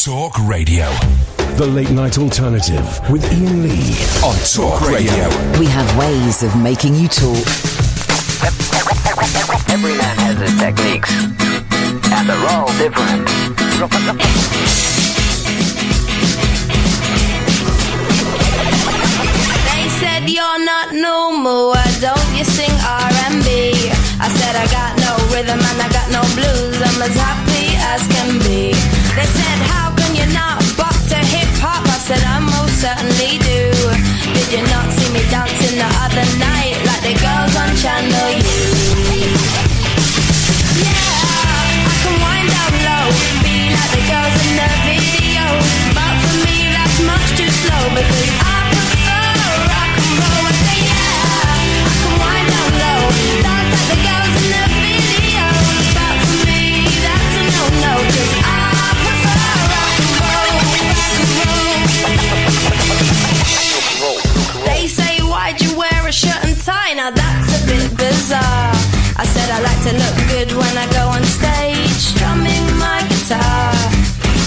Talk Radio. The Late Night Alternative with Iain Lee On Talk Radio. We have ways of making you talk. Every man has his techniques, and they're all different. They said you're not normal, why don't you sing R&B? I said I got no rhythm and I got no blues, I'm as happy as can be. They said how can you not bop to hip-hop? I said I most certainly do. Did you not see me dancing the other night like the girls on Channel U? Yeah, I can wind down low, be like the girls in the video, but for me that's much too slow because I prefer rock and roll. I say yeah, I can wind down low, dance like the girls in the video, but for me that's a no-no because I prefer rock and roll, They say why'd you wear a shirt and tie? Now that's a bit bizarre. I said I like to look good when I go on stage, strumming my guitar.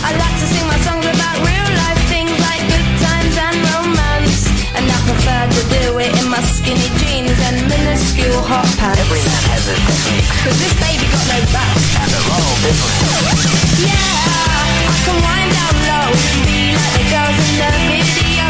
I like to sing my songs about real life things like good times and romance, and I prefer to do it in my skinny jeans and minuscule hot pants. Every man has his techniques, Cause this baby got no back, and they're all different. yeah, I can wind down low, be like the girls in the video,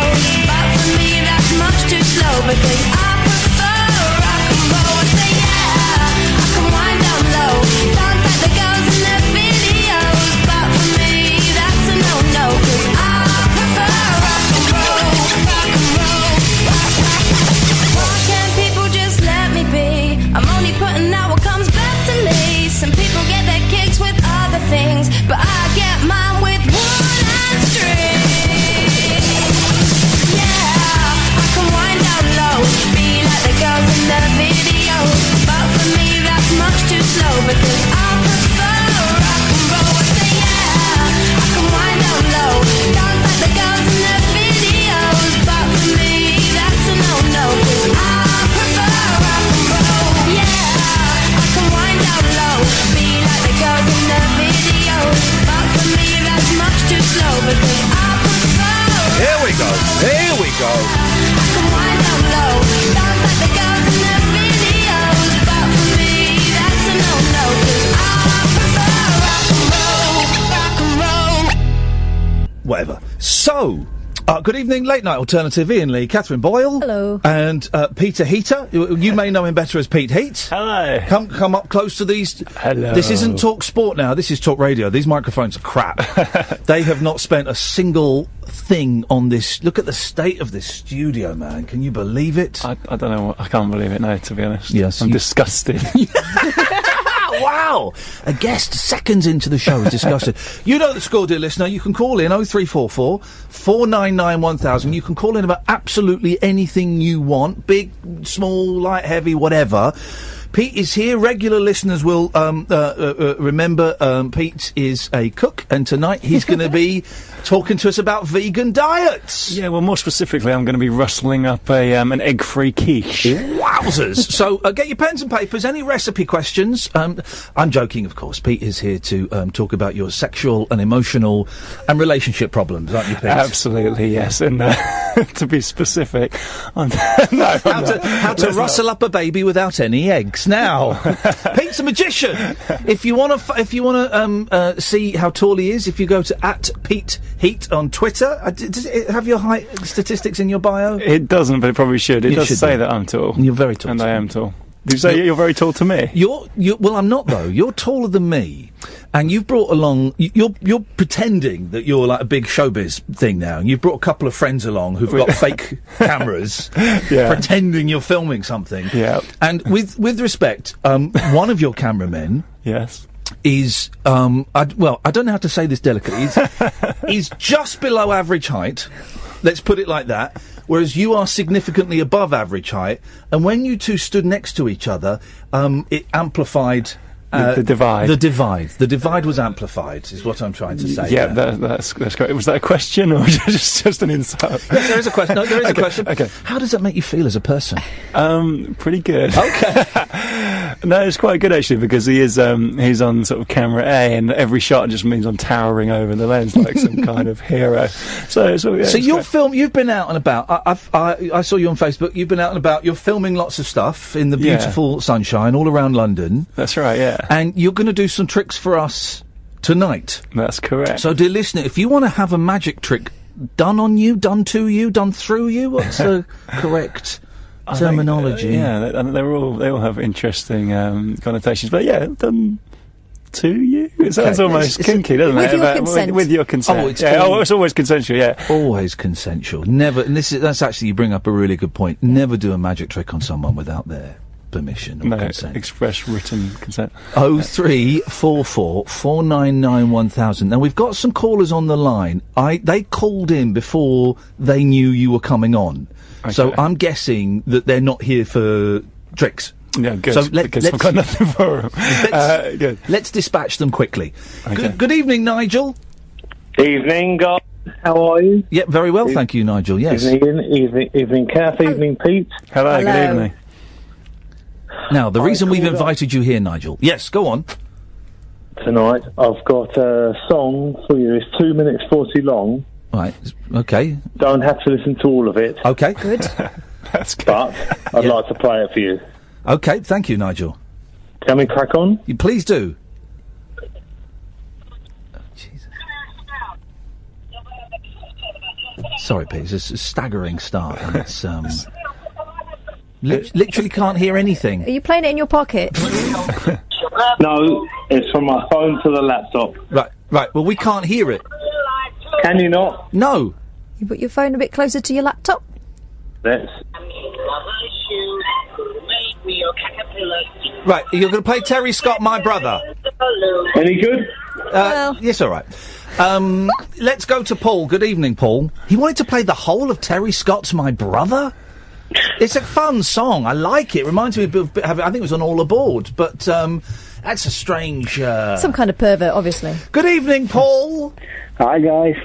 but for me that's much too slow because I prefer rock and roll. I say yeah, I can wind down low, dance like the girls in the videos, but for me that's a no-no cause I prefer rock and roll, rock and roll. Why can't people just let me be? I'm only putting out what comes back to me. Some people get their kicks with other things, but I get mine with wood and string. Yeah, I can wind down low, be like the girls in the videos, but for me that's much too slow because I prefer rock and roll. I say yeah, I can wind down low, dance like the girls in the videos, but for me that's a no-no cause I prefer rock and roll. Yeah, I can wind down low, be like the girls in the videos, but for me that's much too slow because I prefer. Here we go. Here we go. I can wind down low, dance like the girls in the videos, but for me that's a no-no cause I prefer rock and roll, rock and roll. Whatever. So, good evening, Late Night Alternative, Iain Lee, Catherine Boyle. Hello. And Peter Heater. You may know him better as Pete Heat. Hello. Come up close to these. Hello. This isn't Talk Sport now, this is Talk Radio. These microphones are crap. They have not spent a single thing on this. Look at the state of this studio, man. Can you believe it? I don't know. I can't believe it now, to be honest. Yes, I'm disgusted. Wow! A guest seconds into the show is disgusted. You know the score, dear listener. You can call in 0344 499 1000. You can call in about absolutely anything you want. Big, small, light, heavy, whatever. Pete is here. Regular listeners will remember Pete is a cook, and tonight he's going to be talking to us about vegan diets. Yeah, well, more specifically, I'm going to be rustling up an egg-free quiche. Wowzers! So get your pens and papers. Any recipe questions? I'm joking, of course. Pete is here to talk about your sexual and emotional and relationship problems, aren't you, Pete? Absolutely, yes. And to be specific, how to rustle up a baby without any eggs. Now, Pete's a magician. If you want to see how tall he is, if you go to @PeteHeat on Twitter, does it have your height statistics in your bio? It doesn't, but it probably should. It does say that I'm tall. You're very tall, and I am tall. Did you say you're very tall to me? Well, I'm not though. You're taller than me, and you've brought along. You're pretending that you're like a big showbiz thing now. And you've brought a couple of friends along who've got fake cameras, pretending you're filming something. Yeah. And with respect, one of your cameramen, yes, is I don't know how to say this delicately. He's just below average height. Let's put it like that. Whereas you are significantly above average height, and when you two stood next to each other, it amplified the divide. The divide was amplified, is what I'm trying to say. Yeah, that's great. Was that a question or just an insult? Yes, there is a question. No, there is a question. Okay. How does that make you feel as a person? Pretty good. Okay. No, it's quite good actually because he's on sort of camera A, and every shot just means I'm towering over the lens like some kind of hero. So you've been out and about. I saw you on Facebook. You've been out and about. You're filming lots of stuff in the beautiful sunshine all around London. That's right. Yeah. And you're going to do some tricks for us tonight. That's correct. So, dear listener, if you want to have a magic trick done on you, done to you, done through you, what's the correct terminology? They all have interesting connotations, but done to you. It sounds almost kinky, doesn't it? With your consent. With your consent. It's always consensual. Yeah, always consensual. Never. And that's actually, you bring up a really good point. Never do a magic trick on someone without their permission or consent. Express written consent. 0344 499 1000. Now we've got some callers on the line. They called in before they knew you were coming on. Okay. So I'm guessing that they're not here for tricks. Yeah, good. So because I've got nothing for them. Good. Let's dispatch them quickly. Okay. Good evening, Nigel. Evening, guys. How are you? Yeah, very well, thank you, Nigel. Yes. Evening, Kath. Evening, Pete. Hello. Good evening. Now, the reason we've invited you here, Nigel. Yes, go on. Tonight, I've got a song for you. It's 2 minutes 40 long. Right. Okay. Don't have to listen to all of it. Okay. Good. That's good. But I'd like to play it for you. Okay, thank you, Nigel. Can we crack on? You please do. Oh, Jesus. Sorry, Pete, it's a staggering start. And it's, literally can't hear anything. Are you playing it in your pocket? No, it's from my phone to the laptop. Right, well, we can't hear it. Can you not? No. You put your phone a bit closer to your laptop? Let's. Right, you're going to play Terry Scott, My Brother. Any good? Yes, all right. Let's go to Paul. Good evening, Paul. He wanted to play the whole of Terry Scott's My Brother? It's a fun song. I like it. Reminds me of, I think it was on All Aboard, but that's a strange... Some kind of pervert, obviously. Good evening, Paul. Hi, guys.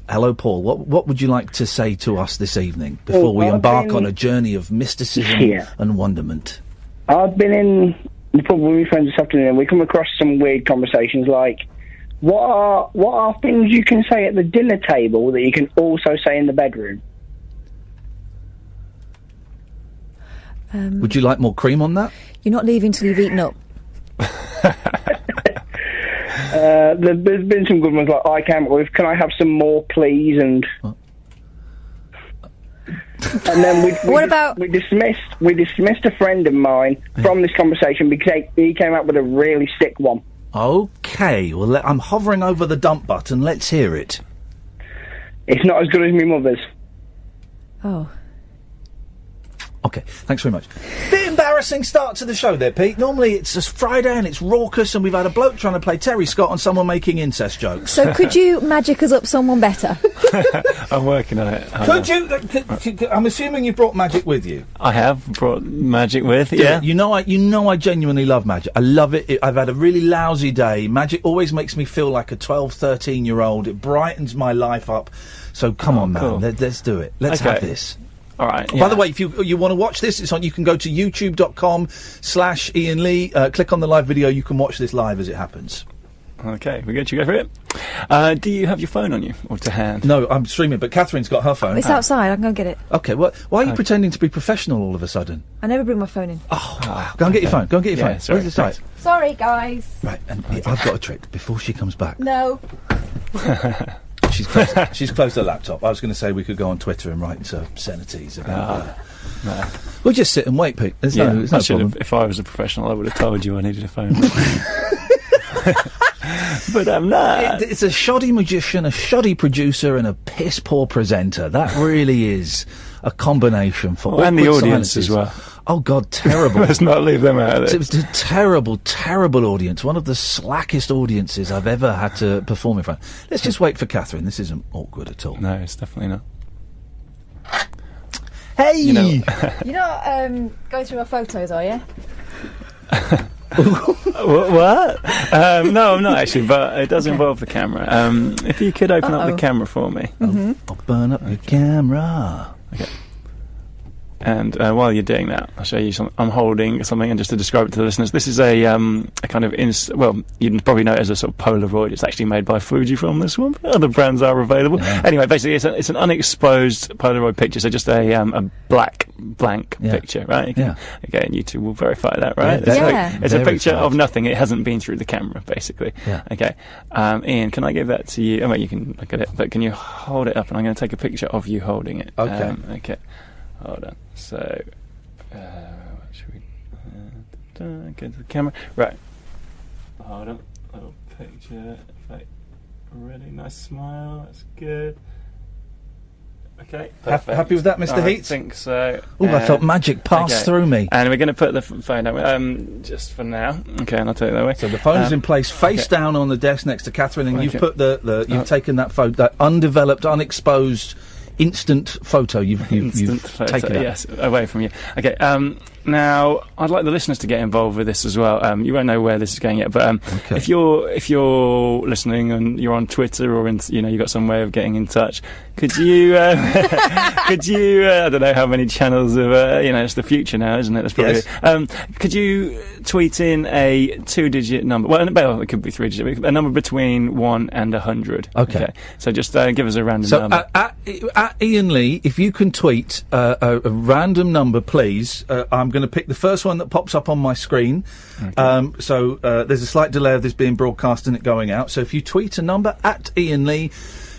Hello, Paul. What would you like to say to us this evening before we embark on a journey of mysticism and wonderment? I've been in the pub with my friends this afternoon, and we come across some weird conversations like, what are things you can say at the dinner table that you can also say in the bedroom? Would you like more cream on that? You're not leaving till you've eaten up. There's been some good ones like, I can't believe, can I have some more, please? And and then we dismissed a friend of mine from this conversation because he came up with a really sick one. Okay, well, I'm hovering over the dump button. Let's hear it. It's not as good as my mother's. Oh. Okay, thanks very much. Bit embarrassing start to the show there, Pete. Normally it's just Friday and it's raucous and we've had a bloke trying to play Terry Scott and someone making incest jokes. So could you magic us up someone better? I'm working on it. Could you? I'm assuming you brought magic with you. I have brought magic with, yeah. You know I genuinely love magic. I love it. I've had a really lousy day. Magic always makes me feel like a 12, 13-year-old. It brightens my life up. So come on, man. Cool. Let's do it. Let's have this. All right. By the way, if you want to watch this, it's on. You can go to youtube.com/Iain Lee. Click on the live video. You can watch this live as it happens. Okay, we're going to go for it. Do you have your phone on you or to hand? No, I'm streaming, but Catherine's got her phone. It's outside. I can go and get it. Okay. Well, why are you pretending to be professional all of a sudden? I never bring my phone in. Oh, wow. Go and get your phone. Go and get your phone. Sorry, Where's the site? Sorry, guys. Right, and I've got a trick before she comes back. No. She's closed her laptop. I was going to say we could go on Twitter and write obscenities about no. We'll just sit and wait, Pete. There's no problem. If I was a professional, I would have told you I needed a phone. But I'm not. It's a shoddy magician, a shoddy producer, and a piss-poor presenter. That really is a combination for and the audience as well. Oh, God, terrible. Let's not leave them out of it. It was a terrible, terrible audience. One of the slackest audiences I've ever had to perform in front. Let's just wait for Catherine. This isn't awkward at all. No, it's definitely not. Hey! You're not going through my photos, are you? What? No, I'm not actually, but it does involve the camera. If you could open up the camera for me. I'll burn up your camera. Okay. And while you're doing that, I'll show you something. I'm holding something, and just to describe it to the listeners, this is a kind of you'd probably know it as a sort of Polaroid. It's actually made by Fujifilm. This one, other brands are available. Yeah. Anyway, basically, it's an unexposed Polaroid picture, so just a blank picture, right? Okay, and you two will verify that, right? It's a picture of nothing. It hasn't been through the camera, basically. Yeah. Okay, Ian, can I give that to you? Oh, well, you can look at it, but can you hold it up? And I'm going to take a picture of you holding it. Okay. Okay. Hold on. So, what should we... get to the camera. Right. Hold on. Little picture. Right. Ready. Nice smile. That's good. Okay. Perfect. Happy with that, Mr. Heat? I think so. Oh, I felt magic pass through me. And we're going to put the phone down just for now. Okay, and I'll take it that way. So the phone's in place, face down on the desk next to Catherine, and you've put you've taken that photo, that undeveloped, unexposed... instant photo you've taken it. Yes, away from you. Okay, now I'd like the listeners to get involved with this as well. You won't know where this is going yet, but if you're listening and you're on Twitter or you've got some way of getting in touch, could you I don't know how many channels of it's the future now, isn't it? That's probably it. Could you tweet in a 2-digit number? Well, it could be 3-digit, a number between 1 and 100. Okay. So just give us a random number. At Iain Lee, if you can tweet a random number, please. I'm going to pick the first one that pops up on my screen. Okay. There's a slight delay of this being broadcast and it going out. So if you tweet a number at Iain Lee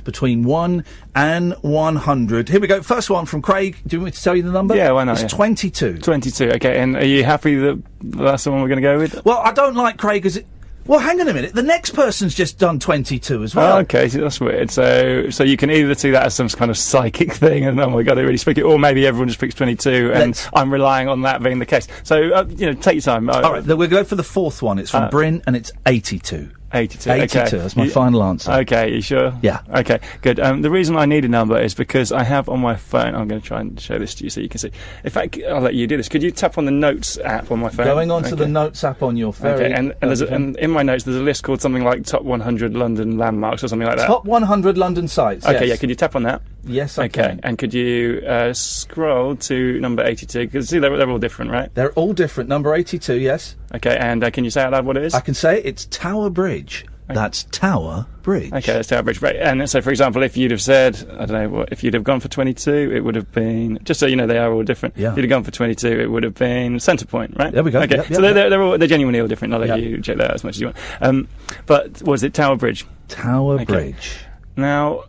between 1 and 100. Here we go. First one from Craig. Do you want me to tell you the number? Yeah, why not? It's 22. 22. Okay. And are you happy that that's the one we're going to go with? Well, I don't like Craig as it. Well, hang on a minute. The next person's just done 22 as well. Oh, okay, so that's weird. So you can either see that as some kind of psychic thing, and oh my god, they really speak it, or maybe everyone just picks 22, and I'm relying on that being the case. So take your time. All right, we'll go for the fourth one. It's from Bryn, and it's 82. 82. 82. Okay. That's my final answer. Okay, you sure? Yeah. Okay, good. The reason I need a number is because I have on my phone. I'm going to try and show this to you so you can see. In fact, I'll let you do this. Could you tap on the Notes app on my phone? Going on to the Notes app on your phone. Okay, and in my notes there's a list called something like Top 100 London Landmarks or something like that. Top 100 London Sites. Okay, yes. yeah. Could you tap on that? Yes, I can. And could you scroll to number 82? Because see, they're all different, right? They're all different. Number 82, yes. Okay, and can you say out loud what it is? I can say it. It's Tower Bridge. That's Tower Bridge. Okay, that's Tower Bridge. Right. And so, for example, if you'd have said, I don't know, if you'd have gone for 22, it would have been, just so you know, they are all different. Yeah. If you'd have gone for 22, it would have been Centre Point, right? There we go. Okay, yep, so they're genuinely all different. I'll let you check that out as much as you want. But was it Tower Bridge? Tower Bridge. Now,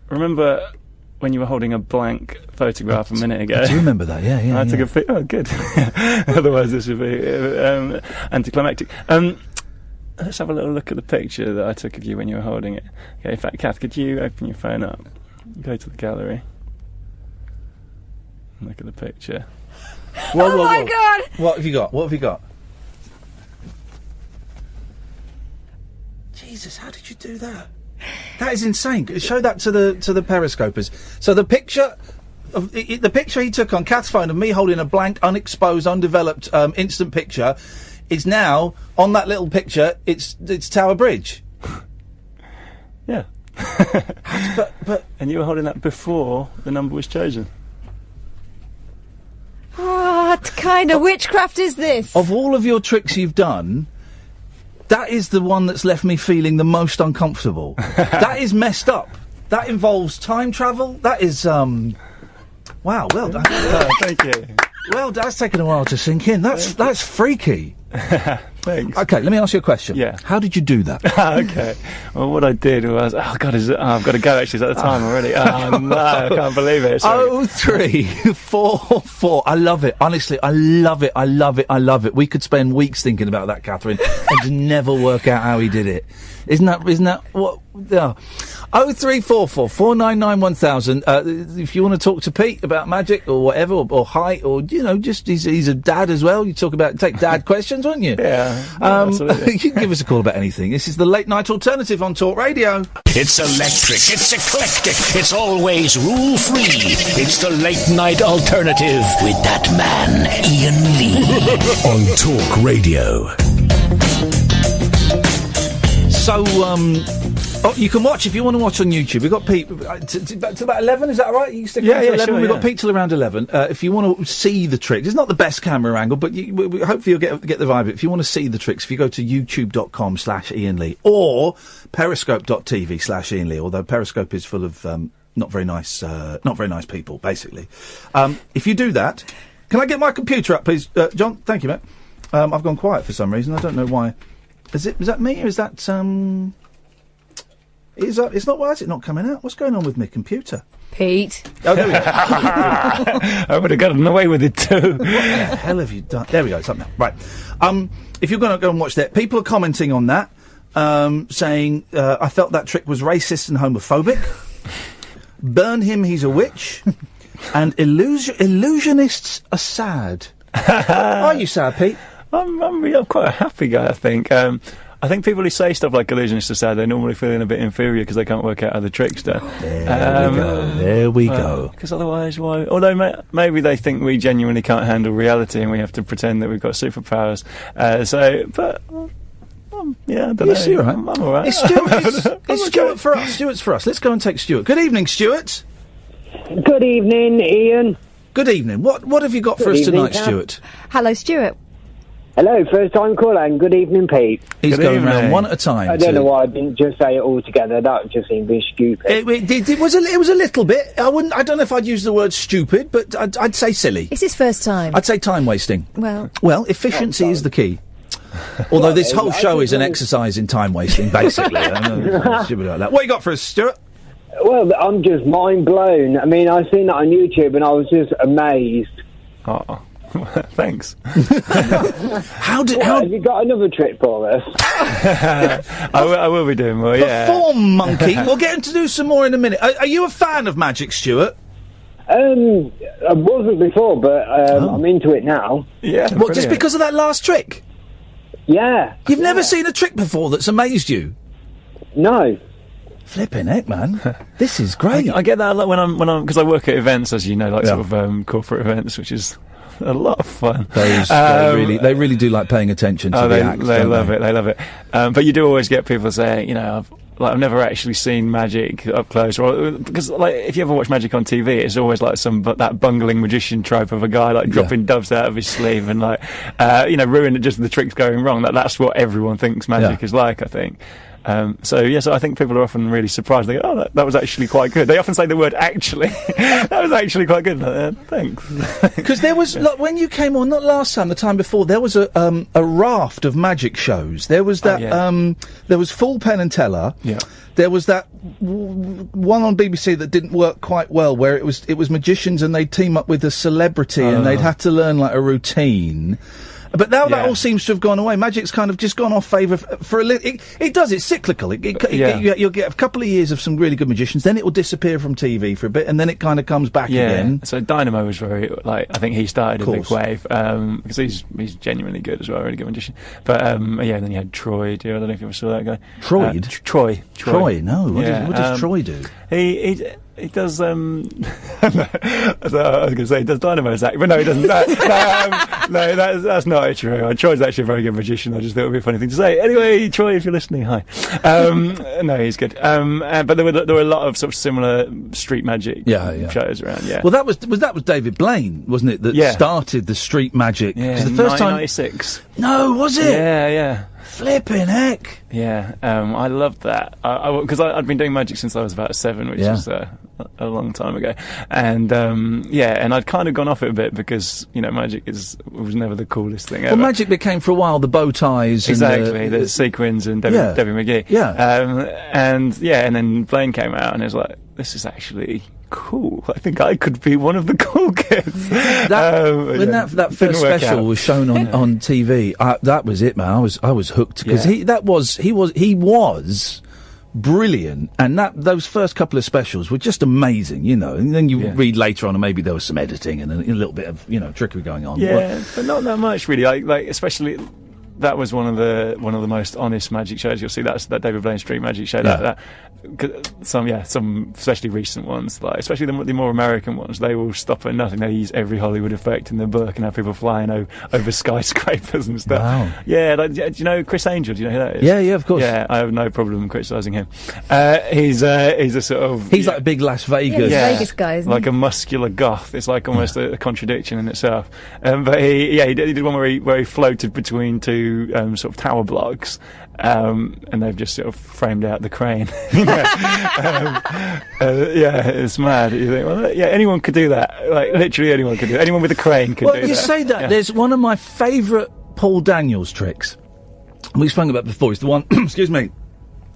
remember when you were holding a blank photograph a minute ago? I do remember that, yeah. I took a picture. Oh, good. Otherwise, this would be anticlimactic. Let's have a little look at the picture that I took of you when you were holding it. Okay, in fact, Kath, could you open your phone up? Go to the gallery. Look at the picture. Whoa, my God! What have you got? Jesus, how did you do that? That is insane. Show that to the periscopers. So the picture he took on Kath's phone of me holding a blank, unexposed, undeveloped instant picture is now on that little picture. It's Tower Bridge. Yeah. but and you were holding that before the number was chosen. What kind of witchcraft is this? Of all of your tricks you've done, that is the one that's left me feeling the most uncomfortable. That is messed up. That involves time travel. That is wow. Well done. Thank you. Well, that's taken a while to sink in. That's freaky. Thanks. Okay, let me ask you a question. Yeah. How did you do that? Okay. Well, what I did was, I've got to go. Actually, it's at the time already. Oh no, I can't believe it. 0344. I love it. Honestly, I love it. We could spend weeks thinking about that, Catherine, and just never work out how he did it. Isn't that what? 0344 499 1000. If you want to talk to Pete about magic or whatever, or height, or just he's a dad as well. You take dad questions, won't you? Yeah. Absolutely. You can give us a call about anything. This is the Late Night Alternative on Talk Radio. It's electric. It's eclectic. It's always rule free. It's the Late Night Alternative with that man, Iain Lee, on Talk Radio. So, Oh, you can watch if you want to watch on YouTube. We've got Pete to about 11. Is that all right? You can stick around till 11. Sure, We've got Pete till around 11. If you want to see the tricks, it's not the best camera angle, but hopefully you'll get the vibe of it. If you want to see the tricks, if you go to youtube.com/Iain Lee or periscope.tv/Iain Lee, although Periscope is full of not very nice people, basically. If you do that, can I get my computer up, please, John? Thank you, mate. I've gone quiet for some reason. I don't know why. Is that me or is that it's not. Why is it not coming out? What's going on with my computer? Pete. Oh, there we go. I would have gotten away with it too. What the hell have you done? There we go. It's up now. Right. If you're going to go and watch that, people are commenting on that, saying I felt that trick was racist and homophobic. Burn him, he's a witch. And illusionists are sad. Are you sad, Pete? I'm quite a happy guy, I think. I think people who say stuff like illusionists are sad, they're normally feeling a bit inferior because they can't work out how the trick's done. There we go. Because otherwise, why? Although maybe they think we genuinely can't handle reality and we have to pretend that we've got superpowers. Yeah, I don't know. You're right. I'm all right. It's Stuart for us. Stuart's for us. Let's go and take Stuart. Good evening, Stuart. Good evening, Ian. Good evening. What have you got for us tonight, Stuart? Hello, Stuart. Hello, first time caller, and good evening, Pete. He's going round one at a time. I don't know why I didn't just say it all together. That just seemed a bit stupid. It was a little bit. I don't know if I'd use the word stupid, but I'd say silly. It's his first time. I'd say time wasting. Well, efficiency is the key. Although this whole show is an exercise in time wasting, basically. Stupid like that. What you got for us, Stuart? Well, I'm just mind blown. I mean, I seen that on YouTube and I was just amazed. Oh, thanks. Have you got another trick for us? I will be doing more. Yeah. Perform, monkey. We'll get him to do some more in a minute. Are you a fan of magic, Stuart? I wasn't before, but I'm into it now. Yeah. What? Just because of that last trick? Yeah. You've never seen a trick before that's amazed you? No. Flipping heck, man. This is great. I get that a lot when I'm because I work at events, as you know, like sort of corporate events, which is a lot of fun. They really do like paying attention to the acts. They love it. They love it. But you do always get people saying, you know, I've never actually seen magic up close, or because like if you ever watch magic on TV, it's always like that bungling magician trope of a guy like dropping doves out of his sleeve and like ruining just the tricks going wrong. That's what everyone thinks magic is like, I think. So I think people are often really surprised. They go, oh, that was actually quite good. They often say the word actually. That was actually quite good. Thanks. Because there was, like, when you came on, not last time, the time before, there was a raft of magic shows. There was that, there was Full Penn and Teller. Yeah. There was that one on BBC that didn't work quite well, where it was magicians and they'd team up with a celebrity and they'd have to learn, like, a routine. But now that all seems to have gone away. Magic's kind of just gone off favour for a little. It does. It's cyclical. You'll get a couple of years of some really good magicians, then it will disappear from TV for a bit, and then it kind of comes back again. So Dynamo was very I think he started a big wave because he's genuinely good as well, a really good magician. But and then you had Troy. I don't know if you ever saw that guy. Troy. Troy. No. What does Troy do? He does. I was going to say he does Dynamo's act, but no, he doesn't. That's not true. Troy's actually a very good magician. I just thought it would be a funny thing to say. Anyway, Troy, if you're listening, hi. No, he's good. But there were a lot of sort of similar street magic shows around. Yeah. Well, that was David Blaine, wasn't it? That started the street magic. Yeah. The first 1996. No, was it? Yeah. Flipping heck. Yeah, I loved that. Because I'd been doing magic since I was about 7, which was a long time ago. And, and I'd kind of gone off it a bit because, magic was never the coolest thing ever. Well, magic became for a while the bow ties. Exactly, the sequins and Debbie McGee. Yeah. And then Blaine came out and it was like, this is actually cool. I think I could be one of the cool kids. When that first special was shown on TV, that was it, man. I was hooked because he was brilliant, and those first couple of specials were just amazing, And then you read later on, and maybe there was some editing and a little bit of trickery going on. Yeah, but not that much really. Like especially. That was one of the most honest magic shows. You'll see that David Blaine Street Magic show. That some especially recent ones, like especially the more American ones, they will stop at nothing. They use every Hollywood effect in their book and have people flying over skyscrapers and stuff. Wow. Yeah, like, do you know Chris Angel? Do you know who that is? Yeah, of course. Yeah, I have no problem criticising him. He's a sort of... He's like a big Las Vegas... Yeah, Vegas guy, isn't like a muscular goth. It's like almost a contradiction in itself. But he did one where he floated between two sort of tower blocks, and they've just sort of framed out the crane. It's mad. You think, well, anyone could do that. Like, literally anyone could do it. Anyone with a crane could do that. Well, you say that. Yeah. There's one of my favourite Paul Daniels tricks. We've spoken about before. It's the one, excuse me,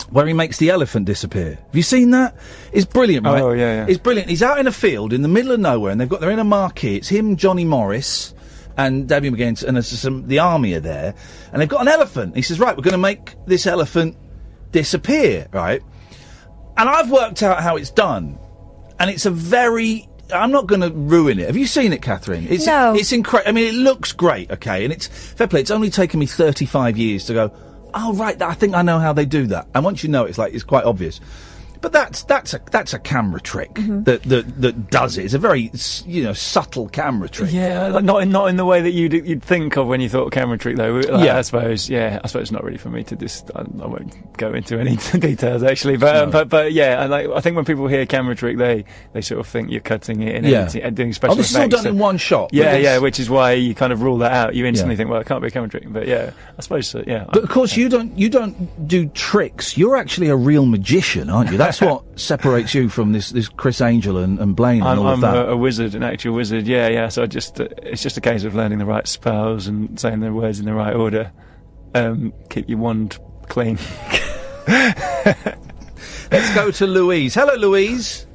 where he makes the elephant disappear. Have you seen that? It's brilliant, right? Oh, yeah. It's brilliant. He's out in a field in the middle of nowhere, and they're in a marquee. It's him, Johnny Morris, and Debbie McGinn, and the army are there, and they've got an elephant. He says, right, we're going to make this elephant disappear, right? And I've worked out how it's done, and it's a very... I'm not going to ruin it. Have you seen it, Catherine? No. It's incredible. I mean, it looks great, okay, and it's... Fair play, it's only taken me 35 years to go, oh, right, I think I know how they do that. And once you know it, it's quite obvious. But that's a camera trick that does it. It's a very subtle camera trick. Yeah, like not in the way that you'd think of when you thought camera trick though. Like, I suppose it's not really for me to just. I won't go into any details actually, but yeah, I think when people hear camera trick, they sort of think you're cutting it and doing special effects. This is all done in one shot. Yeah, which is why you kind of rule that out. You instantly think, well, it can't be a camera trick. But yeah, I suppose so. Yeah. But of course, you don't do tricks. You're actually a real magician, aren't you? That's what separates you from this Chris Angel and Blaine and all of that. I'm a wizard, an actual wizard, yeah. So it's just a case of learning the right spells and saying the words in the right order. Keep your wand clean. Let's go to Louise. Hello, Louise.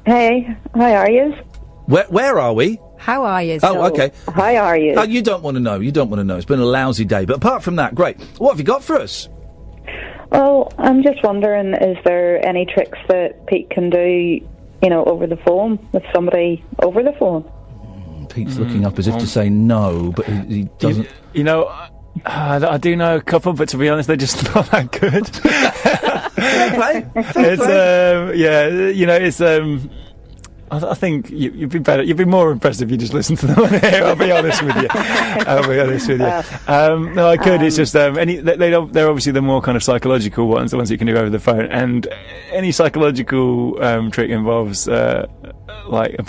Hey, how are you? Where are we? How are you? Oh, okay. How are you? You don't want to know. It's been a lousy day. But apart from that, great. What have you got for us? Well, I'm just wondering, is there any tricks that Pete can do, over the phone, with somebody over the phone? Pete's looking up as if to say no, but he doesn't... I do know a couple, but to be honest, they're just not that good. Fair play. I think you'd be better. You'd be more impressed if you just listened to them on here. I'll be honest with you. No, I could. It's just they're obviously the more kind of psychological ones, the ones you can do over the phone. And any psychological trick involves like a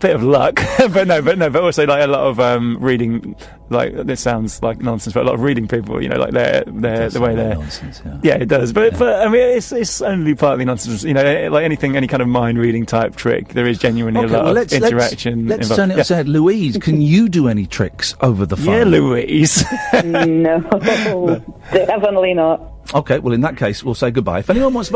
bit of luck, but also like a lot of reading. Like, this sounds like nonsense, but a lot of reading people, like they're the way they're nonsense. Yeah, it does. But I mean, it's only partly nonsense. Like anything, any kind of mind reading type trick, there is genuinely a lot of interaction. Let's turn it upside. Louise, can you do any tricks over the phone? Yeah, Louise. No, definitely not. Okay, well in that case, we'll say goodbye. If anyone wants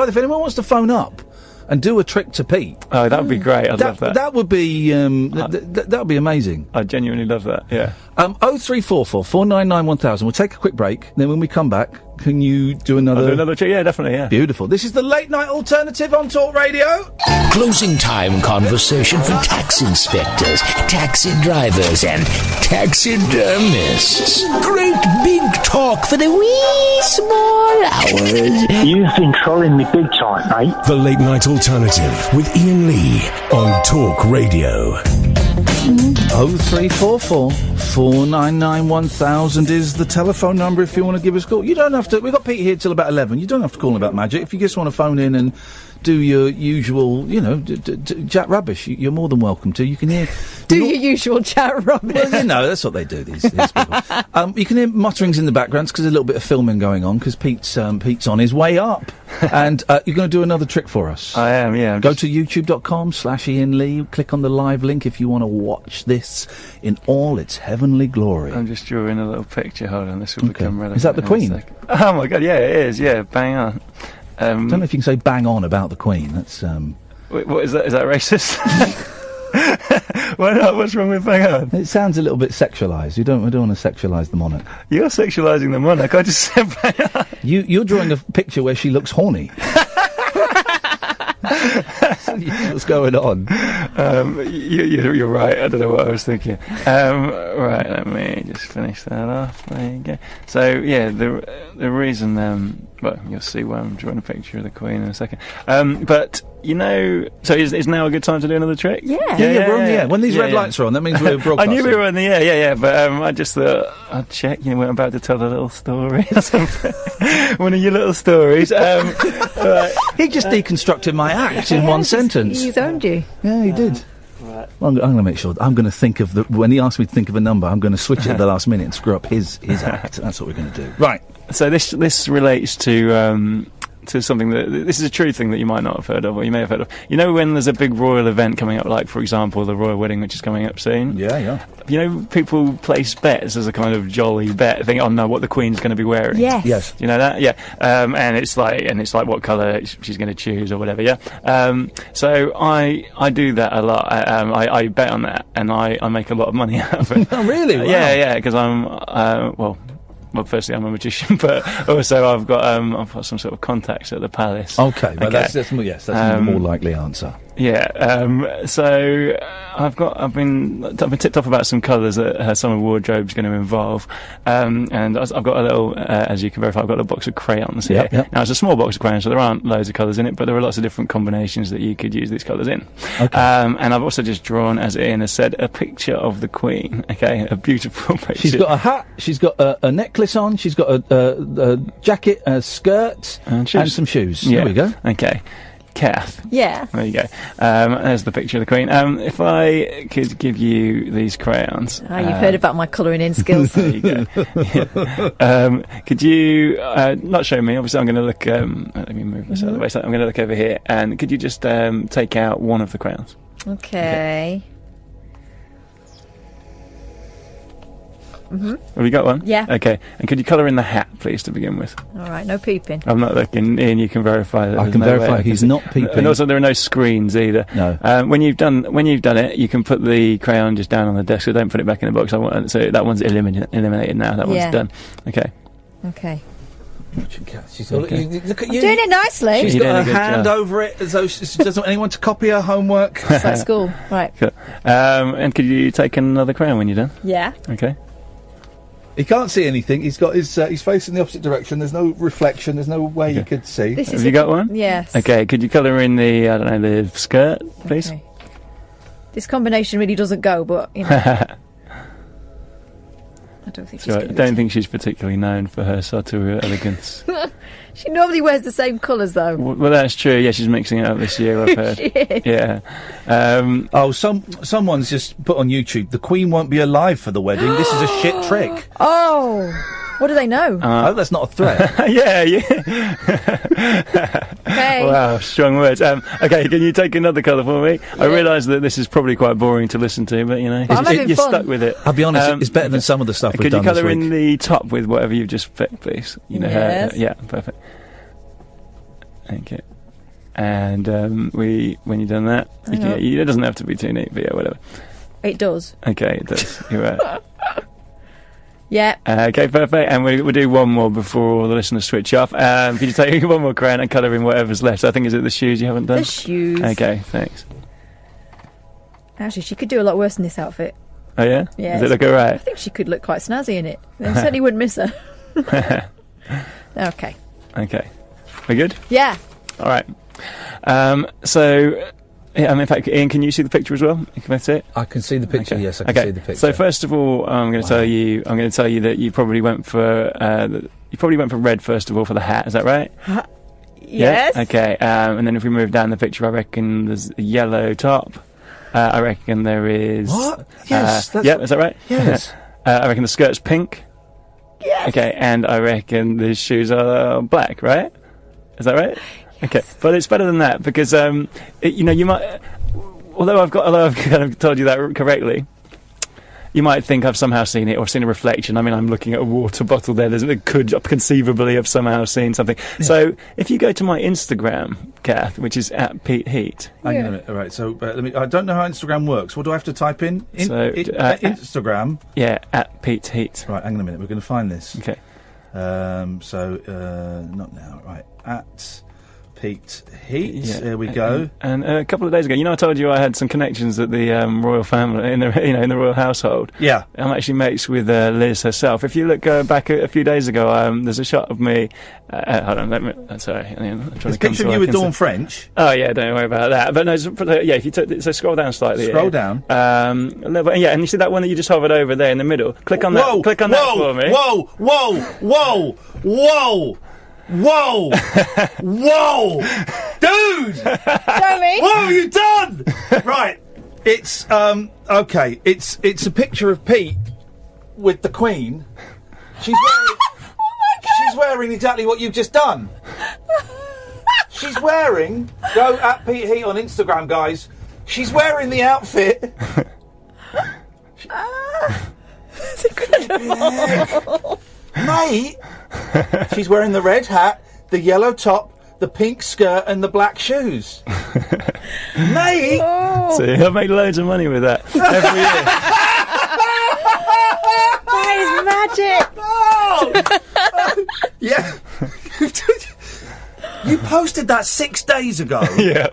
to phone up and do a trick to Pete. Oh, that would be great. I'd love that. That would be that would be amazing. I genuinely love that. Yeah. 0344 499 1000. We'll take a quick break. Then when we come back, can you do another? I'll do another trick. Yeah, definitely. Yeah. Beautiful. This is the Late Night Alternative on Talk Radio. Closing time conversation for tax inspectors, taxi drivers, and taxidermists. Great big talk for the wee small hours. You've been trolling me big time, mate. The Late Night Alternative with Iain Lee on Talk Radio. 0344 499 1000 is the telephone number if you want to give us a call. You don't have to. We've got Pete here till about 11. You don't have to call about magic. If you just want to phone in and do your usual, chat rubbish, you're more than welcome to. You can hear... your usual chat rubbish. Well, that's what they do, these people. You can hear mutterings in the background because there's a little bit of filming going on because Pete's on his way up. And you're going to do another trick for us. I am, yeah. Go to youtube.com/Iain Lee. Click on the live link if you want to watch this in all its heavenly glory. I'm just drawing a little picture. Hold on, this will become relevant. Is that the Queen? Oh my God, yeah, it is. Yeah, bang on. I don't know if you can say bang on about the Queen. That's Wait, what is that? Is that racist? Why not? What's wrong with bang on? It sounds a little bit sexualised. We don't want to sexualise the monarch. You're sexualising the monarch. I just said bang on. You're drawing a picture where she looks horny. What's going on? You're right. I don't know what I was thinking. Right, let me just finish that off. There you go. So yeah, the reason. Well, you'll see why I'm drawing a picture of the Queen in a second. But you know, so is now a good time to do another trick? Yeah, we're on the air. When these red lights are on, that means we're broadcasting. I knew we were on the air. Yeah. But I just thought I'd check. You know, we're about to tell a little story or something. One of your little stories. Right. He just deconstructed my act in one sentence. He's owned you. Yeah, he did. Right. Well, I'm going to make sure. I'm going to think of when he asked me to think of a number, I'm going to switch it at the last minute and screw up his act. That's what we're going to do. Right. So this relates to something this is a true thing that you might not have heard of, or you may have heard of. You know, when there's a big royal event coming up, like for example the royal wedding, which is coming up soon. Yeah. You know, people place bets as a kind of jolly bet, think, oh no, what the Queen's going to be wearing. Yes. You know that? Yeah. And it's like what colour she's going to choose or whatever. Yeah. So I do that a lot. I bet on that, and I make a lot of money out of it. Oh, really? Wow. Yeah. Because I'm well, firstly, I'm a magician, but also I've got some sort of contacts at the palace. Okay, well, that's the more likely answer. Yeah. So I've been tipped off about some colours that her summer wardrobe's going to involve, and I've got a little, as you can verify, I've got a box of crayons here. Yep. Now it's a small box of crayons, so there aren't loads of colours in it, but there are lots of different combinations that you could use these colours in. Okay. And I've also just drawn, as Ian has said, a picture of the Queen. Okay, a beautiful picture. She's got a hat. She's got a necklace on. She's got a jacket, a skirt, and some shoes. Yeah. There we go. Okay. Kath. Yeah. There you go. There's the picture of the Queen. If I could give you these crayons. You've heard about my colouring in skills. There you go. Yeah. Could you not show me? Obviously, I'm going to look. Let me move this out of the way. So I'm going to look over here. And could you just take out one of the crayons? Okay. Have you got one? Yeah. Okay. And could you colour in the hat, please, to begin with? All right, no peeping. I'm not looking. Ian, you can verify that. I can verify he's not peeping. And also, there are no screens either. No. When you've done it, you can put the crayon just down on the desk. So don't put it back in the box. So that one's eliminated now. That one's done. Okay. Okay. She's look at you. I'm doing it nicely. She's got her hand over it as though she doesn't want anyone to copy her homework. It's like school, right? Cool. And could you take another crayon when you're done? Yeah. Okay. He can't see anything. He's got his he's facing the opposite direction. There's no reflection. There's no way you could see. Have you got one? Yes. Okay. Could you colour in the skirt, please? Okay. This combination really doesn't go, but you know. I don't think she's. I don't think she's particularly known for her subtle elegance. She normally wears the same colours, though. Well, that's true. Yeah, she's mixing it up this year, I've heard. She is. Yeah. Someone's just put on YouTube, the Queen won't be alive for the wedding. This is a shit trick. Oh, what do they know? I hope that's not a threat. Yeah. Okay. Wow, strong words. Okay, can you take another colour for me? Yeah. I realise that this is probably quite boring to listen to, but you know, you're stuck with it. I'll be honest, it's better than some of the stuff we've done this week. Could you colour in the top with whatever you've just picked, please? You know, yes. Yeah, perfect. Okay. And when you've done that, it doesn't have to be too neat, but yeah, whatever. It does. Okay, it does. You're right. Yeah. Okay, perfect. And we'll do one more before the listeners switch off. Could you take one more crayon and colour in whatever's left? I think, is it the shoes you haven't done? The shoes. Okay, thanks. Actually, she could do a lot worse in this outfit. Oh, yeah? Yeah. Does it look alright? I think she could look quite snazzy in it. I certainly wouldn't miss her. Okay. Okay. We good? Yeah. All right. In fact, Ian, can you see the picture as well? Can I see it? I can see the picture. Okay. Yes, I can see the picture. So first of all, I'm going to tell you that you probably went for red first of all for the hat. Is that right? Yes. Yeah? Okay. And then if we move down the picture, I reckon there's a yellow top. I reckon there is. What? Yes. Yeah. Is that right? Yes. I reckon the skirt's pink. Yes. Okay. And I reckon the shoes are black. Right? Is that right? Okay, but it's better than that because you might, although I've kind of told you that correctly, you might think I've somehow seen it or seen a reflection. I mean, I'm looking at a water bottle there. It could conceivably have somehow seen something. Yeah. So if you go to my Instagram, Kath, which is @PeteHeat. Hang on a minute. All right. So I don't know how Instagram works. What do I have to type in? Instagram. Yeah, @PeteHeat. Right. Hang on a minute. We're going to find this. Okay. Not now. Right. Pete Heat. There we go. And a couple of days ago, I told you I had some connections at the royal family in the royal household. Yeah, I'm actually mates with Liz herself. If you look back a few days ago, there's a shot of me. Hold on, sorry. I'm trying There's a picture of you with Dawn French. Oh yeah, don't worry about that. But no, if you scroll down slightly. Scroll down. A little bit, and you see that one that you just hovered over there in the middle. Click on that. Click on that for me. Whoa! Dude! Show me. What have you done? Right. It's okay. It's a picture of Pete with the Queen. She's wearing she's wearing exactly what you've just done. She's wearing, go at Pete Heat on Instagram, guys. She's wearing the outfit. It's incredible. Mate, she's wearing the red hat, the yellow top, the pink skirt and the black shoes. Mate! Oh. See, I make loads of money with that every year. That is magic! Oh. Yeah. You posted that 6 days ago. Yeah.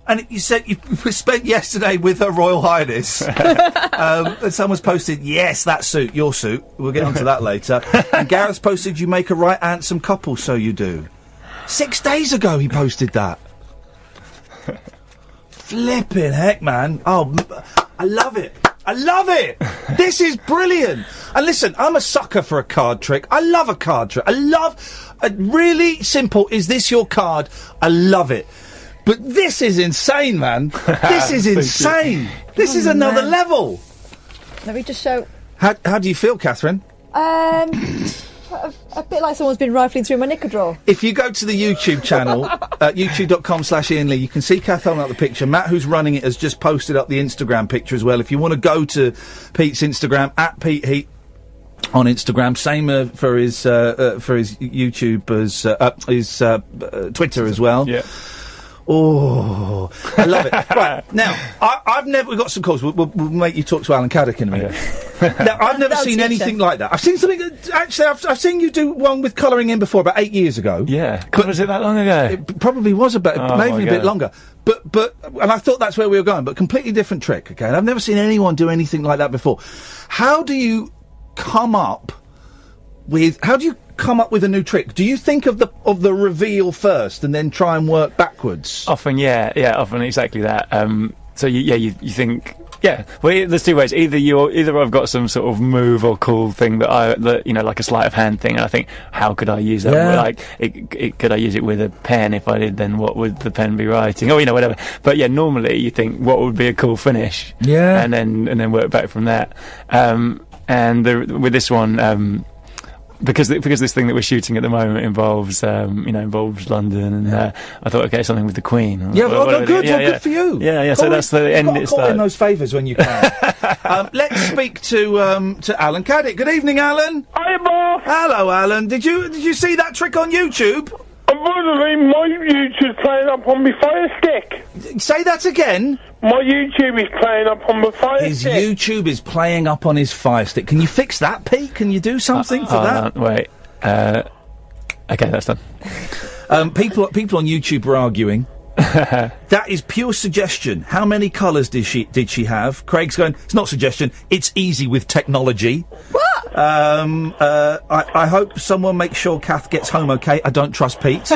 And you said you spent yesterday with Her Royal Highness. And someone's posted, yes, that suit, your suit. We'll get onto that later. And Gareth's posted, you make a right handsome couple, so you do. 6 days ago he posted that. Flipping heck, man. Oh, I love it. I love it. This is brilliant. And listen, I'm a sucker for a card trick. I love a card trick. I love a really simple, is this your card? I love it. But this is insane, man. This is insane. This is another level. Let me just show. How do you feel, Catherine? A bit like someone's been rifling through my knicker drawer. If you go to the YouTube channel, youtube.com/Iain Lee, you can see Kath holding up the picture. Matt, who's running it, has just posted up the Instagram picture as well. If you want to go to Pete's Instagram, at Pete Heat on Instagram, same for his YouTube as his Twitter as well. Yeah. Oh, I love it. Right, now, we've got some calls. We'll make you talk to Alan Caddick in a minute. Now, I've never seen anything like that. I've seen something, actually, I've seen you do one with colouring in before, about 8 years ago. Yeah. God, was it that long ago? It probably was maybe a bit longer. But, and I thought that's where we were going, but completely different trick, okay? And I've never seen anyone do anything like that before. How do you come up with a new trick? Do you think of the reveal first and then try and work backwards? Often, often exactly that. So you think, well, there's two ways. Either I've got some sort of move or cool thing that like a sleight of hand thing, and I think, how could I use that? Yeah. Like, could I use it with a pen? If I did, then what would the pen be writing? Or whatever. But yeah, normally you think, what would be a cool finish? Yeah. And then work back from that. With this one. Because this thing that we're shooting at the moment involves London, and I thought, okay, something with the Queen. Good. Well, good for you. Yeah. So that's the end. You've got to call in those favours when you can. Let's speak to Alan Caddick. Good evening, Alan. Hi, boss. Hello, Alan. Did you see that trick on YouTube? Unfortunately, my YouTube's playing up on my Fire Stick. Say that again. My YouTube is playing up on my Fire Stick. His YouTube is playing up on his Fire Stick. Can you fix that, Pete? Can you do something for that? Wait. Okay, that's done. People on YouTube are arguing. That is pure suggestion. How many colours did she have? Craig's going, it's not suggestion, it's easy with technology. What? I hope someone makes sure Kath gets home okay. I don't trust Pete.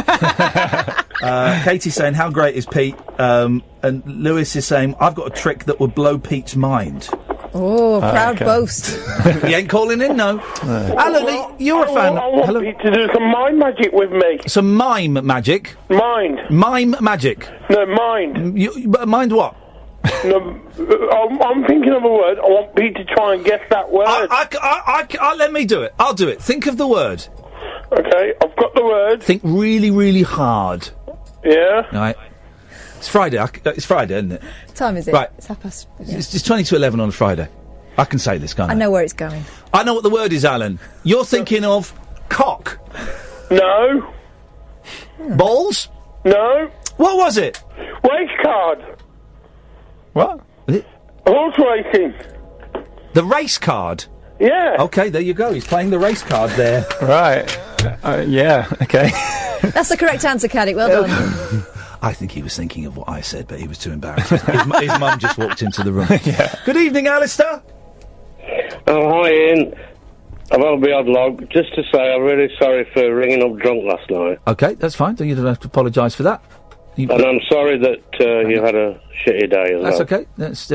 Katie's saying, how great is Pete? And Lewis is saying, I've got a trick that would blow Pete's mind. Oh, proud boast. He ain't calling in, no. Alan, you're a fan. I want Pete to do some mime magic with me. Some mime magic? Mime magic? No, mind. Mind what? No, I'm thinking of a word. I want Pete to try and guess that word. Let me do it. I'll do it. Think of the word. Okay, I've got the word. Think really, really hard. Yeah? Right. It's Friday. It's Friday, isn't it? What time is it? Right. It's 11:30. Yeah. It's 20 to 11 on a Friday. I can say this, can't I? I know where it's going. I know what the word is, Alan. You're thinking of cock. No. Balls? No. What was it? Race card. What? Horse racing. The race card? Yeah. Okay, there you go. He's playing the race card there. Right. Yeah, okay. That's the correct answer, Caddick. Well done. I think he was thinking of what I said, but he was too embarrassed. His mum just walked into the room. Yeah. Good evening, Alistair. Oh, hi, Ian. I'm on the odd log. Just to say, I'm really sorry for ringing up drunk last night. OK, that's fine. You don't have to apologise for that. And I'm sorry that you had a shitty day as well. That's OK. That's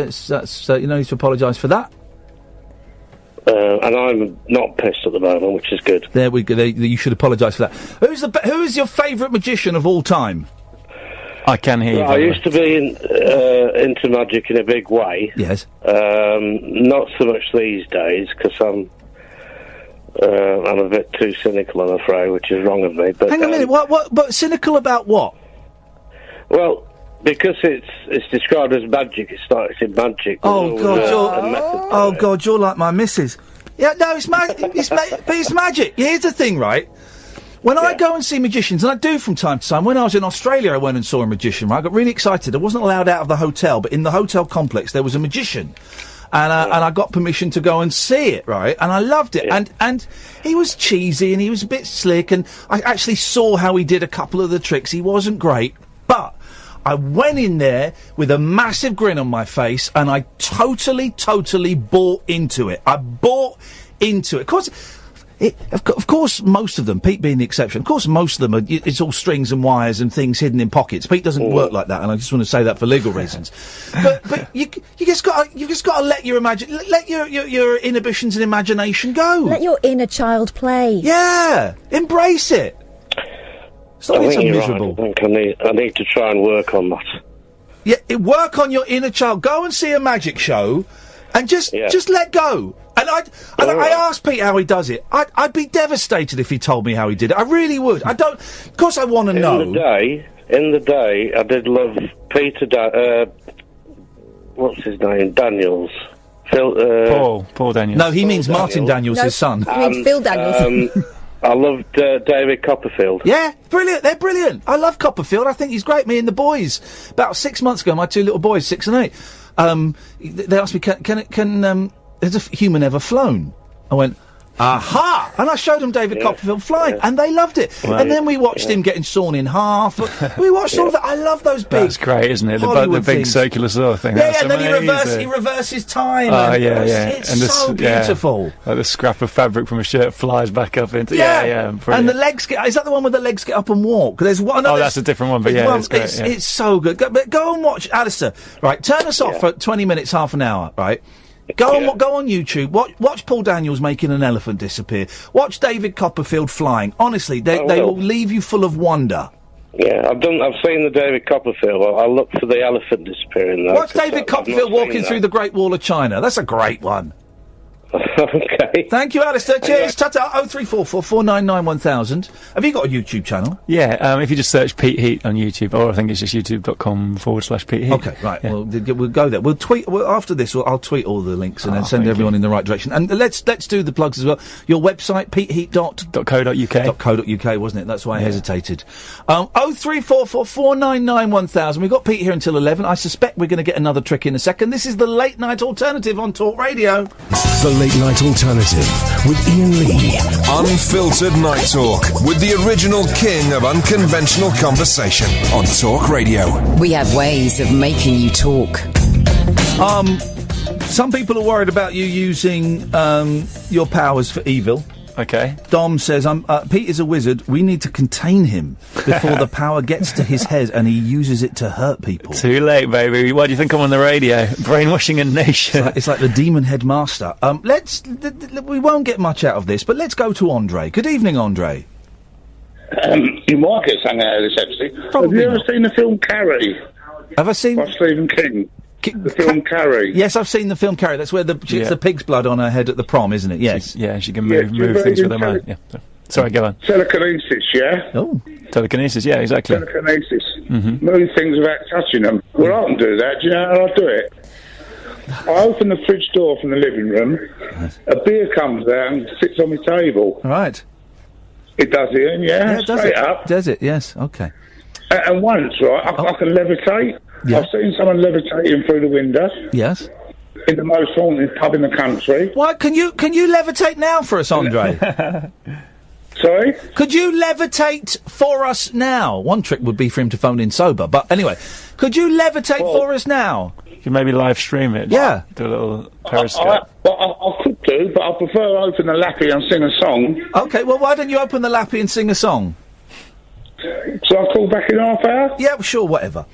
you no need to apologise for that. And I'm not pissed at the moment, which is good. There we go. You should apologise for that. Who is your favourite magician of all time? I can hear you. I used to be into magic in a big way. Yes. Not so much these days, because I'm a bit too cynical, I'm afraid, which is wrong of me. But hang on a minute. What? But cynical about what? Well, because it's described as magic, it's in magic. Oh God, you're like my missus. Yeah, no, it's magic. Here's the thing, right? When I go and see magicians, and I do from time to time, when I was in Australia, I went and saw a magician, right? I got really excited. I wasn't allowed out of the hotel, but in the hotel complex, there was a magician. And I got permission to go and see it, right? And I loved it. Yeah. And he was cheesy, and he was a bit slick, and I actually saw how he did a couple of the tricks. He wasn't great, but I went in there with a massive grin on my face, and I totally bought into it. I bought into it. Of course, most of them, Pete being the exception, of course, most of them it's all strings and wires and things hidden in pockets. Pete doesn't work like that, and I just want to say that for legal reasons. But you just got to let your inhibitions and imagination go. Let your inner child play. Yeah, embrace it. Stop being so miserable. Right. I think I need to try and work on that. Yeah, work on your inner child. Go and see a magic show, and just let go. And I asked Pete how he does it. I'd be devastated if he told me how he did it. I really would. Of course I want to know. In the day, I did love Peter, what's his name? Daniels. Paul Daniels. No, he means Martin Daniels, his son. He means Phil Daniels. I loved David Copperfield. Yeah, brilliant. They're brilliant. I love Copperfield. I think he's great. Me and the boys. About 6 months ago, my two little boys, 6 and 8, they asked me, can has a human ever flown? I went, aha! And I showed them David Copperfield flying, and they loved it. Right. And then we watched him getting sawn in half. We watched all of that. I love those big. That's great, isn't it? The big circular saw thing. Yeah, and then he reverses time. It's and so beautiful. Like the scrap of fabric from a shirt flies back up into. And the legs get. Is that the one where the legs get up and walk? There's one. Oh, that's a different one. But it's great. It's so good. Go and watch, Alistair. Right, turn us off for 20 minutes, half an hour. Right. Go on YouTube. Watch Paul Daniels making an elephant disappear. Watch David Copperfield flying. Honestly, they will leave you full of wonder. Yeah, I've seen the David Copperfield. I look for the elephant disappearing. Watch David Copperfield walking through the Great Wall of China. That's a great one. Okay. Thank you, Alistair. Cheers. Ta-ta. 0344 499 1000. Have you got a YouTube channel? Yeah, if you just search Pete Heat on YouTube, or I think it's just youtube.com/Pete Heat. Okay, right. Yeah. We'll go there. We'll tweet, after this, I'll tweet all the links and then send everyone in the right direction. And let's do the plugs as well. Your website, peteheat.co.uk, wasn't it? That's why I hesitated. 0344 499 1000. We've got Pete here until 11. I suspect we're going to get another trick in a second. This is the Late Night Alternative on Talk Radio. The Late Night Alternative with Iain Lee. Unfiltered night talk with the original king of unconventional conversation on Talk Radio. We have ways of making you talk. Some people are worried about you using your powers for evil. Okay. Dom says, Pete is a wizard. We need to contain him before the power gets to his head and he uses it to hurt people. Too late, baby. Why do you think I'm on the radio? Brainwashing a nation. It's like the demon headmaster. We won't get much out of this, but let's go to Andre. Good evening, Andre. You might get something out of this, actually. Probably Have you ever seen the film Carrie? Have I seen... By Stephen King. The film Carrie. Yes, I've seen the film Carrie. That's where it's the pig's blood on her head at the prom, isn't it? Yes. She can move things with her mind. Yeah. Sorry, go on. Telekinesis, yeah? Oh. Telekinesis, yeah, exactly. Telekinesis. Move things without touching them. Well, I can do that. Do you know how I do it? I open the fridge door from the living room. A beer comes out and sits on my table. Right. It does it, yeah? It does straight it. up. Does it, yes, okay. And once, right, I can levitate. Yeah. I've seen someone levitating through the window. Yes. In the most haunted pub in the country. Why, can you levitate now for us, Andre? Sorry? Could you levitate for us now? One trick would be for him to phone in sober, but anyway, could you levitate for us now? You could maybe live stream it. Yeah. Do a little periscope. I could do, but I prefer to open the lappy and sing a song. Okay, well, why don't you open the lappy and sing a song? So I'll call back in half hour? Yeah, sure, whatever.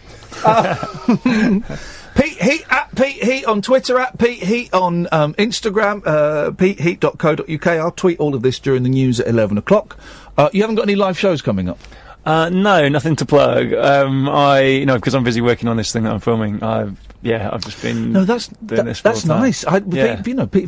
Pete Heat at Pete Heat on Twitter, at Pete Heat on Instagram, peteheat.co.uk. I'll tweet all of this during the news at 11 o'clock. You haven't got any live shows coming up? No, nothing to plug. Because I'm busy working on this thing that I'm filming. I've just been. No, that's nice.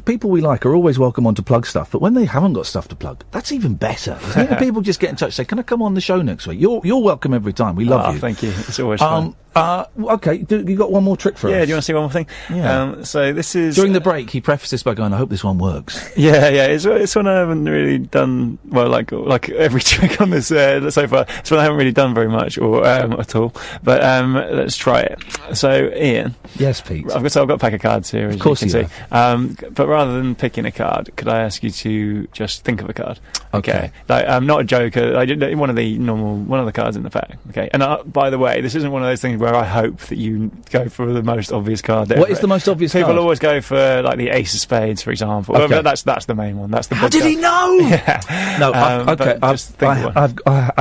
People we like are always welcome on to plug stuff, but when they haven't got stuff to plug, that's even better. Isn't it? People just get in touch and say, "Can I come on the show next week?" You're welcome every time. We love you. Thank you. It's always fun. Okay, you got one more trick for us? Yeah, do you want to see one more thing? Yeah. So this is... During the break, he prefaced this by going, I hope this one works. Yeah, it's one I haven't really done, well, like every trick on this so far, it's one I haven't really done very much, or at all. But let's try it. So, Ian. Yes, Pete. I've got a pack of cards here, as of course you can see. But rather than picking a card, could I ask you to just think of a card? Okay. Not a joker, one of the cards in the pack. Okay. And by the way, this isn't one of those things where I hope that you go for the most obvious card. What is the most obvious card? People always go for, like, the Ace of Spades, for example. Okay. That's the main one. That's the How did he know? Yeah. No, I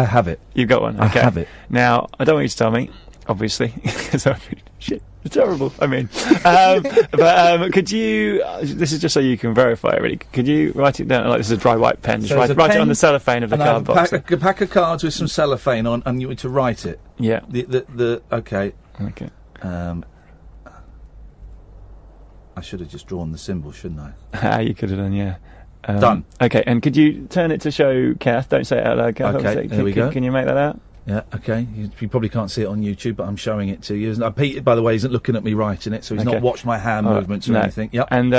have it. You've got one. Okay. I have it. Now, I don't want you to tell me, obviously, because shit, it's terrible. I mean, could you? This is just so you can verify it. Really, could you write it down? Like, this is a dry white pen. Just write it on the cellophane of the card box. A pack of cards with some cellophane on, and you need to write it. Yeah. Okay. Okay. I should have just drawn the symbol, shouldn't I? You could have done, yeah. Done. Okay, and could you turn it to show Kath? Don't say it out loud, Kath. Okay, there we go. Can you make that out? Yeah, okay. You probably can't see it on YouTube, but I'm showing it to you. Pete, by the way, isn't looking at me writing it, so he's not watched my hand movements or anything. Yep. And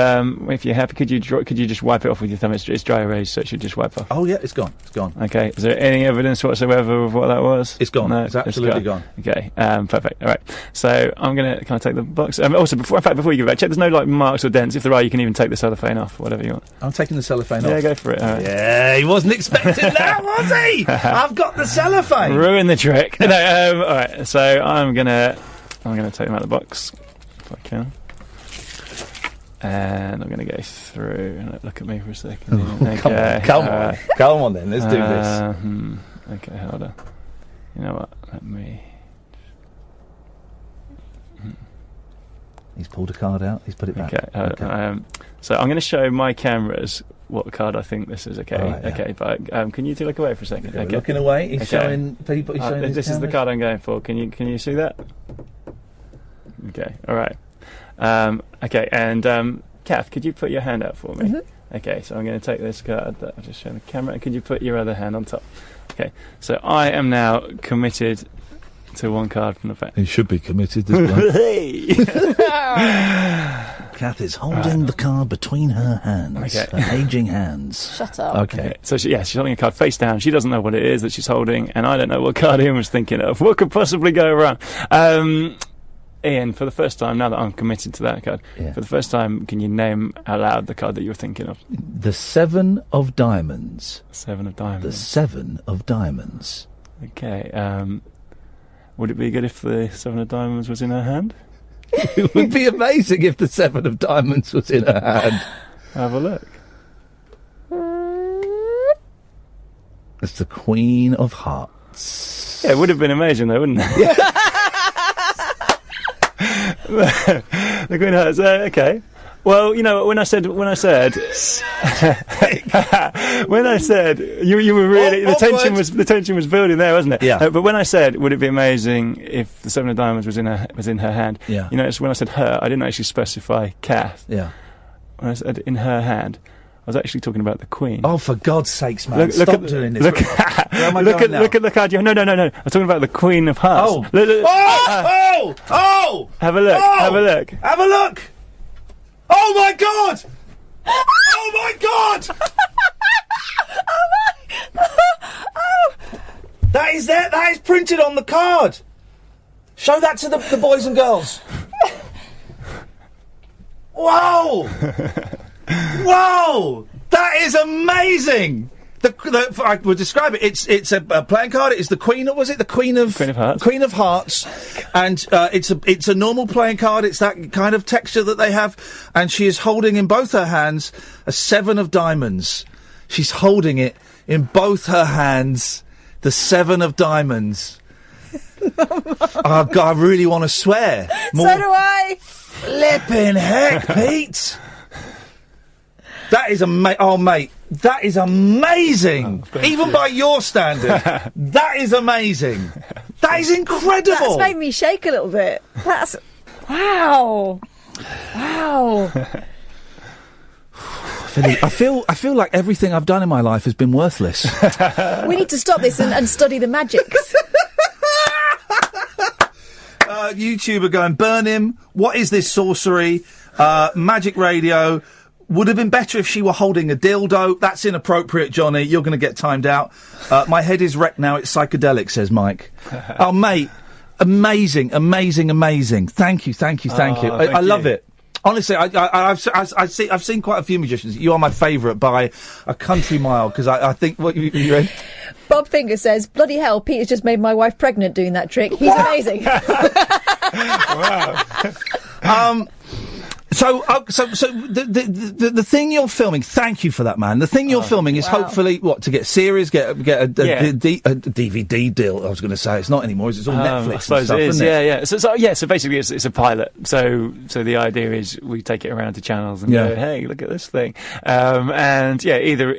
if you're happy, could you just wipe it off with your thumb? It's dry erase, so it should just wipe off. Oh yeah, it's gone. It's gone. Okay. Is there any evidence whatsoever of what that was? It's gone. No, it's absolutely gone. Okay. Perfect. All right. So I'm gonna kind of take the box. Also, before you give it back, check there's no like marks or dents. If there are, you can even take the cellophane off, whatever you want. I'm taking the cellophane off. Yeah, go for it. All right. Yeah, he wasn't expecting that, was he? I've got the cellophane. Ruin the trick. All right, so I'm gonna take them out of the box if I can, and I'm gonna go through and look at me for a second. Okay. Come on then, let's do this. Okay, hold on. You know what? Let me. He's pulled a card out. He's put it back. Okay. So I'm going to show my cameras what card I think this is. Okay. Right, yeah. Okay. But can you two look away for a second? Okay. Looking away. He's showing people. He's showing this is the card I'm going for. Can you see that? Okay. All right. Okay. And Kath, could you put your hand out for me? Mm-hmm. Okay. So I'm going to take this card that I've just shown the camera, and could you put your other hand on top? Okay. So I am now committed to one card from the pack. He should be committed. This Kath is holding the card between her hands. Okay. Her aging hands. Shut up. Okay. So she's holding a card face down. She doesn't know what it is that she's holding, and I don't know what card Ian was thinking of. What could possibly go wrong? Ian, for the first time, now that I'm committed to that card, for the first time, can you name out loud the card that you're thinking of? The 7 of Diamonds. 7 of Diamonds. The 7 of Diamonds. Okay. Would it be good if the 7 of Diamonds was in her hand? It would be amazing if the 7 of Diamonds was in her hand. Have a look. It's the Queen of Hearts. Yeah, it would have been amazing though, wouldn't it? Yeah. The Queen of Hearts. Okay. Well, you know, when I said, you were really, the tension was building there, wasn't it? Yeah. But when I said, would it be amazing if the 7 of Diamonds was in her hand? Yeah. You know, it's when I said her, I didn't actually specify Kath. Yeah. When I said in her hand, I was actually talking about the Queen. Oh, for God's sakes, man! Stop doing this. Look at the card. No. I'm talking about the Queen of Hearts. Have a look. Have a look. Have a look. Oh my God! Oh my God! That is there. That is printed on the card. Show that to the boys and girls. Whoa! Whoa! That is amazing! I would describe it. It's a playing card. It's the Queen. Was it the Queen of Hearts? Queen of Hearts, and it's a normal playing card. It's that kind of texture that they have, and she is holding in both her hands a 7 of diamonds. She's holding it in both her hands, the 7 of diamonds. Oh God, I really want to swear. So do I. Flipping heck, Pete. That is oh mate, that is amazing. Even by your standard, that is amazing. That is incredible. That's made me shake a little bit. That's wow. I feel like everything I've done in my life has been worthless. We need to stop this and study the magics. YouTuber going, burn him. What is this sorcery? Magic Radio. Would have been better if she were holding a dildo. That's inappropriate, Johnny. You're going to get timed out. My head is wrecked now. It's psychedelic, says Mike. Oh, mate. Amazing. Thank you. I love it. Honestly, I've seen quite a few magicians. You are my favourite by a country mile, because I think... What you read? Bob Finger says, bloody hell, Peter's just made my wife pregnant doing that trick. He's amazing. Wow. So the thing you're filming, thank you for that, man. The thing you're filming is hopefully, to get series, get a DVD deal, I was going to say. It's not anymore, it's all Netflix I suppose and stuff, it is, isn't it? So basically it's a pilot. So the idea is we take it around to channels and go, hey, look at this thing. Either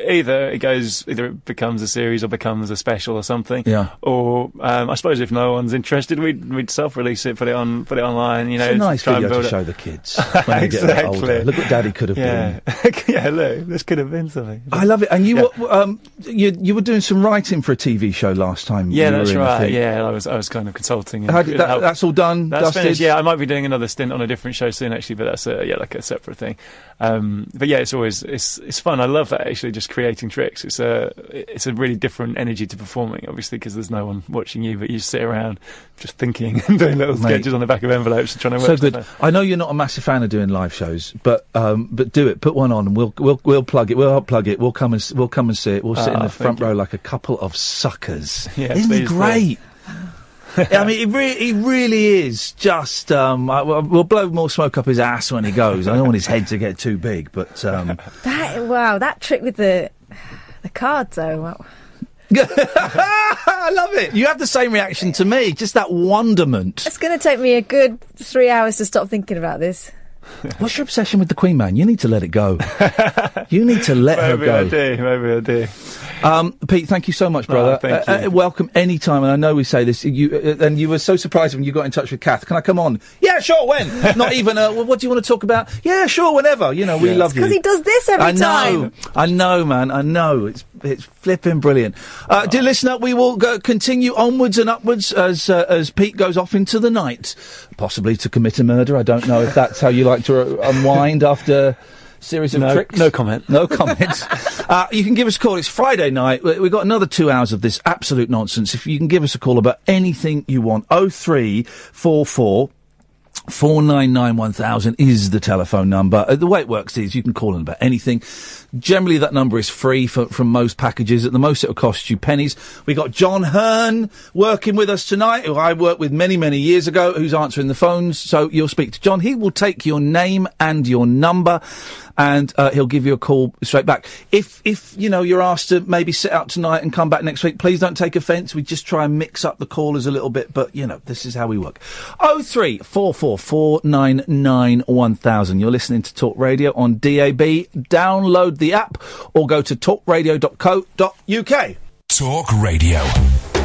it becomes a series or becomes a special or something. Yeah. Or, I suppose if no one's interested, we'd self-release it, put it online, It's a nice video to show the kids. When they get a bit older. Look what Daddy could have been. Yeah, look, this could have been something. I love it. And you were doing some writing for a TV show last time. Yeah, that's right. Yeah, I was kind of consulting. That's all done. That's dusted? finished. Yeah, I might be doing another stint on a different show soon, actually. But that's like a separate thing. But yeah, it's fun. I love that, actually, just creating tricks. It's a really different energy to performing, obviously, because there's no one watching you, but you sit around just thinking and doing little sketches on the back of envelops and trying to work. So good. I know you're not a massive fan of doing live shows, but do it. Put one on, and we'll plug it. We'll help plug it. We'll come and see it. We'll sit in the front row like a couple of suckers. Yeah, isn't he great? I mean, he really is just. We'll blow more smoke up his ass when he goes. I don't want his head to get too big, but that trick with the cards, though. Wow. I love it. You have the same reaction to me, just that wonderment. It's going to take me a good 3 hours to stop thinking about this. What's your obsession with the Queen, man? You need to let it go. You need to let her go. Maybe I do. Pete, thank you so much, brother. Thank you. Welcome any time, and I know we say this. And you were so surprised when you got in touch with Kath. Can I come on? Yeah, sure. When? Not even. What do you want to talk about? Yeah, sure. Whenever. We love you. Because he does this every time. I know, man. I know. It's flipping brilliant. Dear listener, we will continue onwards and upwards as Pete goes off into the night, possibly to commit a murder. I don't know if that's how you like to unwind after series of tricks. No comment. No comment. You can give us a call. It's Friday night. We've got another 2 hours of this absolute nonsense. If you can give us a call about anything you want, 0344 499 1000 is the telephone number. The way it works is you can call in about anything. Generally, that number is free from most packages. At the most, it'll cost you pennies. We got John Hearn working with us tonight, who I worked with many, many years ago, who's answering the phones. So you'll speak to John. He will take your name and your number, and he'll give you a call straight back. If you're asked to maybe sit out tonight and come back next week, please don't take offence. We just try and mix up the callers a little bit, but this is how we work. 0344 499 1000. You're listening to Talk Radio on DAB. Download the app or go to talkradio.co.uk. Talk Radio.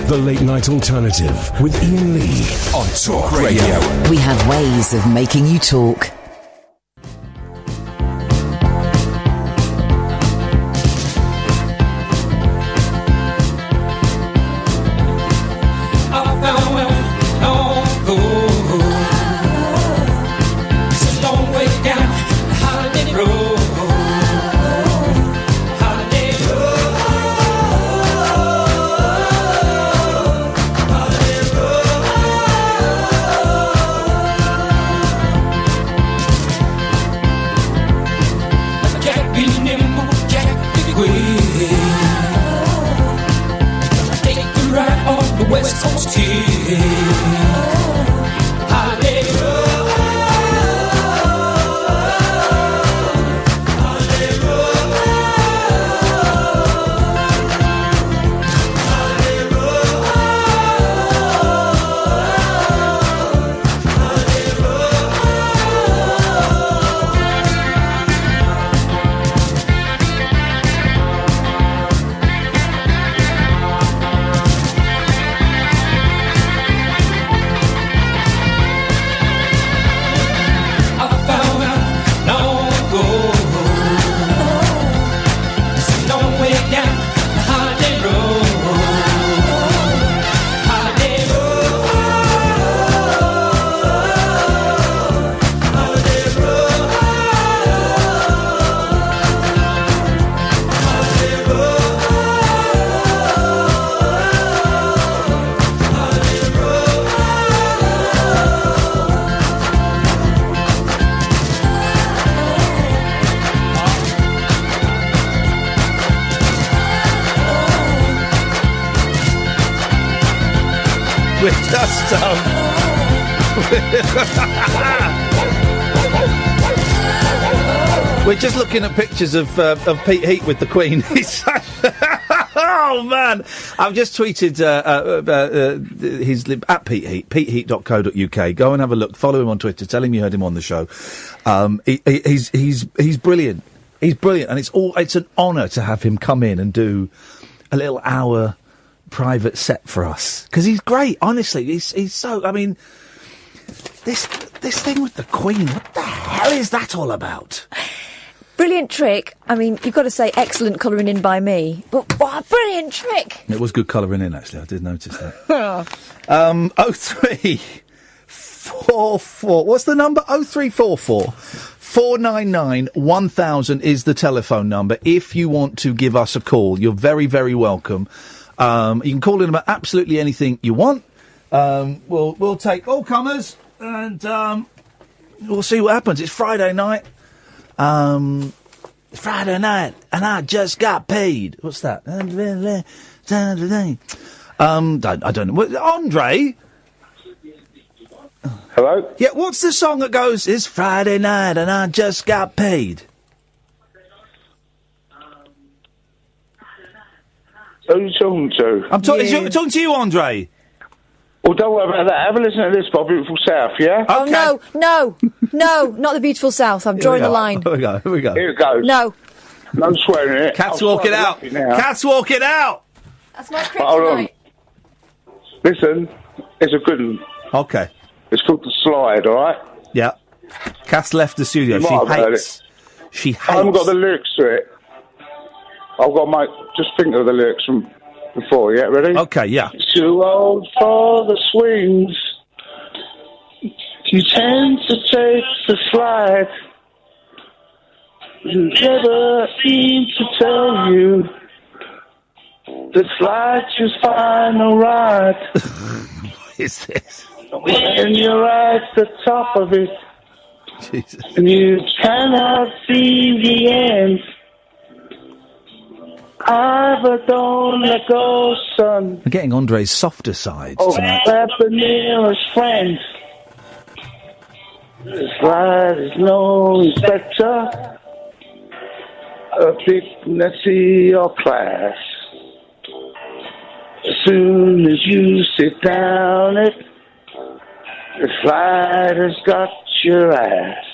The Late Night Alternative with Iain Lee on Talk Radio. We have ways of making you talk. We're just looking at pictures of Pete Heat with the Queen. Oh, man. I've just tweeted his at Pete Heat, peteheat.co.uk. Go and have a look. Follow him on Twitter. Tell him you heard him on the show. He's brilliant. He's brilliant. And it's an honour to have him come in and do a little hour private set for us. Because he's great, honestly. He's so... I mean, this thing with the Queen, what the hell is that all about? Brilliant trick. I mean, you've got to say excellent colouring in by me. But what a brilliant trick! It was good colouring in, actually. I did notice that. 0344. What's the number? 0344 499 1000 is the telephone number. If you want to give us a call, you're very, very welcome. You can call in about absolutely anything you want. We'll take all comers and we'll see what happens. It's Friday night. Friday night, and I just got paid. What's that? I don't know. Andre? Hello? Yeah, what's the song that goes, it's Friday night, and I just got paid? Who are you talking to? I'm talking to you, Andre. Well, don't worry about that. Have a listen to this, Bob, Beautiful South, yeah? Oh, no, not the beautiful South. I'm drawing the line. Here we go. Here it goes. No. No swearing in it. Cat's walking out. Cat's walking out. That's my Hold on. Listen, it's a good one. Okay. It's called The Slide, all right? Yeah. Cass left the studio. You might have heard it. She hates. I haven't got the lyrics to it. I've got just think of the lyrics from before, yeah? Ready? Okay, yeah. Too old for the swings. You tend to take the slide. You never seem to tell you the slide just fine or right. What is this? When you're at the top of it, Jesus. And you cannot see the end. But don't let go, son. I'm getting Andre's softer side tonight. Grab the nearest friend. The slide is no inspector. A dignity or class. As soon as you sit down it, the slide has got your ass.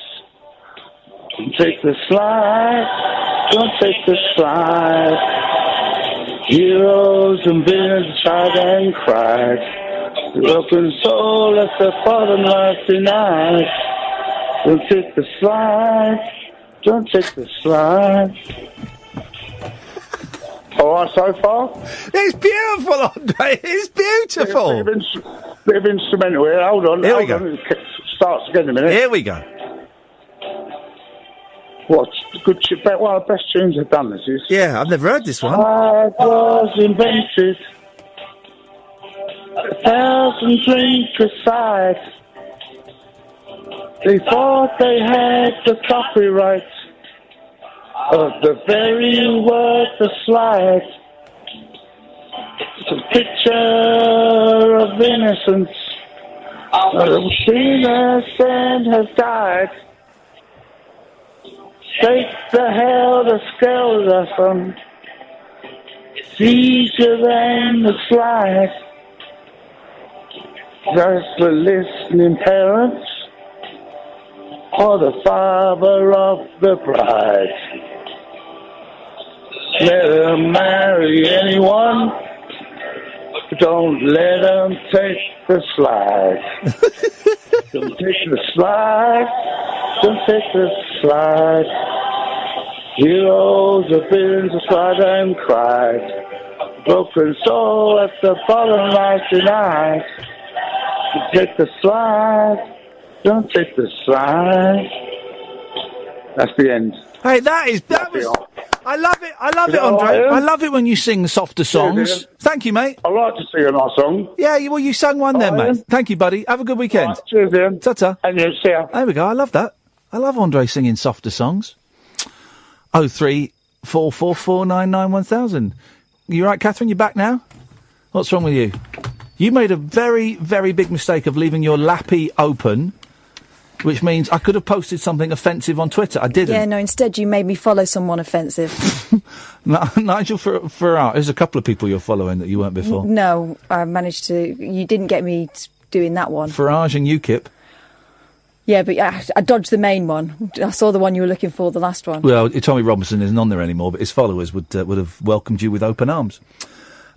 Don't take the slide. Don't take the slide. Heroes and villains tried and cried. Broken soul at the bottom life denied. Don't take the slide. Don't take the slide. All right, so far? It's beautiful, Andre. It's beautiful. Bit of instrumental here. Hold on. Here we go. It starts again in a minute. Here we go. What? Good shit. One of the best tunes I've done, this is. Yeah, I've never heard this one. I was invented 1,000 drink aside. They thought they had the copyright of the very word the slide. It's a picture of innocence. I've seen her and has died. Take the hell to skeleton. It's easier than the slide. Just the listening parents or the father of the bride. Let them marry anyone. Don't let them take the slide. Don't take the slide. Don't take the slide. Heroes of villains of slide and cried. Broken soul at the bottom life denied. Don't take the slide. Don't take the slide. That's the end. Hey, that was. I love it. I love it, Andre. Right, I love it when you sing softer songs. Thank you, mate. I like to sing a nice song. Yeah, well, you sang one then, mate. Thank you, buddy. Have a good weekend. Right, cheers, Ian. Ta-ta. And you, see ya. There we go. I love that. I love Andre singing softer songs. 03444991000. You right, Catherine? You back now? What's wrong with you? You made a very, very big mistake of leaving your lappy open, which means I could have posted something offensive on Twitter. I didn't. Yeah, no, instead you made me follow someone offensive. Nigel Farage. There's a couple of people you're following that you weren't before. No, I managed to... You didn't get me doing that one. Farage and UKIP. Yeah, but I dodged the main one. I saw the one you were looking for, the last one. Well, Tommy Robinson isn't on there anymore, but his followers would have welcomed you with open arms.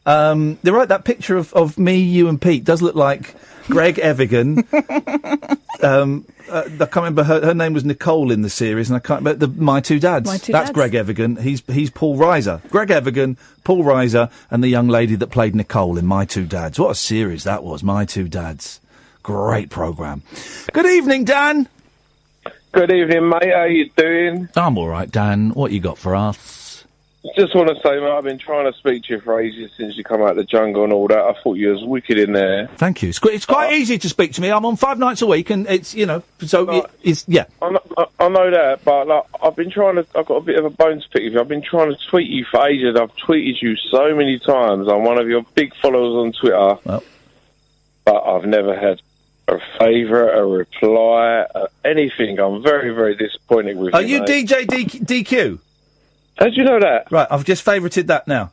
They're right, that picture of me, you and Pete does look like Greg Evigan. I can't remember, her name was Nicole in the series, and I can't remember, My Two Dads. That's Greg Evigan, he's Paul Reiser. Greg Evigan, Paul Reiser, and the young lady that played Nicole in My Two Dads. What a series that was, My Two Dads. Great programme. Good evening, Dan. Good evening, mate. How you doing? I'm all right, Dan. What you got for us? Just want to say, mate, I've been trying to speak to you for ages since you come out of the jungle and all that. I thought you was wicked in there. Thank you. It's quite easy to speak to me. I'm on 5 nights a week, and it's, so it's, yeah. I know that, but like, I've got a bit of a bone to pick with you. I've been trying to tweet you for ages. I've tweeted you so many times. I'm one of your big followers on Twitter, but I've never had a favourite, a reply, anything. I'm very, very disappointed with you. Are you mate. DJ DQ? How'd you know that? Right, I've just favourited that now.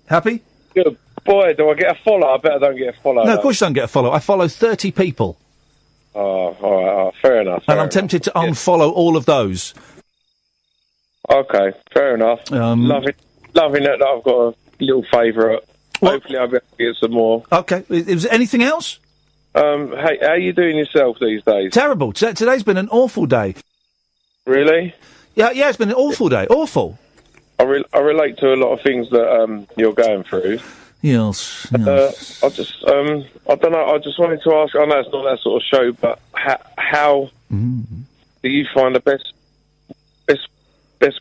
Happy? Good boy. Do I get a follow? I bet I don't get a follow. No, of course you don't get a follow. I follow 30 people. Oh, all right. Fair enough. And I'm tempted to unfollow all of those. Okay, fair enough. Loving that I've got a little favourite. Hopefully I'll be able to get some more. Okay. Is there anything else? Hey, how are you doing yourself these days? Terrible. Today's been an awful day. Really? Yeah, it's been an awful day. Awful. I relate to a lot of things that you're going through. Yes. I don't know. I just wanted to ask. I know it's not that sort of show, but how do you find the best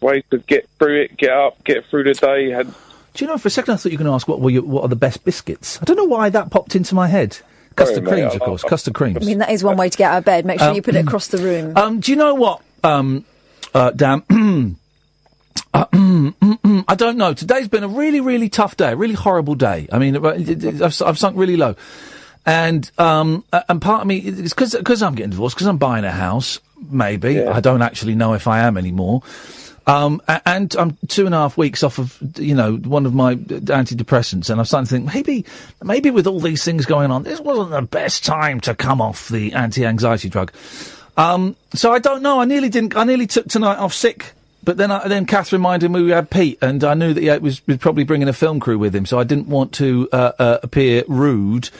way to get through it? Get up, get through the day. Do you know? For a second, I thought you were going to ask what are the best biscuits. I don't know why that popped into my head. Custard creams, of course. Custard creams. I mean, that is one way to get out of bed. Make sure you put it across the room. Do you know what, Dan? I don't know. Today's been a really, really tough day, a really horrible day. I mean, I've sunk really low. And part of me, it's because I'm getting divorced, because I'm buying a house, maybe. Yeah. I don't actually know if I am anymore. And I'm 2.5 weeks off of, one of my antidepressants, and I'm starting to think, maybe with all these things going on, this wasn't the best time to come off the anti-anxiety drug. So I don't know. I nearly took tonight off sick, but then Kath reminded me we had Pete, and I knew that he was probably bringing a film crew with him, so I didn't want to appear rude.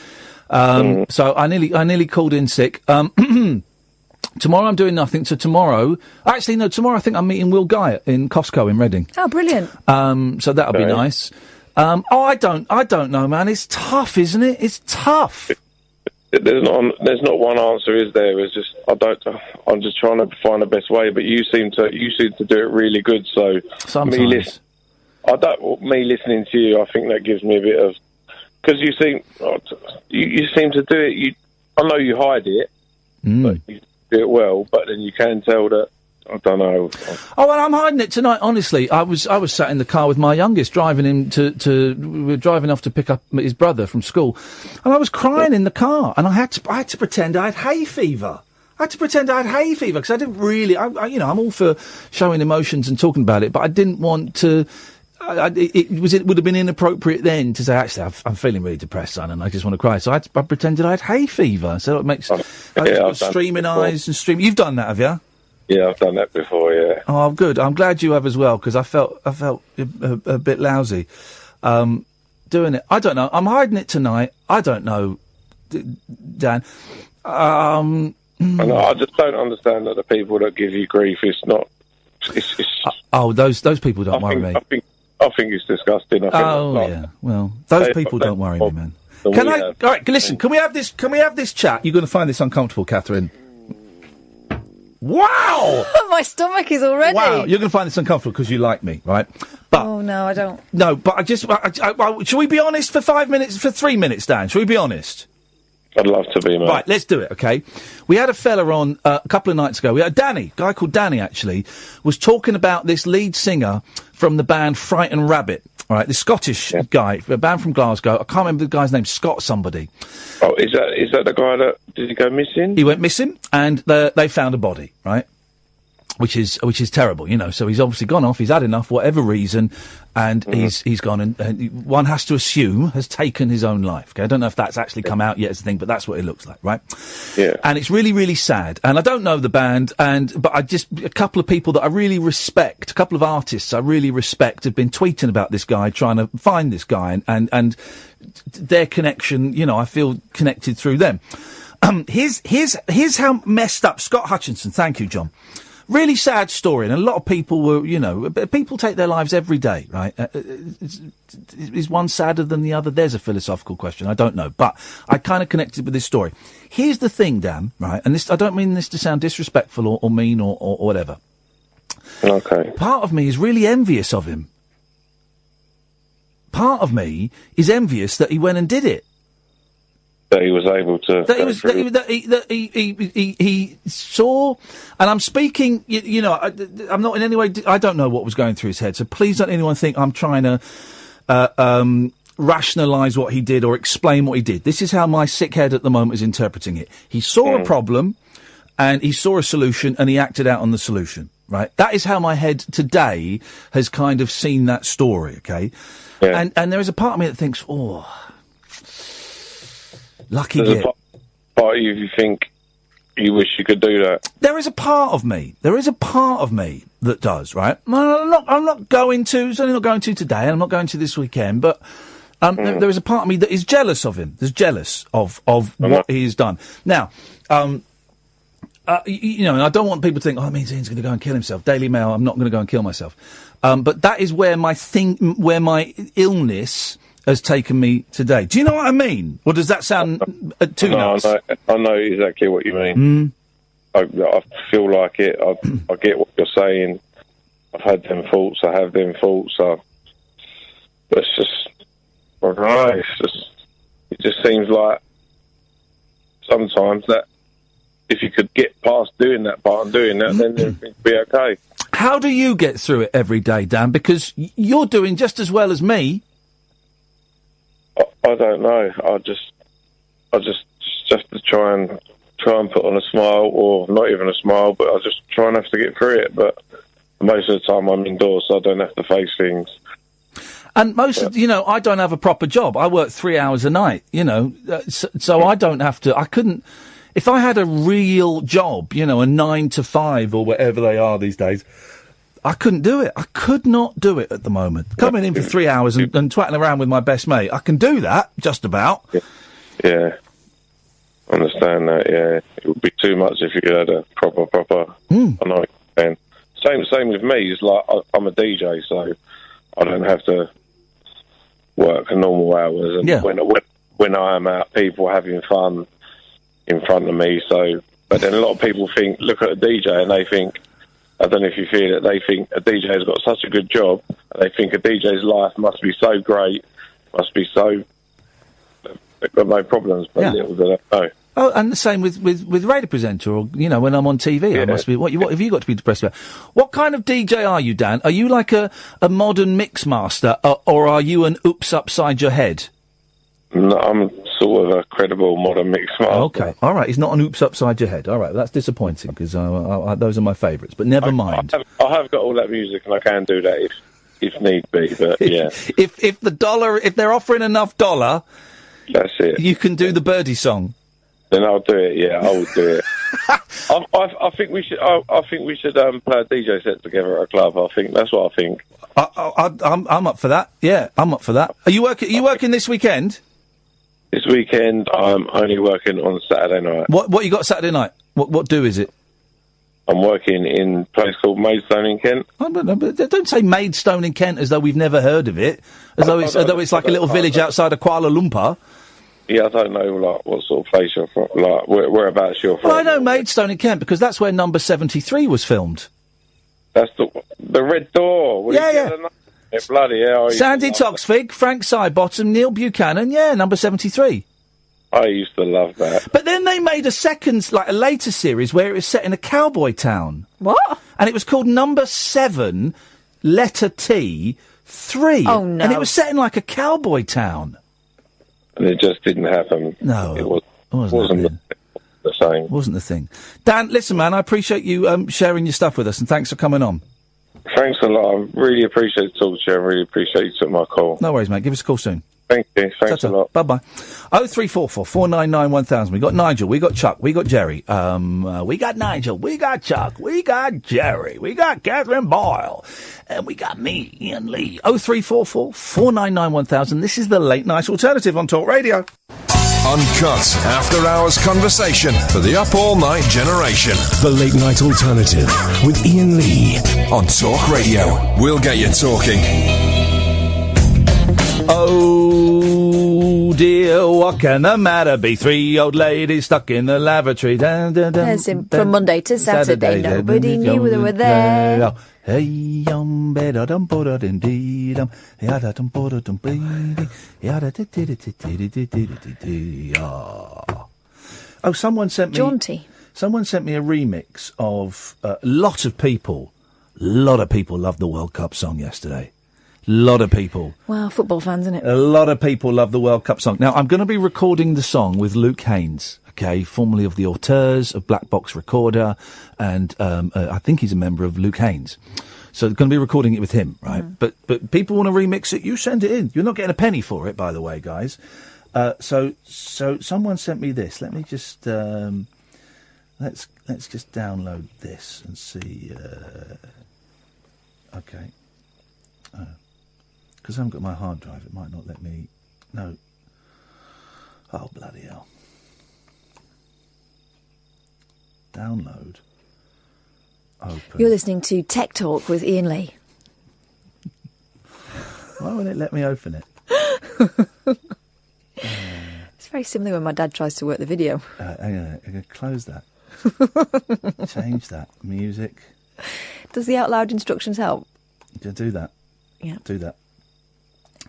So I nearly called in sick. Tomorrow I'm doing nothing. So tomorrow I think I'm meeting Will Guy in Costco in Reading. Oh, brilliant! So that'll be nice. I don't know, man. It's tough, isn't it? It's tough. There's not one answer, is there? It's just I'm just trying to find the best way. But you seem to do it really good. So sometimes me listening to you, I think that gives me a bit of, because you seem to do it. I know you hide it, but you do it well. But then you can tell that. I don't know. Oh, well, I'm hiding it tonight. Honestly, I was sat in the car with my youngest, driving him we were driving off to pick up his brother from school, and I was crying in the car, and I had to pretend I had hay fever. Because I didn't really. I'm all for showing emotions and talking about it, but I didn't want to. It would have been inappropriate then to say, actually, I'm feeling really depressed, son, and I just want to cry. So I pretended I had hay fever. So it makes streaming eyes and stream. You've done that, have you? Yeah, I've done that before, yeah. Oh, good. I'm glad you have as well, because I felt a bit lousy doing it. I don't know. I'm hiding it tonight. I don't know, Dan. I just don't understand that the people that give you grief, it's not... those people don't worry me. I think it's disgusting. Well, those people don't worry me, man. All right, listen, can we have this chat? You're going to find this uncomfortable, Catherine. Wow! My stomach is already. Wow, you're going to find this uncomfortable because you like me, right? But oh no, I don't. No, but should we be honest for 5 minutes, for 3 minutes, Dan? Should we be honest? I'd love to be, mate. Right, let's do it, okay? We had a fella on a couple of nights ago. We had a guy called Danny, actually, was talking about this lead singer from the band Fright and Rabbit. All right, the Scottish guy, a band from Glasgow. I can't remember the guy's name. Scott somebody. Oh, is that the guy that did he go missing? He went missing, and they found a body. Right. Which is terrible, you know. So he's obviously gone off. He's had enough, whatever reason, and he's gone. And one has to assume has taken his own life. Okay, I don't know if that's actually come out yet as a thing, but that's what it looks like, right? Yeah. And it's really, really sad. And I don't know the band, but a couple of people that I really respect, a couple of artists I really respect, have been tweeting about this guy, trying to find this guy, and their connection. You know, I feel connected through them. Here's how messed up Scott Hutchinson. Thank you, John. Really sad story, and a lot of people were, you know, people take their lives every day, right? Is one sadder than the other? There's a philosophical question. I don't know, but I kind of connected with this story. Here's the thing, Dan, right? And this, I don't mean this to sound disrespectful or mean or whatever. Okay. Part of me is really envious of him. Part of me is envious that he went and did it. That he was able to. He saw, and I'm speaking. You know, I'm not in any way. I don't know what was going through his head. So please don't anyone think I'm trying to rationalise what he did or explain what he did. This is how my sick head at the moment is interpreting it. He saw a problem, and he saw a solution, and he acted out on the solution. Right. That is how my head today has kind of seen that story. Okay. Yeah. And there is a part of me that thinks, oh. Lucky There's git. a part of you think you wish you could do that. There is a part of me. There is a part of me that does, right? No, I'm not going to. Certainly not going to today, and I'm not going to this weekend. But there is a part of me that is jealous of him. There's jealous of what he's done. Now, you know, and I don't want people to think, oh, that means Ian's going to go and kill himself. Daily Mail, I'm not going to go and kill myself. But that is where my illness has taken me today. Do you know what I mean? Or does that sound too nuts? I know exactly what you mean. I feel like it. I get what you're saying. I've had them thoughts. I have them thoughts. It's just, I don't know. It just seems like sometimes that if you could get past doing that part and doing that, then everything would be okay. How do you get through it every day, Dan? Because you're doing just as well as me. I don't know. I just to try and put on a smile, or not even a smile, but I just try and have to get through it. But most of the time I'm indoors, so I don't have to face things. And I don't have a proper job. I work 3 hours a night, you know, so I don't have to. I couldn't. If I had a real job, you know, a 9 to 5 or whatever they are these days, I couldn't do it. I could not do it at the moment. Coming in for 3 hours and twatting around with my best mate, I can do that, just about. Yeah. I understand that, yeah. It would be too much if you had a proper... I know what you're saying. Same with me. It's like, I'm a DJ, so I don't have to work normal hours. And when I am out, people are having fun in front of me, so... But then a lot of people think, look at a DJ, and they think... I don't know if you feel it. They think a DJ has got such a good job. And they think a DJ's life must be so great, must be so. They've got no problems, but little do they know. Oh, and the same with radio presenter, or you know, when I'm on TV, I must be. What have you got to be depressed about? What kind of DJ are you, Dan? Are you like a modern mix master, or are you an oops upside your head? No, I'm sort of a credible modern mix master. Okay, all right. He's not an oops upside your head. All right, that's disappointing because those are my favourites. But never mind. I have got all that music, and I can do that if need be. But yeah, if they're offering enough dollar, that's it. You can do the Birdie song. Then I'll do it. Yeah, I will do it. I think we should. I think we should play a DJ set together at a club. I think that's what I think. I'm up for that. Yeah, I'm up for that. Are you working? Are you working this weekend? This weekend, I'm only working on Saturday night. What you got Saturday night? What do is it? I'm working in a place called Maidstone in Kent. Oh, but don't say Maidstone in Kent as though we've never heard of it. As though it's like a little village outside of Kuala Lumpur. Yeah, I don't know like what sort of place you're from, like whereabouts you're from. Well, I know Maidstone in Kent because that's where Number 73 was filmed. That's the Red Door. Yeah. Bloody hell. Sandy Toxvig, Frank Sidebottom, Neil Buchanan, Number 73. I used to love that. But then they made a later series where it was set in a cowboy town. What? And it was called Number 7, letter T, 3. Oh, no. And it was set in like a cowboy town. And it just didn't happen. No. It wasn't happening. the same. Wasn't the thing. Dan, listen, man, I appreciate you sharing your stuff with us, and thanks for coming on. Thanks a lot. I really appreciate talking to you. I really appreciate you took my call. No worries, mate. Give us a call soon. Thank you. Thanks a lot. Bye-bye. 0344 499 1000. We got Nigel, we got Chuck, we got Jerry. We got Nigel, we got Chuck, we got Jerry, we got Catherine Boyle, and we got me, Iain Lee. 0344 499 1000. This is the Late Night Alternative on Talk Radio. Uncut, after-hours conversation for the up-all-night generation. The Late Night Alternative with Iain Lee on Talk Radio. We'll get you talking. Oh dear, what can the matter be? 3 old ladies stuck in the lavatory. Dun, dun, dun, As in, from Monday to Saturday, nobody knew they were there. Hey, beda dum boda dum dee dum, yada dum boda dum baby, yada di di di di di di di di. Oh, someone sent me. Jaunty. Someone sent me a remix of a lot of people loved the World Cup song yesterday. Lot of people. Wow, football fans, isn't it? A lot of people love the World Cup song. Now, I'm going to be recording the song with Luke Haynes, okay, formerly of the Auteurs, of Black Box Recorder, and I think he's a member of Luke Haynes. So I'm going to be recording it with him, right? But people want to remix it, you send it in. You're not getting a penny for it, by the way, guys. So someone sent me this. Let me just let's just download this and see. Okay. Because I haven't got my hard drive, it might not let me... No. Oh, bloody hell. Download. Open. You're listening to Tech Talk with Iain Lee. Why won't it let me open it? It's very similar when my dad tries to work the video. Hang on, I'm going to close that. Change that. Music. Does the out loud instructions help? Do that. Yeah. Do that.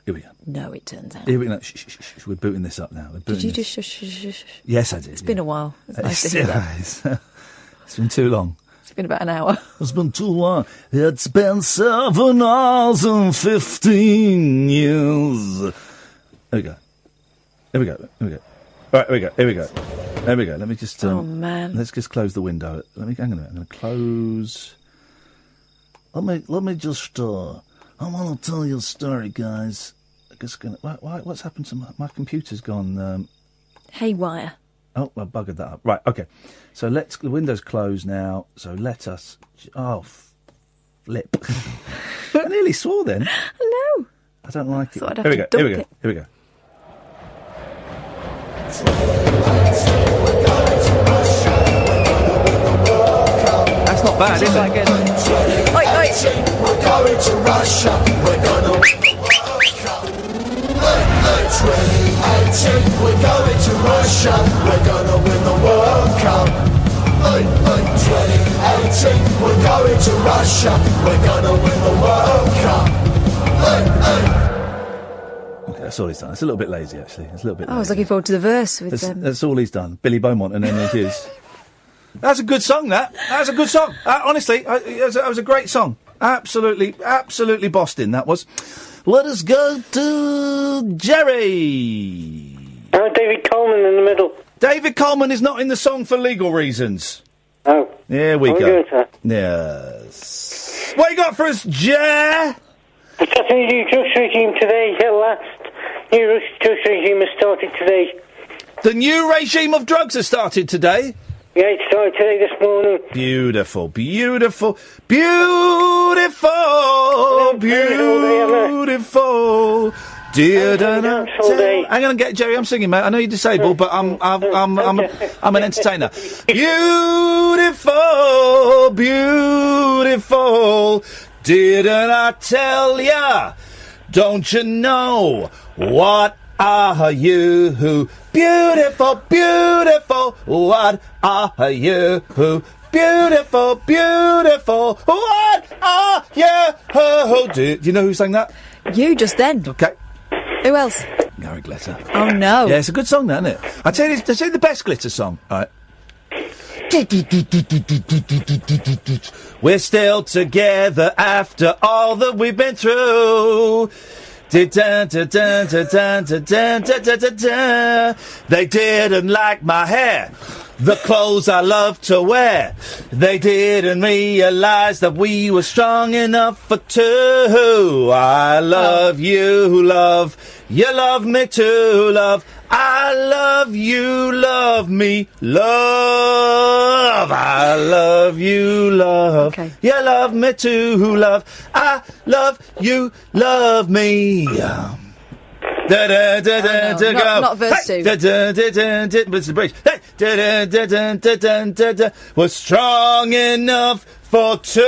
Here we go. No, it turns out. Here we go. Shh. We're booting this up now. Did you just shush? Yes, I did. It's been a while. It's nice to hear that. It's been too long. It's been about an hour. It's been too long. It's been 7 hours and 15 years. There we go. Right, here we go. Let me just... oh, man. Let's just close the window. Hang on a minute. I'm going to close... Let me just... I want to tell you a story, guys. What's happened to my computer's gone... Haywire. Oh, I buggered that up. Right, okay. So the window's closed now. So let us... flip. I nearly swore then. I know. I don't like it. Here we go. That's not bad, is it? Good. Oi. We're going to Russia. We're gonna win the World Cup. 2018. We're going to Russia. We're gonna win the World Cup. 2018. We're going to Russia. We're gonna win the World Cup. Okay, that's all he's done. It's a little bit lazy, actually. It's a little bit lazy. I was looking forward to the verse with That's all he's done. Billy Beaumont and Emily Hughes. That's a good song, that. That's a good song. Honestly, it was a great song. Absolutely bossed in, that was. Let us go to Jerry. David Coleman in the middle. David Coleman is not in the song for legal reasons. Oh. Here we go. Good, sir. Yes. What you got for us, Jer? What's happening to the drugs regime today? At last, new drugs regime has started today. The new regime of drugs has started today? Yeah, it started today this morning. Beautiful. Dear I'm going to get Jerry. I'm singing, mate. I know you're disabled, but I'm an entertainer. Beautiful. Didn't I tell ya? Don't you know? What are you? Beautiful. What are you? Beautiful. What are you? Do you know who sang that? You just then. Okay. Who else? Gary Glitter. Oh, no. Yeah, it's a good song, isn't it? I tell you the best Glitter song, all right? We're still together after all that we've been through. They didn't like my hair, the clothes I love to wear. They didn't realise that we were strong enough for two. I love you, love. You love me too, love. I love you, love me, love. I love you, love. Okay. You love me too, love. I love you, love me. Not verse 2. It's the bridge. We're strong enough for two.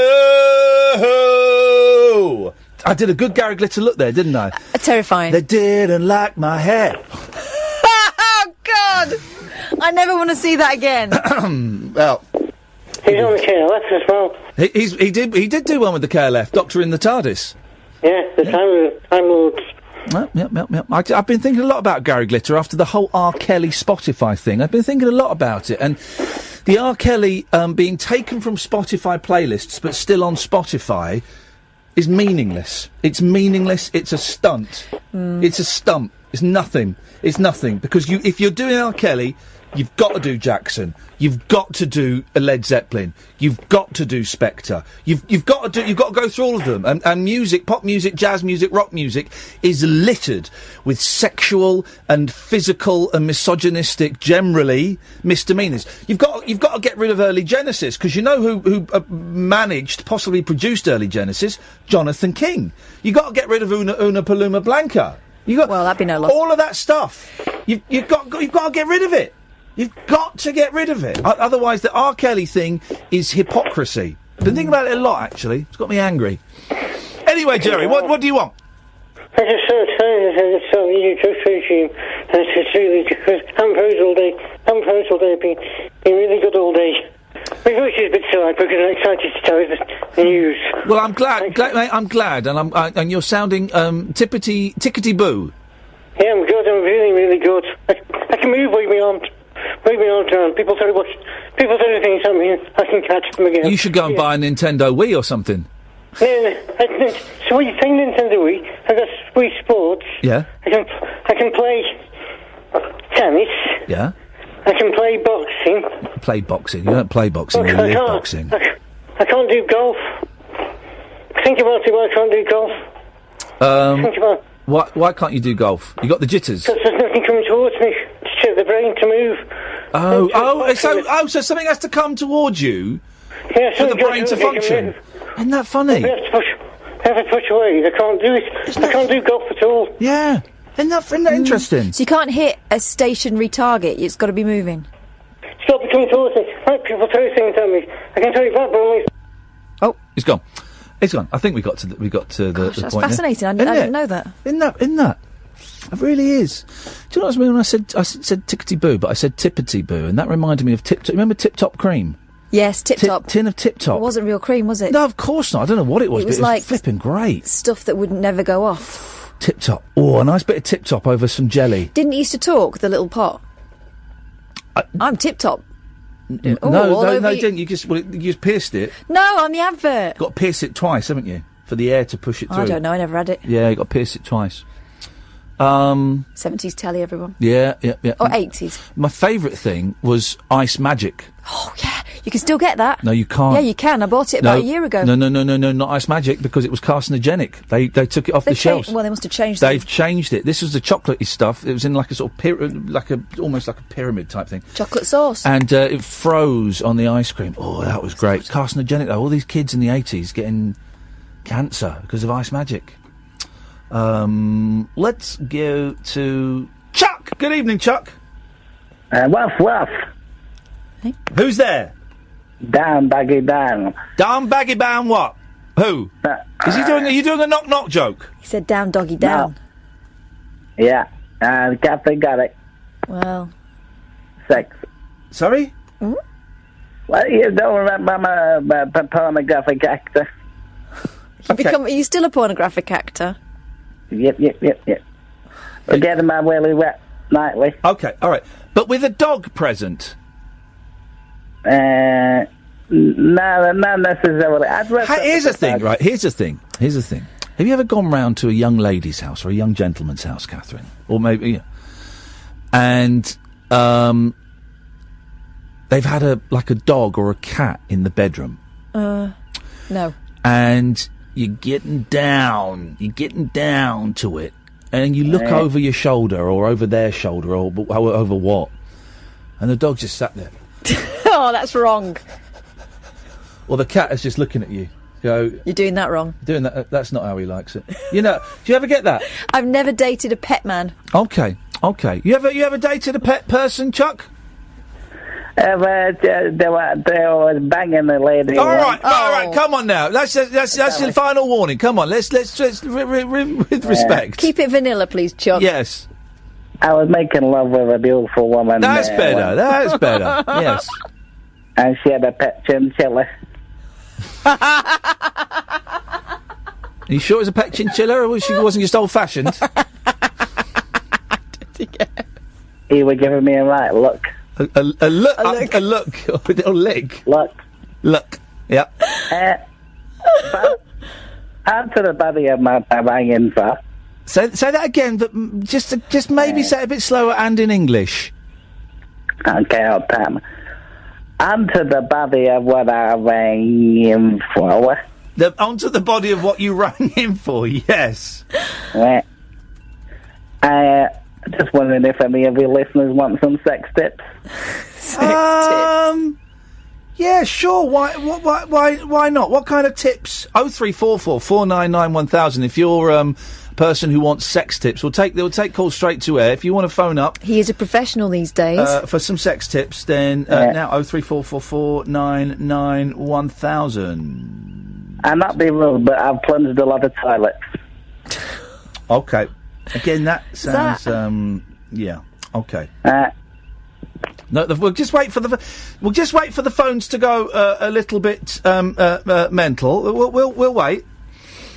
I did a good Gary Glitter look there, didn't I? Terrifying. They didn't like my hair. Oh, God! I never want to see that again. Well... He's on the KLF as well. He did do one with the KLF, Doctor in the TARDIS. Yeah, the Time Lords. Yep. I've been thinking a lot about Gary Glitter after the whole R. Kelly Spotify thing. I've been thinking a lot about it, and the R. Kelly being taken from Spotify playlists but still on Spotify is meaningless. It's meaningless. It's a stunt. It's a stump. It's nothing. It's nothing because if you're doing R. Kelly, you've got to do Jackson. You've got to do Led Zeppelin. You've got to do Spectre. You've got to go through all of them. And music, pop music, jazz music, rock music is littered with sexual and physical and misogynistic, generally, misdemeanors. You've got to get rid of early Genesis because you know who managed, possibly produced early Genesis? Jonathan King. You've got to get rid of Una Paloma Blanca. Well, that'd be no loss. All of that stuff. You've got to get rid of it. You've got to get rid of it. Otherwise, the R. Kelly thing is hypocrisy. I've been thinking about it a lot, actually. It's got me angry. Anyway, Jerry, what do you want? I just saw it's so easy to regime. And it's really because I'm pros all day. Been really good all day. My voice is a bit sore because I'm excited to tell you the news. Well, I'm glad, mate, I'm glad, and you're sounding tickety boo. Yeah, I'm good. I'm really, really good. I can move with my arms around. People tell me things at me. I can catch them again. You should go and buy a Nintendo Wii or something. No. So what you think, Nintendo Wii? I got Wii Sports. Yeah. I can play tennis. Yeah. I can play boxing. Play boxing. You don't play boxing. You live boxing. I can't do golf. Think about it. Why I can't do golf? Think about. Why can't you do golf? You got the jitters. Because there's nothing coming towards me. To the brain to move. So something has to come towards you for the brain to function. Isn't that funny? I have to push away. I can't do it. I can't do golf at all. Yeah. Isn't that interesting? So you can't hit a stationary target. It's got to be moving. It's got to be coming towards me. Right, people throw things at me. I can tell you that, but only... Oh, it's gone. It's gone. I think we got to the Gosh, the that's point. Fascinating. I didn't know that. Isn't that? It really is. Do you know what I mean when I said tickety boo, but I said tippity boo, and that reminded me of Tip Top. Remember Tip Top cream? Yes, Tip Top. Tin of Tip Top. It wasn't real cream, was it? No, of course not. I don't know what it was, but it was flipping great. Stuff that would never go off. Tip Top. Oh, a nice bit of Tip Top over some jelly. Didn't it used to talk, the little pot? I'm Tip Top. No, you didn't. You just pierced it. No, on the advert. Got to pierce it twice, haven't you? For the air to push it through. I don't know. I never had it. Yeah, you got to pierce it twice. 70s telly, everyone. Yeah. Or 80s. My favourite thing was Ice Magic. Oh, yeah. You can still get that. No, you can't. Yeah, you can. I bought it about a year ago. No, not Ice Magic, because it was carcinogenic. They took it off the shelves. Well, they must have changed it. They've changed it. This was the chocolatey stuff. It was in like a sort of almost like a pyramid type thing. Chocolate sauce. And it froze on the ice cream. Oh, that was great. Carcinogenic, though. All these kids in the 80s getting cancer because of Ice Magic. Let's go to Chuck. Good evening, Chuck. Woof. Hey. Who's there? Down, baggy down. Down, baggy down what? Who? Are you doing a knock-knock joke? He said down, doggy, down. No. Yeah. Gavin got it. Well. Sex. Sorry? Mm? Well, you don't remember my pornographic actor. Are you still a pornographic actor? Yep. We're getting my willy wet nightly. Okay, all right. But with a dog present. No, not necessarily. Here's the thing, right? Here's the thing. Have you ever gone round to a young lady's house or a young gentleman's house, Catherine? Or maybe, yeah. And they've had a dog or a cat in the bedroom. No. And you're getting down to it, and you look over your shoulder or over their shoulder or over what, and the dog just sat there. Oh, that's wrong. Or the cat is just looking at you. Go, you're doing that wrong. Doing that. That's not how he likes it. You know? Do you ever get that? I've never dated a pet man. Okay. You ever dated a pet person, Chuck? They were banging the lady. All right. Come on now. That's your final warning. Come on. Let's with respect. Keep it vanilla, please, Chuck. Yes. I was making love with a beautiful woman. That's better. That's better. Yes. And she had a pet chinchilla. Are you sure it was a pet chinchilla, or wasn't just old-fashioned? He was giving me a right look. A look. A lick. Look. Yep. After the body of my banging for. Say that again, but just maybe say it a bit slower and in English. Okay, I'll time. Onto the body of what I rang him for. Onto the body of what you rang him for, yes. Right. Just wondering if any of your listeners want some sex tips. Tips. Yeah, sure. Why not? What kind of tips? 0344 499 1000. If you're a person who wants sex tips, they'll take calls straight to air. If you want to phone up, he is a professional these days. For some sex tips, then now 0344 499 1000. I'm not being rude, but I've plunged a lot of toilets. Okay. Again, that sounds. Yeah. Okay. No, we'll just wait for the phones to go a little bit mental. We'll wait.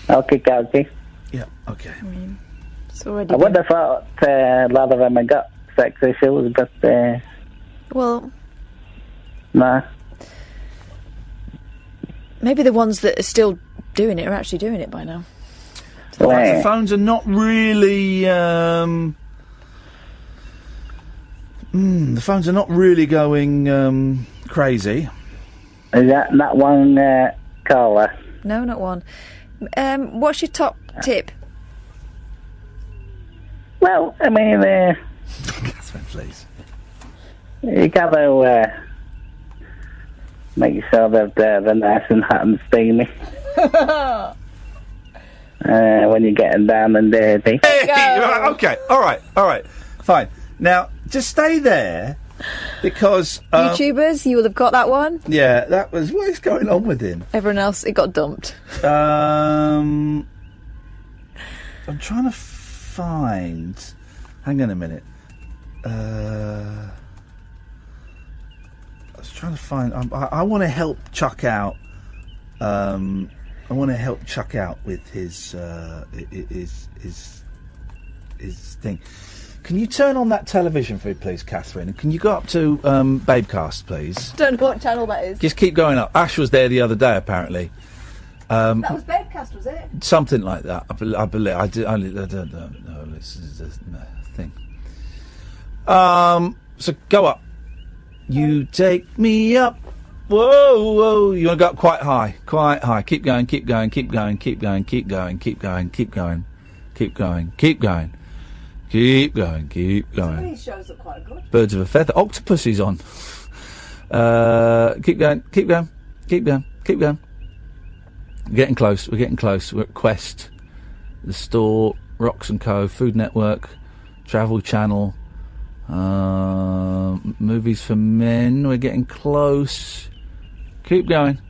Okay. Yeah. Okay. It's already. I would have thought a lot of them had got sex issues, but well, nah. Maybe the ones that are still doing it are actually doing it by now. The phones are not really. The phones are not really going crazy. Is that not one caller? No, not one. What's your top tip? Well, I mean, Catherine, please. You got to make sure that they're nice and hot and steamy. When you're getting down and dirty. Okay, all right, fine. Now, just stay there, because... YouTubers, you will have got that one? Yeah, that was... What is going on with him? Everyone else, it got dumped. I'm trying to find... Hang on a minute. I was trying to find... I want to help Chuck out. I want to help Chuck out with his thing. Can you turn on that television for me, please, Catherine? And can you go up to Babecast, please? Don't know what channel that is. Just keep going up. Ash was there the other day, apparently. That was Babecast, was it? Something like that. I believe. I don't know. This is the thing. So go up. You take me up. Whoa. You want to go up quite high. Keep going. Keep going. Some of these shows are quite good. Birds of a feather. Octopus is on. Keep going. We're getting close. We're at Quest, The Store, Rocks & Co, Food Network, Travel Channel, Movies for Men. We're getting close. Keep going.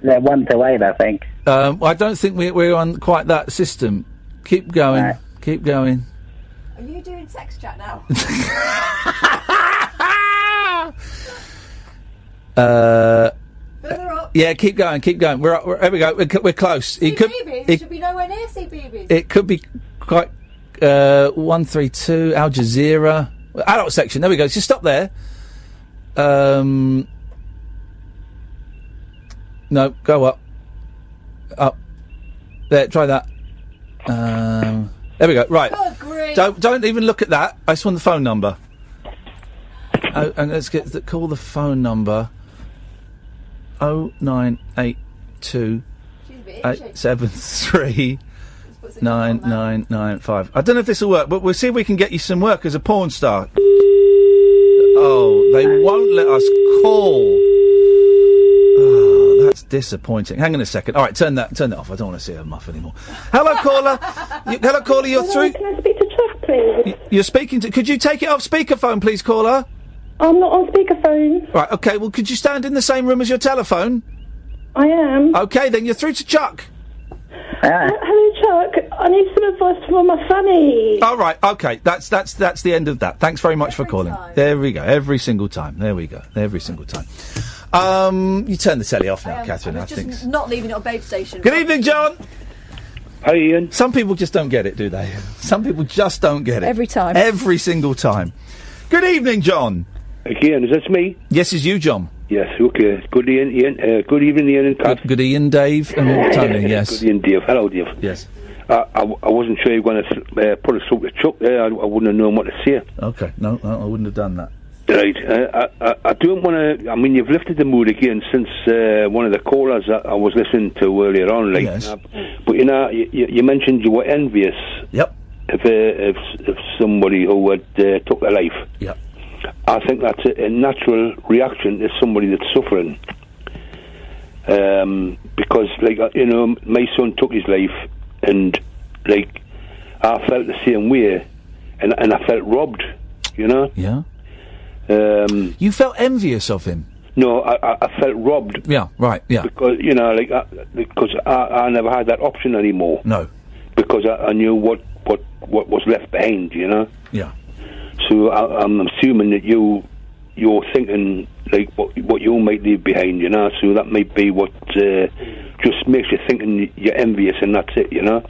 They're 1 to 8, I think. I don't think we're on quite that system. Keep going. Right. Keep going. Are you doing sex chat now? Further up. Yeah, keep going. We're here we go. We're close. It should be nowhere near CBeebies. It could be quite 132 Al Jazeera. Adult section, there we go. So stop there. No, go up. Up. There, try that. There we go. Right. Don't even look at that. I just want the phone number. Oh, and let's call the phone number. 0982 873 9995. I don't know if this will work, but we'll see if we can get you some work as a porn star. Oh, they won't let us call. Oh, that's disappointing. Hang on a second. All right, turn that off. I don't want to see her muff anymore. Hello, caller. Hello, caller. You're through. Can I speak to Chuck, please? You're speaking to. Could you take it off speakerphone, please, caller? I'm not on speakerphone. Right. Okay. Well, could you stand in the same room as your telephone? I am. Okay, then you're through to Chuck. Hello, Chuck. I need some advice from my fanny. All right. Okay. That's the end of that. Thanks very much for calling. There we go. Every single time. There we go. Every single time. You turn the telly off now, Catherine. I think. Just not leaving it on Babe Station. Good evening, John. Hi, Ian. Some people just don't get it, do they? Some people just don't get it. Every time. Every single time. Good evening, John. Again, is this me? Yes, it's you, John. Yes, okay. Good Ian. Good evening, Ian and Kat. Good Ian, Dave, and Tony, yes. Good Ian, Dave. Hello, Dave. Yes. I wasn't sure you were going to put us through to Chuck there. I wouldn't have known what to say. Okay, no, I wouldn't have done that. Right. I don't want to... I mean, you've lifted the mood again since one of the callers I was listening to earlier on. Like, yes. But, you know, you mentioned you were envious. Yep. If somebody who had took their life. Yep. I think that's a natural reaction to somebody that's suffering. Because, like, you know, my son took his life, and, like, I felt the same way, and I felt robbed, you know? Yeah. You felt envious of him? No, I felt robbed. Yeah, right, yeah. Because, you know, like, because I never had that option anymore. No. Because I knew what was left behind, you know? Yeah. So I'm assuming that you're thinking like what you might leave behind, you know. So that might be what just makes you thinking you're envious, and that's it, you know.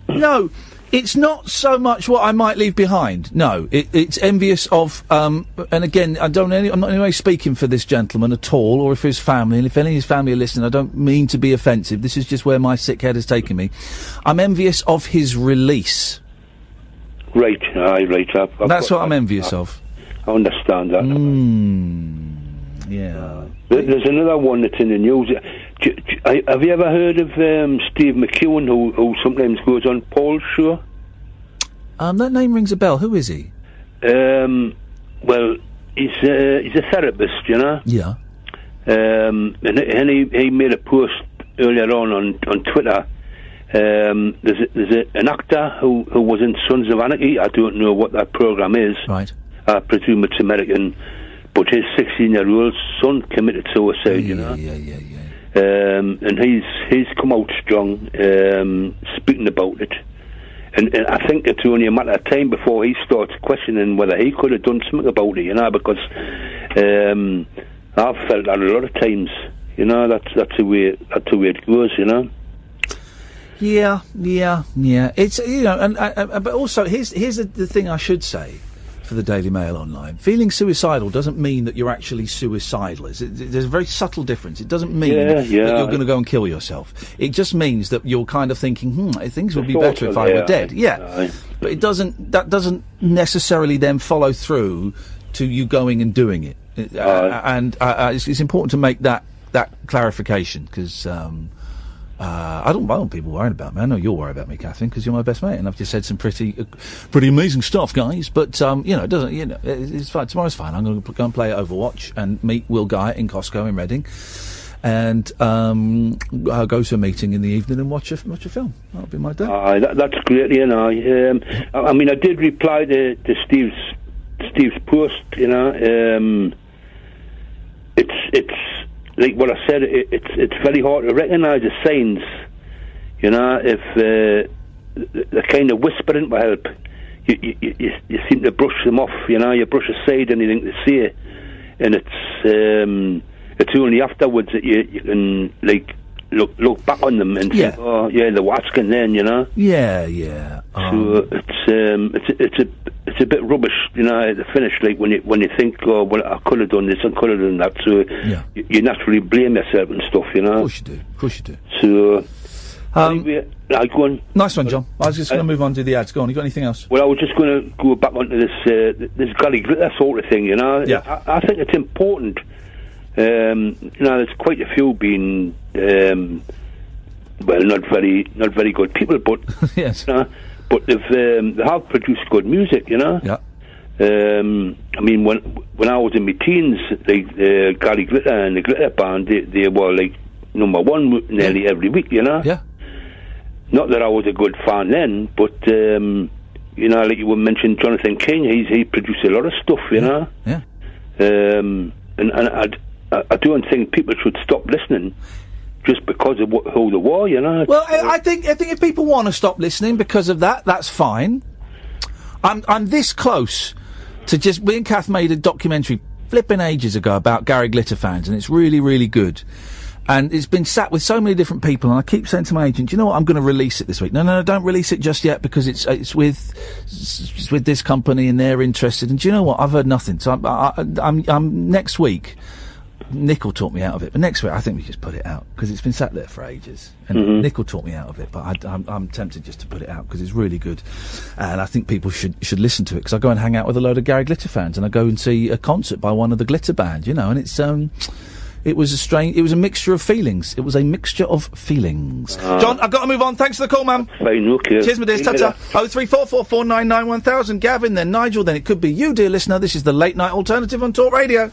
No, it's not so much what I might leave behind. No, it's envious of. And again, I'm not in any way speaking for this gentleman at all, or for his family. And if any of his family are listening, I don't mean to be offensive. This is just where my sick head has taken me. I'm envious of his release. Right, right. That's what I'm envious of. I understand that. Yeah. There's another one that's in the news. Have you ever heard of Steve McEwen, who sometimes goes on Paul's show? That name rings a bell. Who is he? Well, he's a therapist, you know. Yeah. And he made a post earlier on Twitter. There's an actor who was in Sons of Anarchy. I don't know what that program is. Right. I presume it's American, but his 16-year-old son committed suicide. You know. Yeah. And he's come out strong, speaking about it. And I think it's only a matter of time before he starts questioning whether he could have done something about it. You know, because I've felt that a lot of times. You know, that's the way it goes. You know. Yeah. It's, you know, and but also here's the thing I should say for the Daily Mail Online. Feeling suicidal doesn't mean that you're actually suicidal. There's a very subtle difference. It doesn't mean that you're going to go and kill yourself. It just means that you're kind of thinking, things would be better if I were dead. Yeah, but that doesn't necessarily then follow through to you going and doing it. And it's important to make that clarification, because I don't want people worrying about me. I know you'll worry about me, Catherine, because you're my best mate, and I've just said some pretty amazing stuff, guys. But it doesn't. You know, it's fine. Tomorrow's fine. I'm going to go and play Overwatch and meet Will Guy in Costco in Reading, and I'll go to a meeting in the evening and watch a film. That'll be my day. That's great, you know. I mean, I did reply to Steve's post. You know, it's. Like what I said, it's very hard to recognise the signs. You know, if they're kind of whispering for help, you seem to brush them off. You know, you brush aside anything to say, and it's only afterwards that you can like look back on them and think, oh yeah, the Watskin then, you know. Yeah. So it's a bit rubbish, you know, at the finish, like when you think, oh well, I could have done this and could have done that. So you naturally blame yourself and stuff, you know. Of course you do. So. Anyway, go on. Nice one, John. I was just going to move on to the ads. Go on. You got anything else? Well, I was just going to go back onto this Gully Glitter sort of thing. You know, I think it's important. You know, there's quite a few being well, not very good people, but yes, but they have produced good music. You know. Yeah. I mean, when I was in my teens, like Gully Glitter and the Glitter Band, they were like number one nearly every week. You know. Yeah. Not that I was a good fan then, but you know, like you were mentioning, Jonathan King, he produced a lot of stuff, you know. Yeah. And I don't think people should stop listening just because of who they were, you know. Well, I think if people want to stop listening because of that, that's fine. I'm this close to just. Me and Kath made a documentary flipping ages ago about Gary Glitter fans, and it's really, really good. And it's been sat with so many different people, and I keep saying to my agent, "Do you know what? I'm going to release it this week." No, don't release it just yet because it's with this company and they're interested. And do you know what? I've heard nothing. So I'm next week. Nick will talk me out of it, but next week I think we just put it out because it's been sat there for ages. And Nick will talk me out of it, but I'm tempted just to put it out because it's really good, and I think people should listen to it because I go and hang out with a load of Gary Glitter fans, and I go and see a concert by one of the Glitter Band, you know, and it's It was a mixture of feelings. It was a mixture of feelings. John, I've got to move on. Thanks for the call, man. Fine, okay. Cheers, my dears. Ta-ta. 03444991000. Gavin, then Nigel, then it could be you, dear listener. This is the Late Night Alternative on Talk Radio.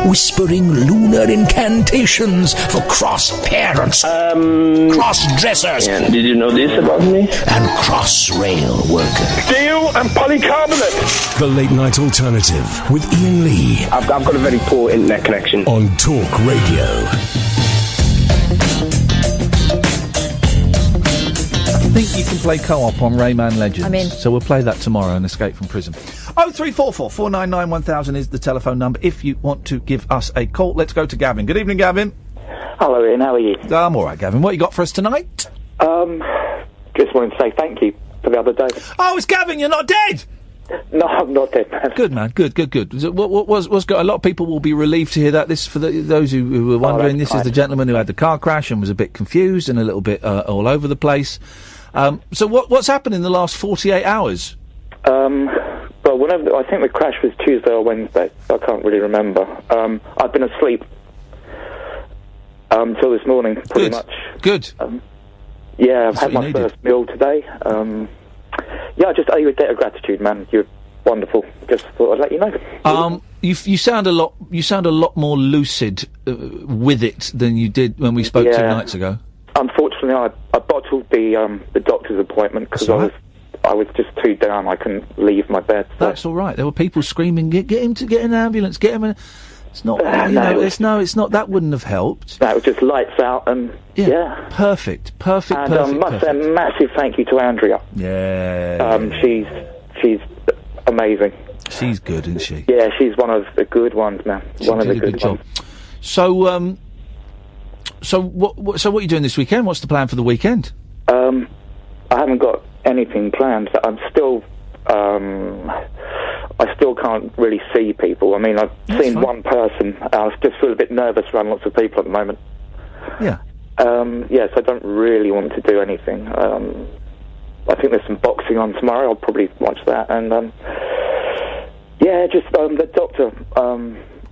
Whispering lunar incantations for cross-parents, cross-dressers. Yeah, did you know this about me? And cross-rail workers. Steel and polycarbonate. The Late Night Alternative with Iain Lee. I've got a very poor internet connection. On Talk Radio. I think you can play co-op on Rayman Legends. I'm in. So we'll play that tomorrow and Escape from Prison. 03444991000 is the telephone number if you want to give us a call. Let's go to Gavin. Good evening, Gavin. Hello, Ian. How are you? I'm all right, Gavin. What you got for us tonight? Just wanted to say thank you for the other day. Oh, it's Gavin. You're not dead. No, I'm not dead, man. Good, man. Good. What was a lot of people will be relieved to hear that. This for those who were wondering. This is the gentleman who had the car crash and was a bit confused and a little bit all over the place. So what's happened in the last 48 hours? Well, I think the crash was Tuesday or Wednesday. I can't really remember. I've been asleep until this morning, pretty much. Good. Yeah, I've had my first meal today. Yeah, I just owe you a debt of gratitude, man. You're wonderful. Just thought I'd let you know. You sound a lot more lucid with it than you did when we spoke 2 nights ago. Unfortunately, I bottled the doctor's appointment because I was just too down. I couldn't leave my bed. So. That's all right. There were people screaming, "Get him to get an ambulance! Get him!" It's not. It's not. That wouldn't have helped. That was just lights out and yeah. Perfect. And I must say a massive thank you to Andrea. Yeah. She's amazing. She's good, isn't she? Yeah, she's one of the good ones, man. One of the good ones. So, So what are you doing this weekend? What's the plan for the weekend? I haven't got anything planned. I'm still. I still can't really see people. I mean, I've seen one person. I just feel a bit nervous around lots of people at the moment. Yeah. Yes, I don't really want to do anything. I think there's some boxing on tomorrow. I'll probably watch that. And the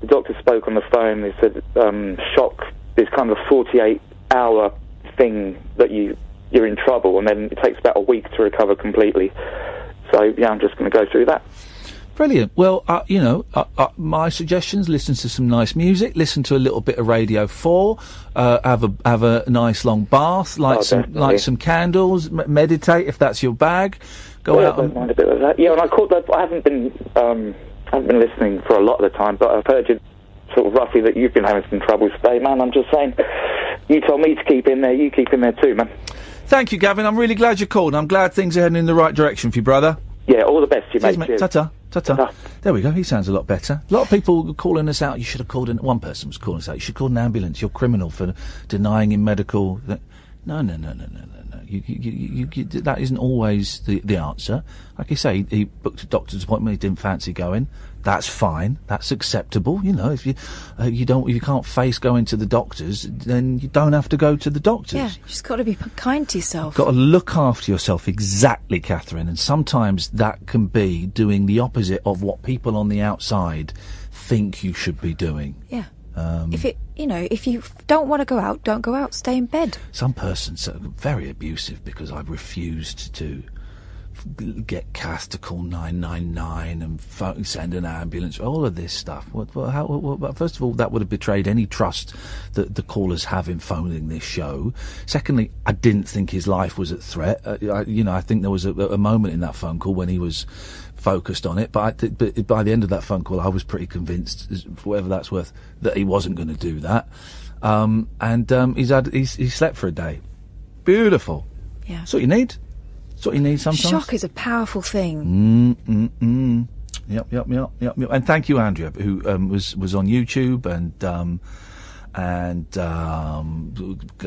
doctor spoke on the phone. He said shock is kind of a 48-hour thing that you're in trouble, and then it takes about a week to recover completely. So yeah, I'm just going to go through that. Brilliant. Well, my suggestions: listen to some nice music, listen to a little bit of Radio 4, have a nice long bath, light some candles, meditate if that's your bag. Go out. I don't mind a bit of that. Yeah, and I haven't been listening for a lot of the time, but I've heard you sort of roughly that you've been having some trouble today, man. I'm just saying, you told me to keep in there. You keep in there too, man. Thank you, Gavin. I'm really glad you called. I'm glad things are heading in the right direction for you, brother. Yeah, all the best, you Cheers, mate. mate. Ta-ta. Ta-ta. There we go. He sounds a lot better. A lot of people were calling us out. You should have called in. One person was calling us out. You should call an ambulance. You're criminal for denying him medical. No. That isn't always the answer. Like you say, he booked a doctor's appointment. He didn't fancy going. That's fine. That's acceptable. You know, if you can't face going to the doctors, then you don't have to go to the doctors. Yeah, you just got to be kind to yourself. Got to look after yourself, exactly, Catherine. And sometimes that can be doing the opposite of what people on the outside think you should be doing. Yeah. If you don't want to go out, don't go out. Stay in bed. Some person's very abusive because I refused to get Kath to call 999 and send an ambulance. All of this stuff. First of all, that would have betrayed any trust that the callers have in phoning this show. Secondly, I didn't think his life was at threat. I think there was a moment in that phone call when he was focused on it, but by the end of that phone call, I was pretty convinced, for whatever that's worth, that he wasn't going to do that. He slept for a day. Beautiful. Yeah. That's what you need. That's what you need sometimes. Shock is a powerful thing. Yep. And thank you, Andrea, who was on YouTube and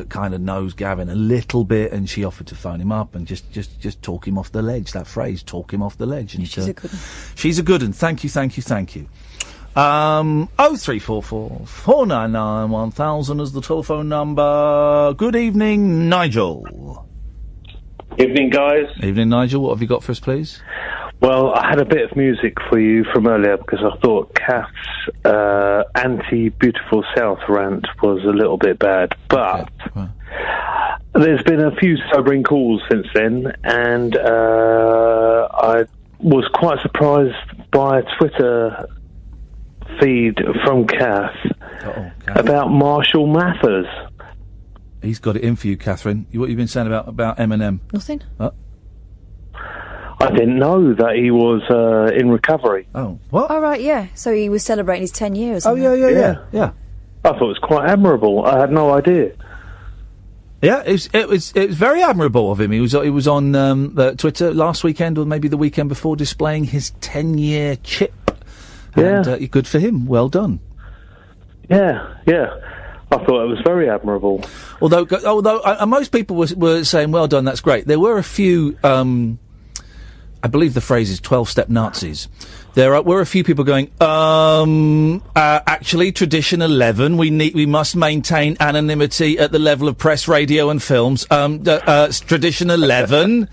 kind of knows Gavin a little bit, and she offered to phone him up and just talk him off the ledge. That phrase, talk him off the ledge. And she's a good one. She's a good one. Thank you. 0344 499 1000 is the telephone number. Good evening, Nigel. Evening, guys. Evening, Nigel. What have you got for us, please? Well, I had a bit of music for you from earlier because I thought Kath's anti-Beautiful South rant was a little bit bad. But there's been a few sobering calls since then, and I was quite surprised by a Twitter feed from Kath about Marshall Mathers. He's got it in for you, Catherine. What have you been saying about Eminem? Nothing. I didn't know that he was in recovery. Oh, what? Oh, right, yeah. So he was celebrating his 10 years. Oh, yeah. I thought it was quite admirable. I had no idea. Yeah, it was very admirable of him. He was on Twitter last weekend, or maybe the weekend before, displaying his 10-year chip. Yeah. And good for him. Well done. Yeah. I thought it was very admirable. Although most people were saying, well done, that's great. There were a few, I believe the phrase is 12-step Nazis. There were a few people going, actually, Tradition 11, we must maintain anonymity at the level of press, radio and films. Tradition 11...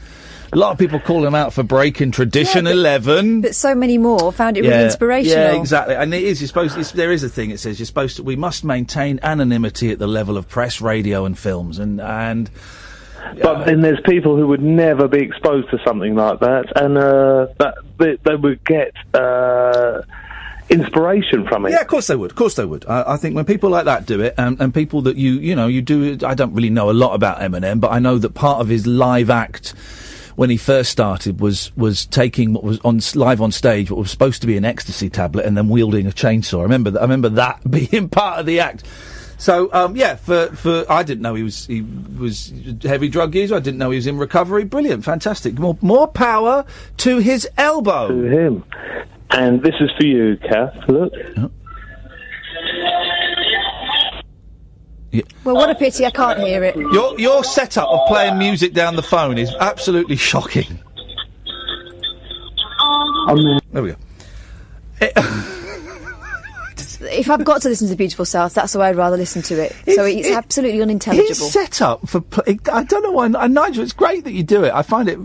A lot of people call him out for breaking Tradition 11. But so many more found it really inspirational. Yeah, exactly. And it is, there is a thing, it says, we must maintain anonymity at the level of press, radio and films. But then there's people who would never be exposed to something like that, and they would get inspiration from it. Yeah, of course they would. I think when people like that do it, and people that you do, I don't really know a lot about Eminem, but I know that part of his live act when he first started was taking what was live on stage, what was supposed to be an ecstasy tablet, and then wielding a chainsaw. I remember that being part of the act. So for I didn't know he was a heavy drug user. I didn't know he was in recovery. Brilliant, fantastic. More power to his elbow. To him. And this is for you, Kath. Look. Oh. Yeah. Well, what a pity I can't hear it. Your setup of playing music down the phone is absolutely shocking. There we go. If I've got to listen to Beautiful South, that's the way I'd rather listen to it. So it's absolutely unintelligible. His setup for I don't know why. Nigel, it's great that you do it. I find it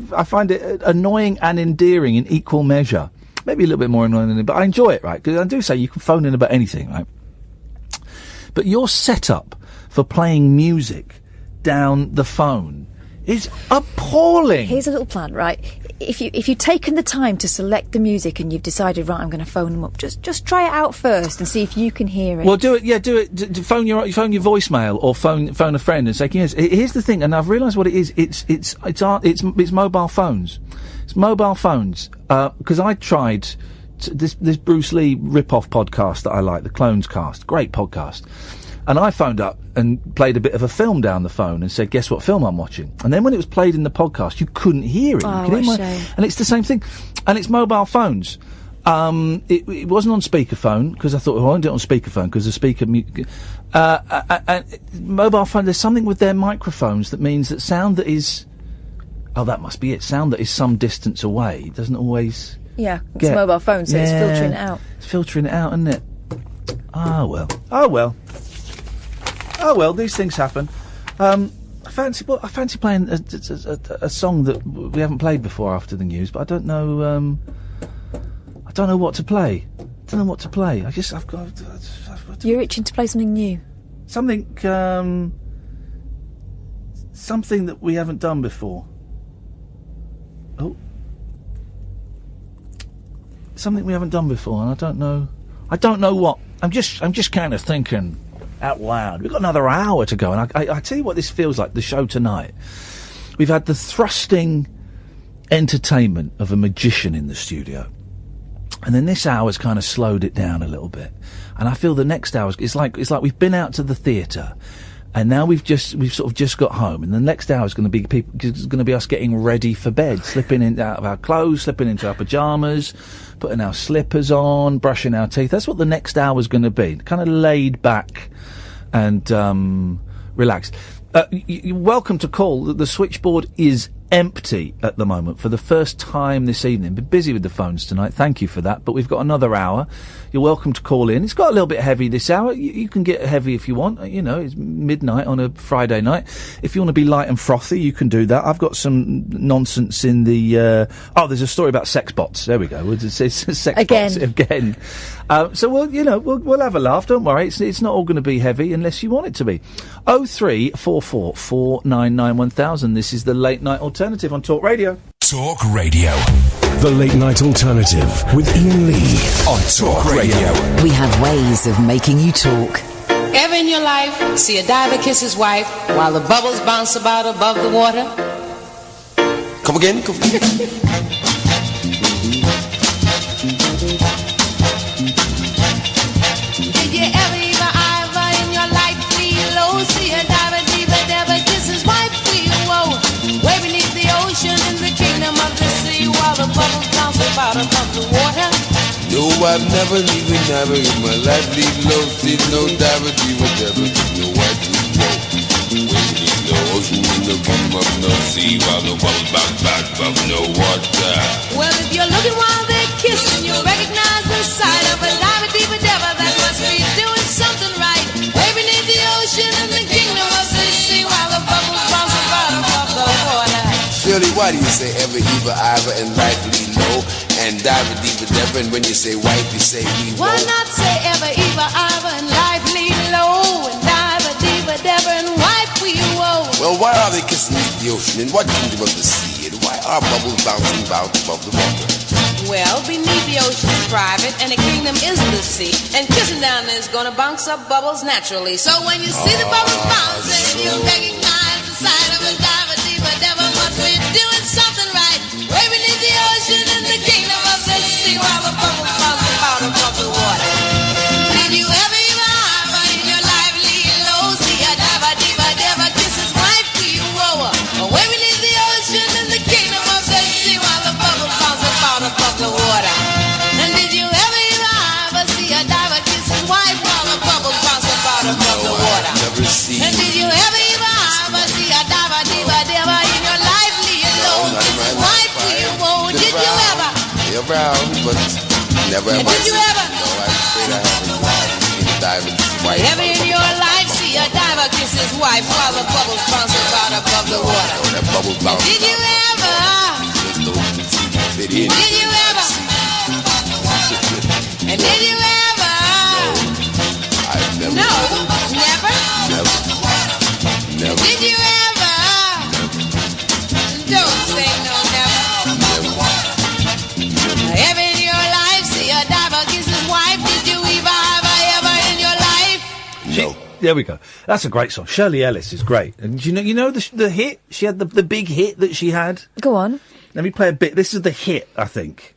annoying and endearing in equal measure. Maybe a little bit more annoying than it, but I enjoy it, right? Because I do say you can phone in about anything, right? But your setup for playing music down the phone is appalling. Here's a little plan, right? If you've taken the time to select the music and you've decided, right, I'm going to phone them up, just try it out first and see if you can hear it. Well, do it. Yeah, do it. Phone your voicemail or phone a friend and say, here's the thing, and I've realised what it is. It's mobile phones. It's mobile phones. Because I tried this Bruce Lee rip-off podcast that I like, the Clones Cast. Great podcast. And I phoned up and played a bit of a film down the phone and said, guess what film I'm watching? And then when it was played in the podcast, you couldn't hear it. Oh, what a shame. And it's the same thing. And it's mobile phones. It wasn't on speakerphone, because I thought, well, I won't do it on speakerphone, because the speaker... mobile phone, there's something with their microphones that means that sound that is... Oh, that must be it. Sound that is some distance away doesn't always... Yeah, it's a mobile phone, so it's filtering it out. It's filtering it out, isn't it? Oh, well, these things happen. I fancy playing a song that we haven't played before after the news, but I don't know what to play. I've got... You're itching to play something new. Something that we haven't done before. Oh. Something we haven't done before, and I don't know what. I'm just kind of thinking out loud. We've got another hour to go, and I tell you what this feels like, the show tonight. We've had the thrusting entertainment of a magician in the studio. And then this hour's kind of slowed it down a little bit. And I feel the next hour, it's like we've been out to the theatre, and now we've sort of just got home, and the next hour is going to be us getting ready for bed, slipping out of our clothes, slipping into our pyjamas, putting our slippers on, brushing our teeth. That's what the next hour is going to be. Kind of laid back and relaxed. You're welcome to call. The switchboard is empty at the moment for the first time this evening. Been busy with the phones tonight. Thank you for that. But we've got another hour. You're welcome to call in. It's got a little bit heavy this hour. You can get heavy if you want. You know, it's midnight on a Friday night. If you want to be light and frothy, you can do that. I've got some nonsense in the... there's a story about sex bots. There we go. It's sex bots again. So we'll have a laugh. Don't worry. It's not all going to be heavy unless you want it to be. 0344 499 1000. This is the Late Night Alternative on Talk Radio. Talk Radio. The Late Night Alternative with Iain Lee on Talk Radio. We have ways of making you talk. Ever in your life see a diver kiss his wife while the bubbles bounce about above the water? Come again? Did you ever in your life feel low? See a diver kiss his wife, feel whoa, way beneath the ocean in the kingdom of the sea while the bubbles bounce about above the water? No, I've never in my life leave low. See no diver, no white whoa, way beneath the ocean in the kingdom of the sea while the bubbles bounce above no water. Well, if you're looking while they're kissing, you'll recognize the sight of a diver that must be doing something right, way beneath the ocean in the kingdom of the sea while the bubbles bounce about above the water. Shirley, why do you say ever, ever, and life lead low? And diver, and when you say wife, you say we whoa. Why not say ever, and life lead low? And diver, and wife, we whoa. Well, why are they kissing beneath the ocean? In what kingdom of the sea? And why are bubbles bouncing about above the water? Well, beneath the ocean is private, and the kingdom is the sea. And kissing down there is gonna bounce up bubbles naturally. So when you see the bubbles bouncing, you recognize the sight of a diver must be doing something right. Way beneath the ocean in the kingdom of the sea while the bubbles bounce about above the water. Did you ever in your life lead low? See a diver kiss his wife, we whoa. Way beneath the ocean in the kingdom of the sea while the bubbles bounce about above the water. And did you ever see a diver kiss his wife while the bubbles bounce about above the water? Never seen. And did you ever see a diver in your life lead low? Kiss his wife, we whoa. Did you ever? Around, but never have I did you ever? No, I'm afraid I haven't seen a diver kiss his wife. Ever in your life see a diver kiss his wife while the bubbles bounce about above the water? No, that bubble bounce. Did you ever? Did you ever? And did you ever? No, I've never. No, never? Never. Did you ever? Don't say no, never. Ever in your life see a diver kiss his wife? Did you ever in your life? No. There we go. That's a great song. Shirley Ellis is great. And you know the hit? She had the big hit that she had? Go on. Let me play a bit. This is the hit, I think.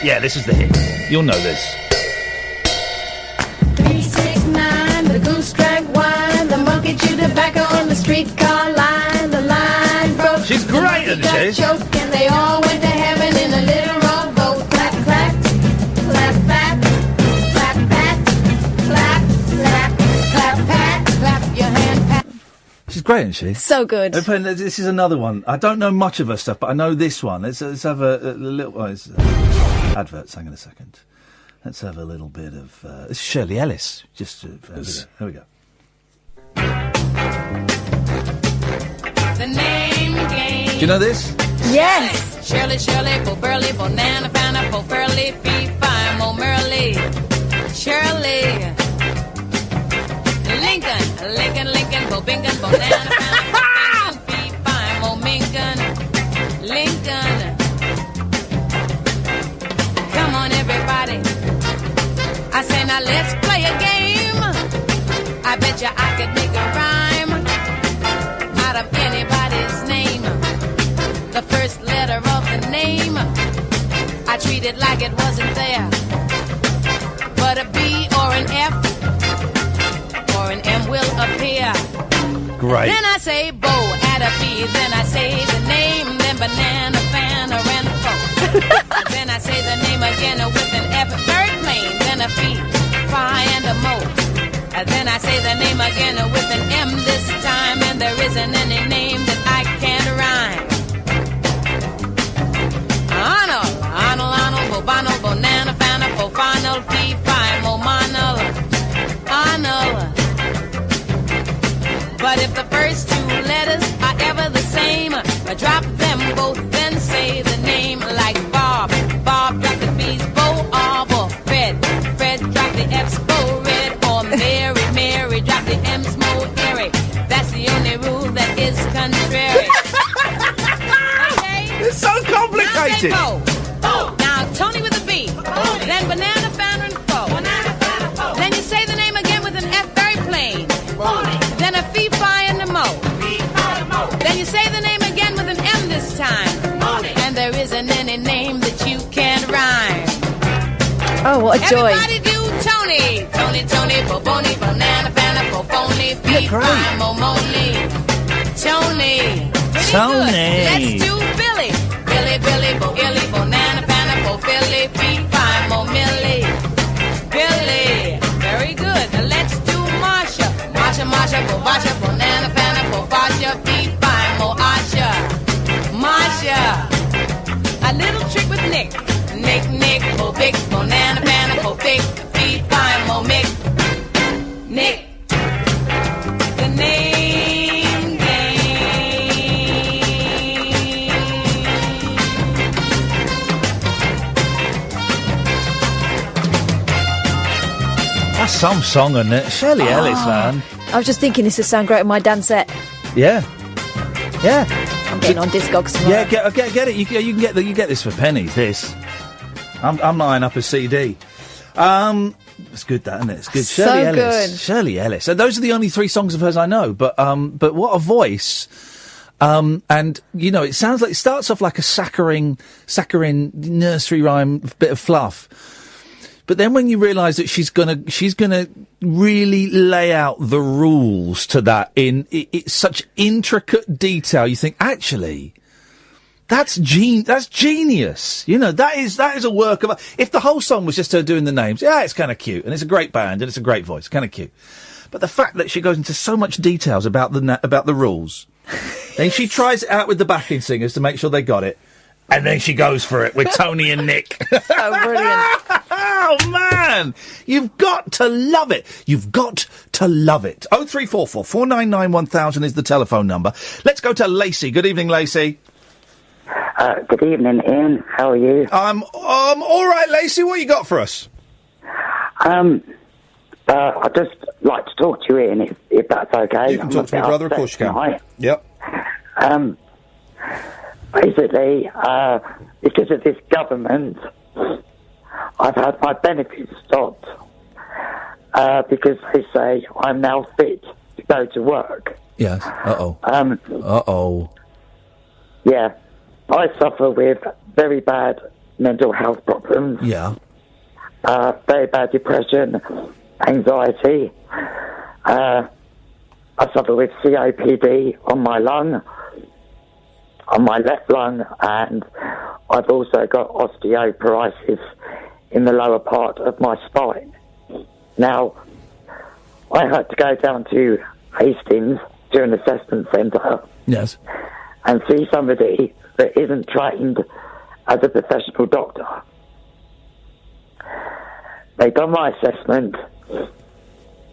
Yeah, this is the hit. You'll know this. 369, the goose drank wine, the monkey chewed tobacco on the streetcar line, the line broke. She's great, isn't she? Choked, and they all went to heaven in a little rowboat. Clap, clap, clap, clap, clap, pat, clap, clap, clap, pat, clap your hand, pat. She's great, isn't she? So good. This is another one. I don't know much of her stuff, but I know this one. Let's have a little... Oh, it's, adverts, hang on a second. Let's have a little bit of... this is Shirley Ellis. Just... here we go. The name game. Do you know this? Yes. Shirley, Bo Burley, Bonana, Fana, Bo Furley, Fee, Fine, Mo Merley. Shirley. Lincoln, Bo Bingham, Bonana, Fana, Fee, Fine, Mo Minkin. Lincoln. Come on, everybody. I say, now let's play a game. I bet you I could make a rhyme out of anybody's name. The first letter of the name, I treat it like it wasn't there. But a B or an F or an M will appear. Great. Then I say Bo, add a P, then I say the name, then banana, fan, or and then I say the name again with an F, very plain, then a P, Phi, and a Mo. Then I say the name again with an M this time, and there isn't any name that I can't rhyme. Arnold, Bobano, Bonana, Fana, Fofanal, Fee, Phi, Momanal, Arnold. But if the first two letters are ever the same, I drop them both, then say the name like Bob. Bob, drop the B's, Bo, or Fred. Fred, drop the F's, Bo, Red, or Mary. Mary, drop the M's, Mo, Eric. That's the only rule that is contrary. Okay? It's so complicated. Now, Bo. Now, Tony with a B. Then banana, founder, and foe. Then you say the name again with an F, very plain. Then a Fee, Phi, and a Mo. Then you say the name again with an M this time. And there isn't any name that you can't rhyme. Oh, what a joy. Everybody do Tony. Tony, Boboni, Banana, Fana, Boboni, Fee, Phi, Momoni. Tony. Pretty Tony. Good. Let's do Billy. Billy, Bo Illy, Bonana, Fana, Bo Philly, Fee, Phi, Mo Millie. Billy. Very good. Now let's do Marsha. Marsha, Bo Basha, Bonana, Fana, Bo Basha, Fee, Phi, Mo Asha. Marsha. A little trick with Nick. Nick, Bo Big, Bonana, Fana, Bo Big, Fee, Phi, Mo Mick. Nick. The name That's some song, isn't it? Shirley Ellis, man. I was just thinking this would sound great on my dance set. Yeah. Yeah. I'm getting on Discogs tomorrow. Yeah, get it. You can get this for pennies. This. I'm lining up a CD. It's good, that, isn't it? It's good. So Shirley Ellis. good. Shirley Ellis. And those are the only 3 songs of hers I know. But what a voice. And you know, it sounds like it starts off like a saccharine nursery rhyme bit of fluff. But then when you realise that she's gonna really lay out the rules to that in such intricate detail, you think, actually, that's genius. You know, that is a work of... If the whole song was just her doing the names, yeah, it's kind of cute, and it's a great band, and it's a great voice, kind of cute. But the fact that she goes into so much details about the rules, then she tries it out with the backing singers to make sure they got it, and then she goes for it with Tony and Nick. So brilliant. Oh, man! You've got to love it. You've got to love it. 0344 499 1000 is the telephone number. Let's go to Lacey. Good evening, Lacey. Good evening, Ian. How are you? I'm all right, Lacey. What you got for us? I'd just like to talk to you, Ian, if that's okay. You can talk to me, brother. Of course you can. Tonight. Yep. Basically, because of this government, I've had my benefits stopped because they say I'm now fit to go to work. Yes. Uh-oh. Yeah. I suffer with very bad mental health problems. Yeah. Very bad depression, anxiety. I suffer with COPD on my lung, on my left lung, and I've also got osteoporosis in the lower part of my spine. Now, I had to go down to Hastings to an assessment centre. Yes. And see somebody that isn't trained as a professional doctor. They done my assessment,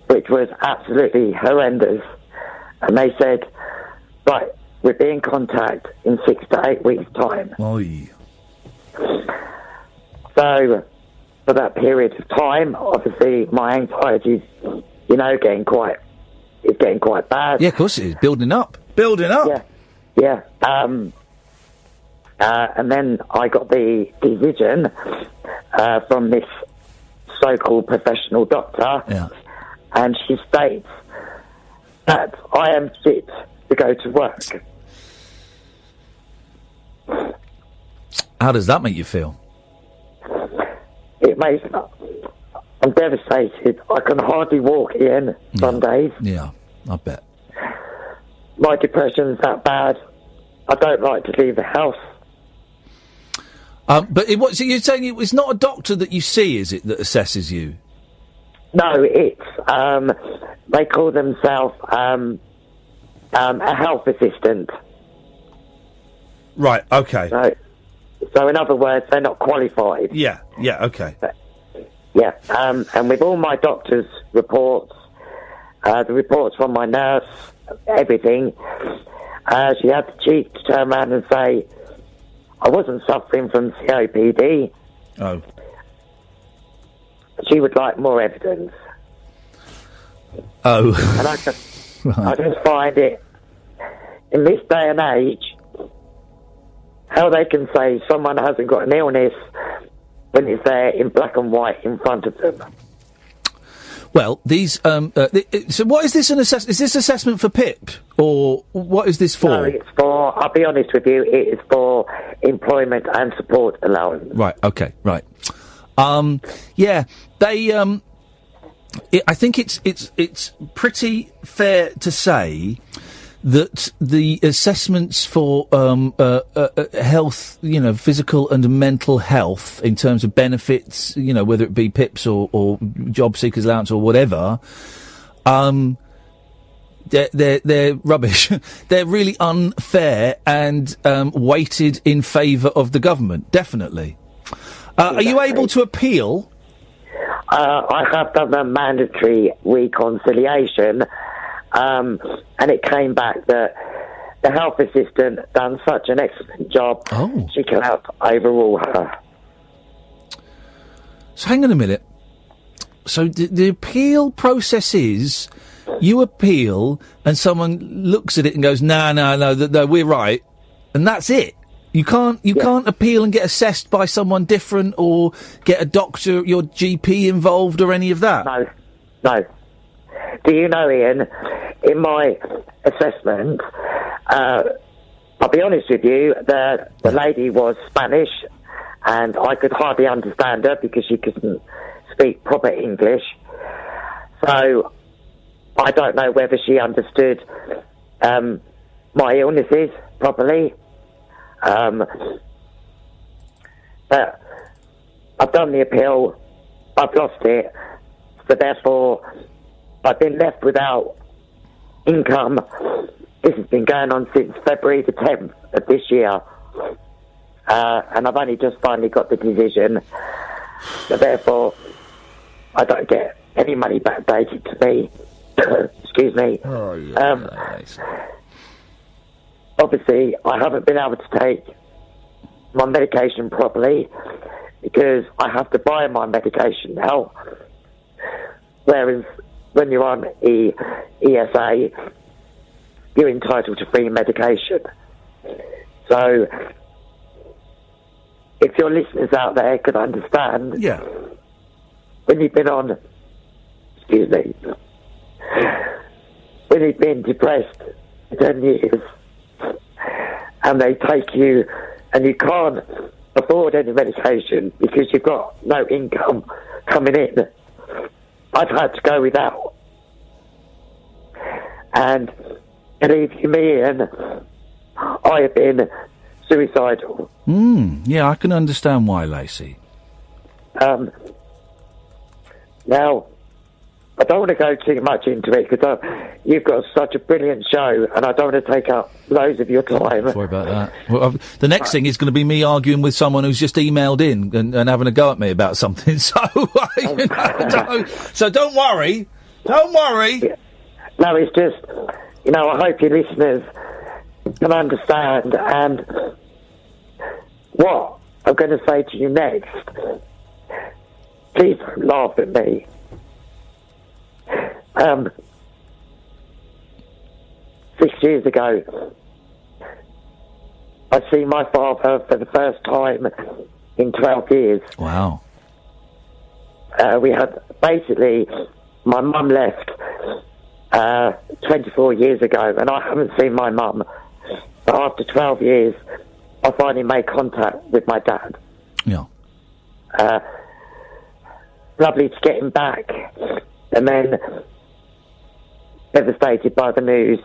which was absolutely horrendous, and they said, right, we'll be in contact in 6 to 8 weeks' time. Oy. So, for that period of time, obviously my anxiety's, getting quite bad. Yeah, of course it is. Building up. Building up. Yeah. And then I got the decision from this so-called professional doctor, and she states that I am fit to go to work. How does that make you feel? It makes... I'm devastated. I can hardly walk, Ian, some days. Yeah, I bet. My depression's that bad. I don't like to leave the house. So you're saying it's not a doctor that you see, is it, that assesses you? No, it's they call themselves a health assistant. Right. Okay. So in other words, they're not qualified. Yeah. Okay. Yeah. And with all my doctor's reports, the reports from my nurse, everything, she had the cheek to turn around and say, I wasn't suffering from COPD. Oh. She would like more evidence. Oh. And I just find it, in this day and age, how they can say someone hasn't got an illness when it's there in black and white in front of them. Well, these. So, what is this an assessment? Is this assessment for PIP, or what is this for? No, it's for. I'll be honest with you. It is for employment and support allowance. Right. Okay. Right. Yeah. They. I think it's pretty fair to say that the assessments for health, physical and mental health, in terms of benefits, whether it be PIPs or job seekers allowance or whatever, they're rubbish. They're really unfair and weighted in favour of the government. Definitely. Are you able to appeal? I have done a mandatory reconciliation. And it came back that the health assistant done such an excellent job, she cannot overrule her. So hang on a minute. So the appeal process is, you appeal and someone looks at it and goes, no, we're right, and that's it. You can't appeal and get assessed by someone different, or get a doctor, your GP involved, or any of that. No. Do you know, Ian, in my assessment, I'll be honest with you, the lady was Spanish, and I could hardly understand her because she couldn't speak proper English. So I don't know whether she understood my illnesses properly. But I've done the appeal, I've lost it, so therefore I've been left without income. This has been going on since February the 10th of this year. And I've only just finally got the decision. So therefore, I don't get any money backdated to me. Excuse me. Oh, yeah. Obviously, I haven't been able to take my medication properly because I have to buy my medication now. Whereas when you're on ESA, you're entitled to free medication. So, if your listeners out there could understand, when you've been on, when you've been depressed for 10 years, and they take you, and you can't afford any medication because you've got no income coming in. I've had to go without. And believe you me, and I have been suicidal. Yeah, I can understand why, Lacey. Now, I don't want to go too much into it because you've got such a brilliant show and I don't want to take up loads of your time. Sorry about that. Well, the next thing is going to be me arguing with someone who's just emailed in and having a go at me about something. So, so don't worry. Don't worry. No, it's just, I hope your listeners can understand. And what I'm going to say to you next, please don't laugh at me. 6 years ago, I see my father for the first time in 12 years. Wow. We had, basically, my mum left 24 years ago, and I haven't seen my mum. But after 12 years, I finally made contact with my dad. Yeah. Lovely to get him back. And then, devastated by the news,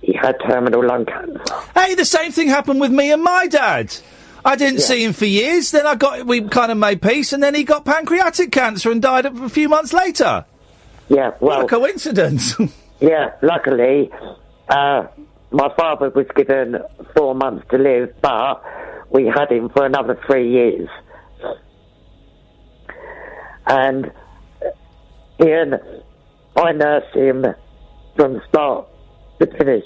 he had terminal lung cancer. Hey, the same thing happened with me and my dad. I didn't see him for years, then we kind of made peace, and then he got pancreatic cancer and died a few months later. Yeah, well... What a coincidence. Yeah, luckily, my father was given 4 months to live, but we had him for another 3 years. And Ian, I nursed him from start to finish.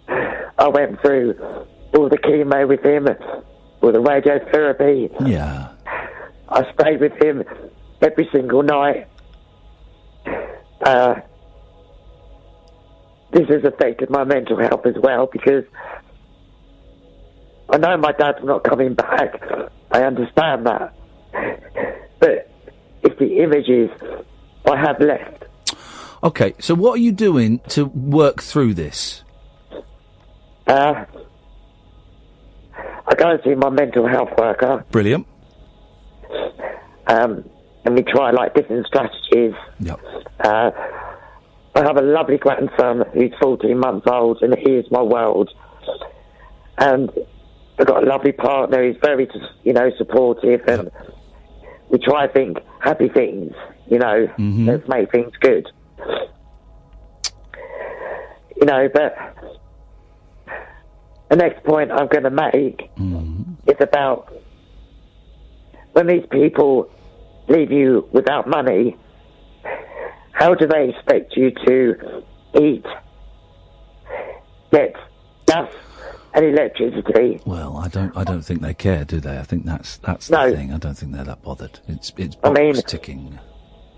I went through all the chemo with him, all the radiotherapy. Yeah. I stayed with him every single night. This has affected my mental health as well because I know my dad's not coming back. I understand that. But it's the images I have left. Okay, so what are you doing to work through this? I go and see my mental health worker. Brilliant. And we try, different strategies. Yep. I have a lovely grandson who's 14 months old, and he is my world. And I've got a lovely partner who's very, supportive, and we try to think happy things, let's make things good. But the next point I'm going to make is about when these people leave you without money, how do they expect you to eat, get gas and electricity? Well, I don't think they care, do they? I think that's the thing. I don't think they're that bothered. It's box ticking.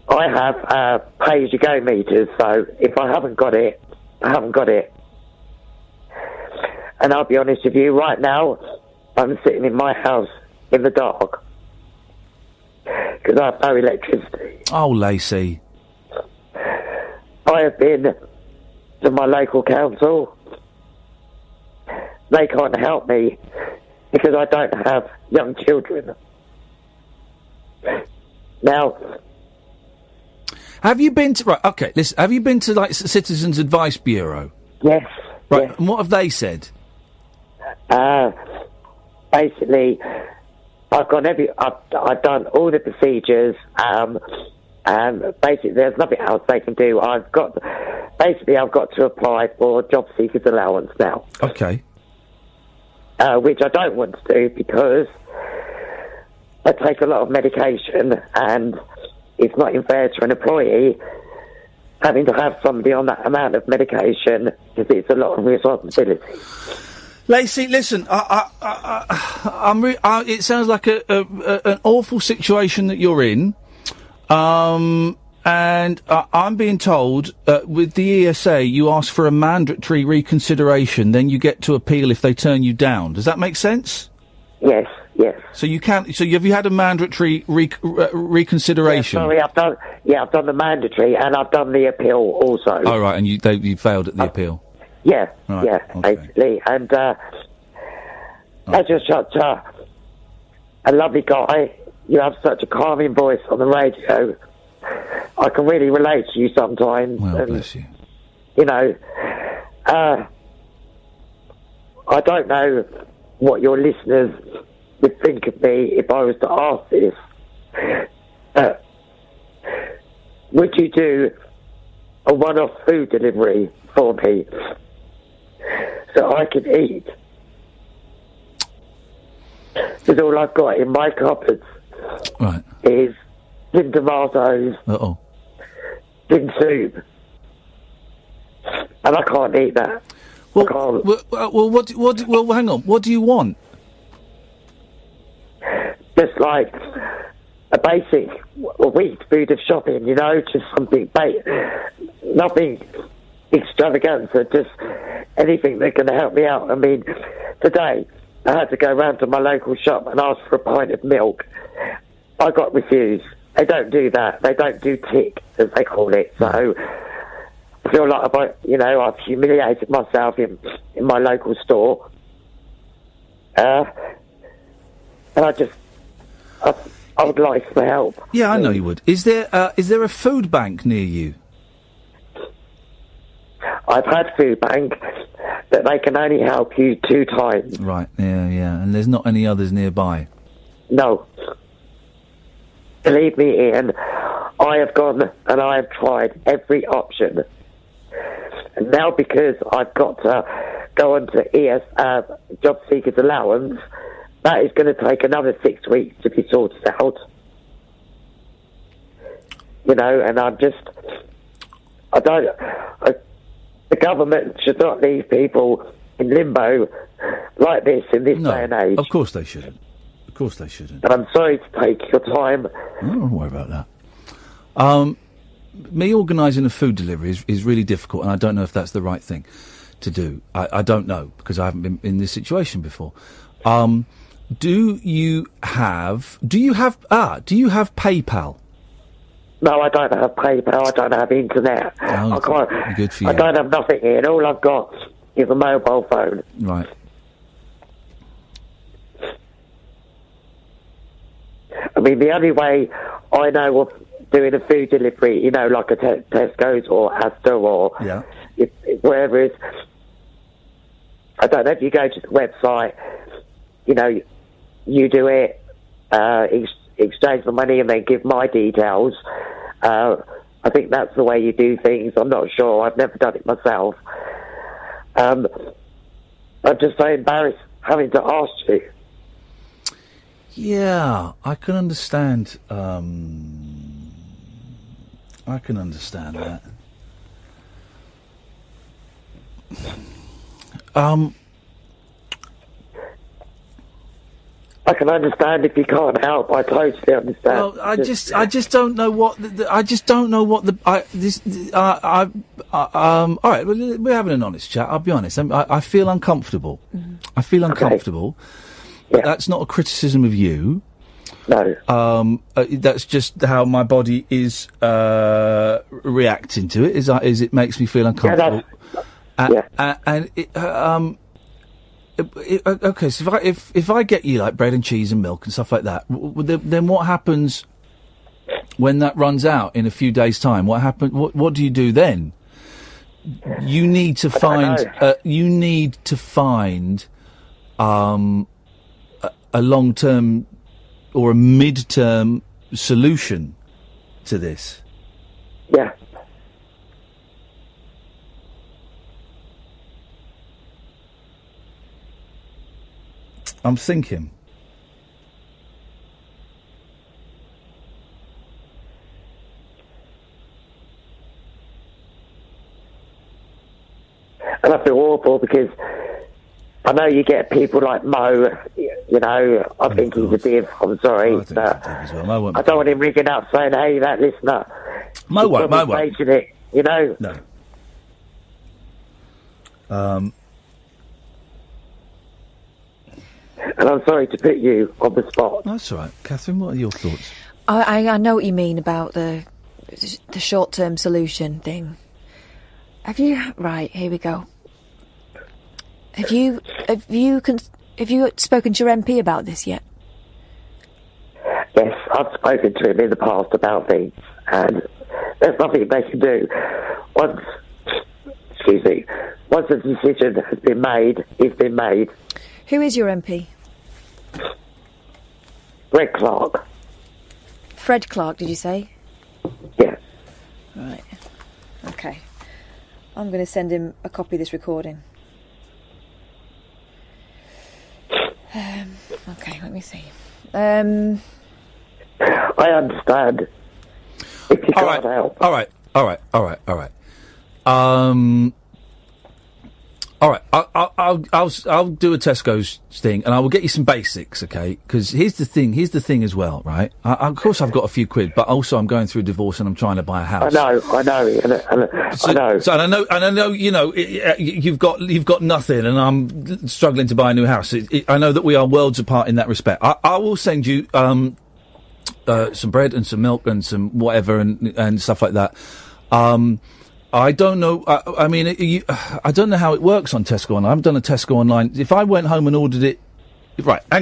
I have pay-as-you-go meters, so if I haven't got it, I haven't got it. And I'll be honest with you, right now, I'm sitting in my house in the dark because I have no electricity. Oh, Lacey. I have been to my local council. They can't help me because I don't have young children. Now... Have you been to... Right, okay, listen. Have you been to, Citizens Advice Bureau? Yes. Right, yes. And what have they said? Basically, I've done all the procedures, and basically there's nothing else they can do. I've got to apply for job seekers allowance now. Okay. Which I don't want to do because I take a lot of medication and it's not fair to an employee having to have somebody on that amount of medication because it's a lot of responsibility. Lacey, listen, it sounds like an awful situation that you're in, and I'm being told with the ESA you ask for a mandatory reconsideration, then you get to appeal if they turn you down. Does that make sense? Yes. Yes. So you can't. So have you had a mandatory reconsideration? Yeah, sorry, I've done the mandatory and I've done the appeal also. Oh right, and you failed at the appeal. Yeah, right, yeah, okay. basically, and As you're such a lovely guy, you have such a calming voice on the radio. I can really relate to you sometimes. Well, and, bless you. You know, I don't know what your listeners would think of me if I was to ask this. Would you do a one-off food delivery for me so I can eat? Because all I've got in my cupboards is tin tomatoes, tin soup, and I can't eat that. Well, hang on. What do you want? Just like a basic week food of shopping, you know, just something nothing extravagant, so just anything that's going to help me out. I mean, today I had to go round to my local shop and ask for a pint of milk. I got refused. They don't do that. They don't do tick, as they call it. So I feel like I've humiliated myself in my local store. And I would like some help. Yeah, I know you would. Is there a food bank near you? I've had food bank, but they can only help you 2 times. Right, yeah. And there's not any others nearby? No. Believe me, Ian, I have gone and I have tried every option. And now because I've got to go on to Job Seekers Allowance, that is going to take another 6 weeks to be sorted out. You know, and the government should not leave people in limbo like this in this day and age. Of course they shouldn't. Of course they shouldn't. And I'm sorry to take your time. Don't worry about that. Me organising a food delivery is really difficult, and I don't know if that's the right thing to do. I don't know, because I haven't been in this situation before. Do you have PayPal? No, I don't have PayPal. I don't have internet. I can't. Good for you. I don't have nothing here. All I've got is a mobile phone. Right. I mean, the only way I know of doing a food delivery, you know, like a Tesco's or Asda or wherever it is, I don't know if you go to the website, you know, you do it, exchange the money and then give my details. I think that's the way you do things. I'm not sure. I've never done it myself. I'm just so embarrassed having to ask you. Yeah, I can understand. I can understand that. I can understand if you can't help. I totally understand. Well, I just don't know what I just don't know what all right, well, we're having an honest chat. I'll be honest. I feel uncomfortable. I feel uncomfortable. But that's not a criticism of you. No. That's just how my body is reacting to it. Is it makes me feel uncomfortable. Okay, so if I get you like bread and cheese and milk and stuff like that, then what happens when that runs out in a few days' time? What happen? What do you do then? You need to find. You need to find a long-term or a mid-term solution to this. Yeah. I'm thinking. And I feel awful because I know you get people like Mo, you know, I think he's a div, I'm sorry, but I don't want him ringing up saying, hey, that listener. Mo won't. It, you know? No. And I'm sorry to put you on the spot. That's all right. Catherine, what are your thoughts? I know what you mean about the short-term solution thing. Have you... Right, here we go. Have you Have you spoken to your MP about this yet? Yes, I've spoken to him in the past about things, and there's nothing they can do. Once the decision has been made, it's been made. Who is your MP? Fred Clark. Fred Clark, did you say? Yes. Right. Okay. I'm going to send him a copy of this recording. Okay, let me see. I understand. If you can't help. All right. All right, I'll do a Tesco's thing, and I will get you some basics, okay? Because here's the thing as well, right? Of course, I've got a few quid, but also I'm going through a divorce and I'm trying to buy a house. I know. So I know. You know, you've got nothing, and I'm struggling to buy a new house. I know that we are worlds apart in that respect. I will send you some bread and some milk and some whatever and stuff like that. I don't know. I mean, I don't know how it works on Tesco Online. I've done a Tesco Online. If I went home and ordered it, right. We're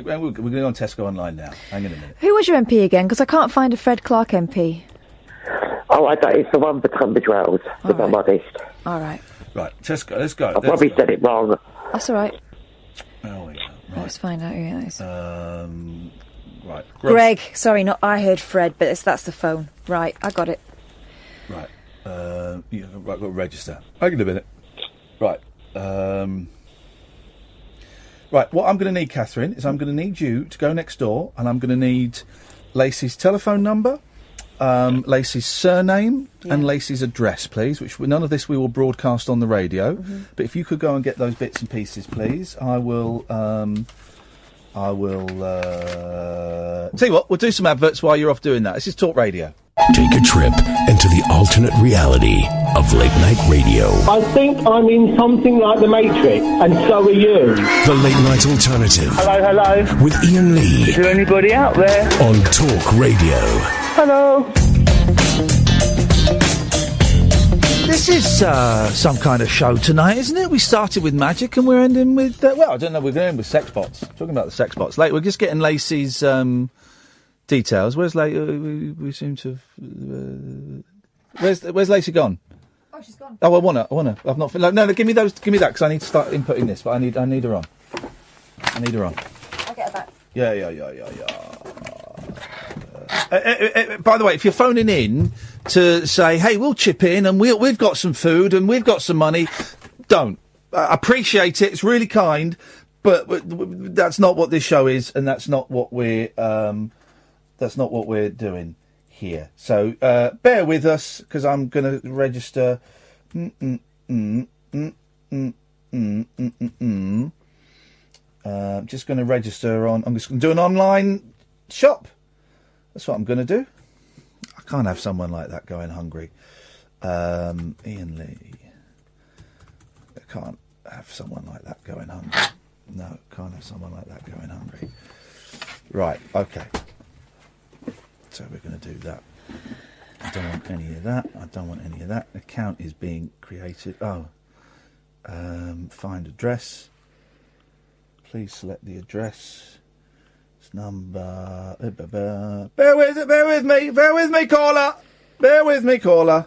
going to go on Tesco Online now. Hang on a minute. Who was your MP again? Because I can't find a Fred Clark MP. Oh, it's the one for Tunbridge Wells, if I'm honest. All right. Right, Tesco, let's go. I probably said it wrong. That's all right. There we go. Right. Let's find out who it is. Right. Greg. Sorry, not I heard Fred, but that's the phone. Right, I got it. Right. I've got to register. Hang on a minute. Right. Right, what I'm going to need, Catherine, is I'm going to need you to go next door, and I'm going to need Lacey's telephone number, Lacey's surname, and Lacey's address, please, which none of this we will broadcast on the radio. Mm-hmm. But if you could go and get those bits and pieces, please, I will tell you what, we'll do some adverts while you're off doing that. This is Talk Radio. Take a trip into the alternate reality of late night radio. I think I'm in something like the Matrix, and so are you. The Late Night Alternative. Hello. With Iain Lee. Is there anybody out there? On Talk Radio. Hello. This is some kind of show tonight, isn't it? We started with magic and we're ending with, well, I don't know, we're going to end with sex bots. Talking about the sex bots. We're just getting Lacey's details. Where's Lacey? We seem to have... where's Lacey gone? Oh, she's gone. Oh, I want her. I've not... No, give me that, because I need to start inputting this, but I need her on. I'll get her back. Yeah. By the way, if you're phoning in to say, hey, we'll chip in and we've got some food and we've got some money, don't. Appreciate it. It's really kind, but that's not what this show is, and that's not what we're doing here. So bear with us, because I'm going to register. Just going to register on. I'm just going to do an online shop. That's what I'm going to do. I can't have someone like that going hungry. Iain Lee. I can't have someone like that going hungry. No, can't have someone like that going hungry. Right, okay. So we're going to do that. I don't want any of that. Account is being created. Find address. Please select the address. Number. Bear with me, caller.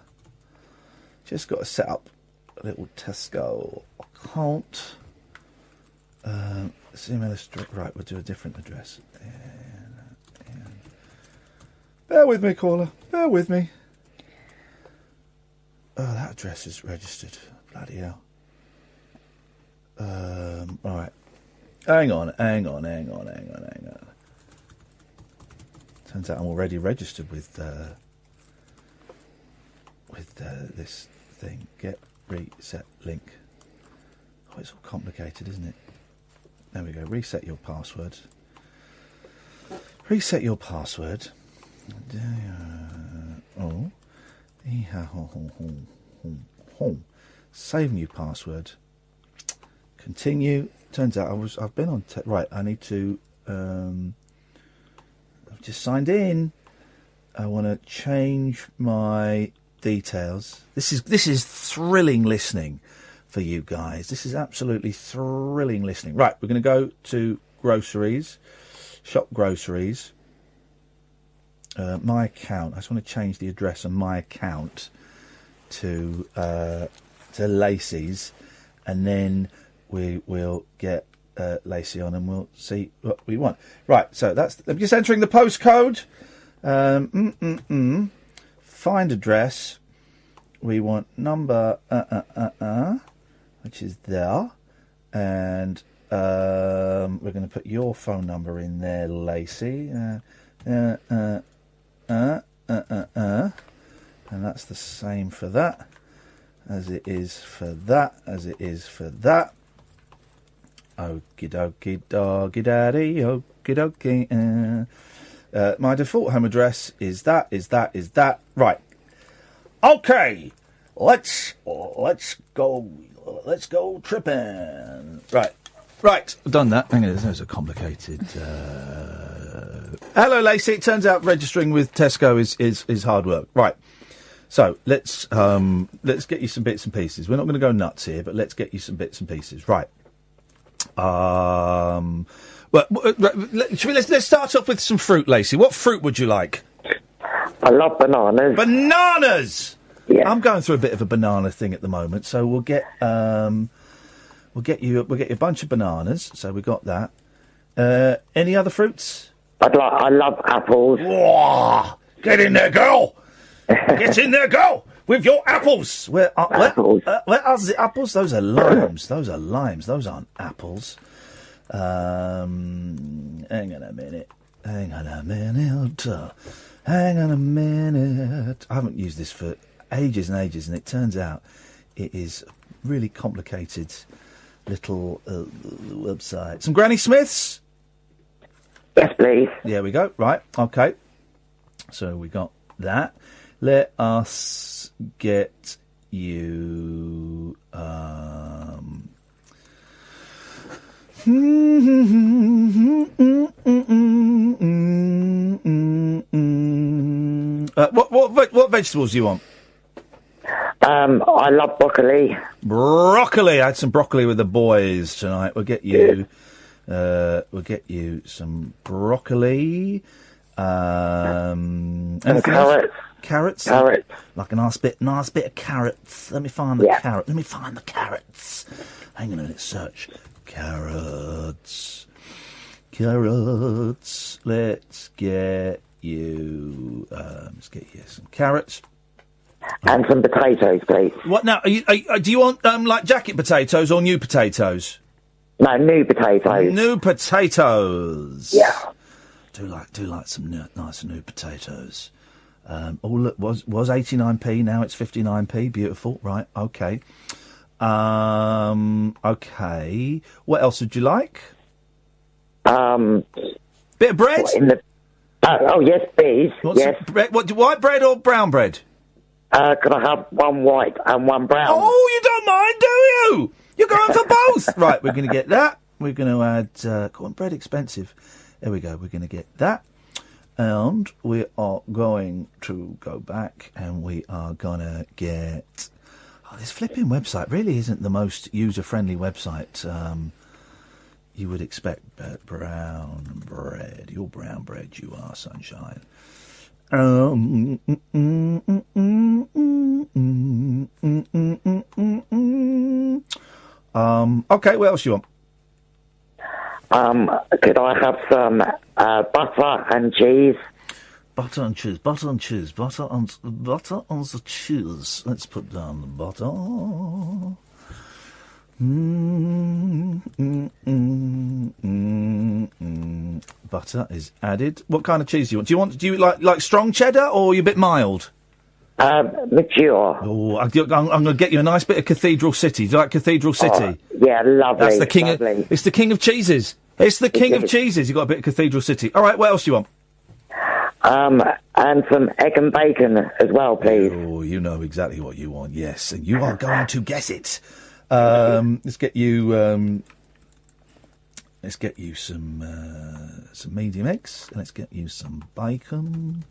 Just got to set up a little Tesco account. Email us. Right, we'll do a different address. Bear with me, caller. Bear with me. Oh, that address is registered. Bloody hell. All right. Hang on. Turns out I'm already registered with this thing. Get reset link. Oh, it's all complicated, isn't it? There we go. Reset your password. Save new password. Continue. Turns out I've been on... right, I need to... I've just signed in. I want to change my details. This is thrilling listening for you guys. This is absolutely thrilling listening. Right, we're going to go to groceries, shop groceries. My account. I just want to change the address on my account to Lacey's, and then we will get Lacey on and we'll see what we want. Right, so I'm just entering the postcode. Find address. We want number which is there, and we're going to put your phone number in there, Lacey. And that's the same for that, as it is for that, as it is for that. Okie dokie doggy daddy, okie dokie. My default home address is that. Right. Okay. Let's go tripping. Right. I've done that. Hang on, there's a complicated. Hello, Lacey. It turns out registering with Tesco is hard work. Right. So let's get you some bits and pieces. We're not going to go nuts here, but let's get you some bits and pieces. Right. Let's start off with some fruit, Lacey. What fruit would you like? I love bananas. Bananas. Yeah. I'm going through a bit of a banana thing at the moment, so we'll get you a bunch of bananas. So we got that. Any other fruits? I love apples. Whoa! Get in there, girl. Get in there, girl. With your apples. Where are the apples? Those are limes. Those aren't apples. Hang on a minute. I haven't used this for ages and ages, and it turns out it is a really complicated little website. Some Granny Smiths? Yes, please. There we go. Right. Okay. So we got that. Let us get you what vegetables do you want? I love broccoli. Broccoli. I had some broccoli with the boys tonight. We'll get you some broccoli. And carrots. Carrots. Like a nice bit of carrots. Let me find the carrot. Let me find the carrots. Hang on a minute. Search carrots. Let's get you some carrots. And some potatoes, please. What now? Do you want like jacket potatoes or new potatoes? No, new potatoes. New potatoes. Yeah. Do like some nice new potatoes. Look, was 89p. Now it's 59p. Beautiful. Right. Okay. Okay. What else would you like? Bit of bread. Yes, please. Yes. White bread or brown bread? Can I have one white and one brown? Oh, you don't mind, do you? You're going for both. Right, we're going to get that. We're going to add... bread expensive. There we go. We're going to get that. And we are going to go back and we are going to get... this flipping website really isn't the most user-friendly website you would expect. Brown bread. You're brown bread, you are, sunshine. Okay, what else do you want? Could I have some butter and cheese? Butter and cheese, butter and cheese, butter on the cheese. Let's put down the butter. Butter is added. What kind of cheese do you want? Do you like strong cheddar, or are you a bit mild? Mature. Oh, I'm going to get you a nice bit of Cathedral City. Do you like Cathedral City? Yeah, lovely. That's the king lovely. It's the king of cheeses. It's the king of cheeses. You got a bit of Cathedral City. All right, what else do you want? And some egg and bacon as well, please. Oh, you know exactly what you want. Yes, and you are going to guess it. Let's get you some medium eggs. Let's get you some bacon.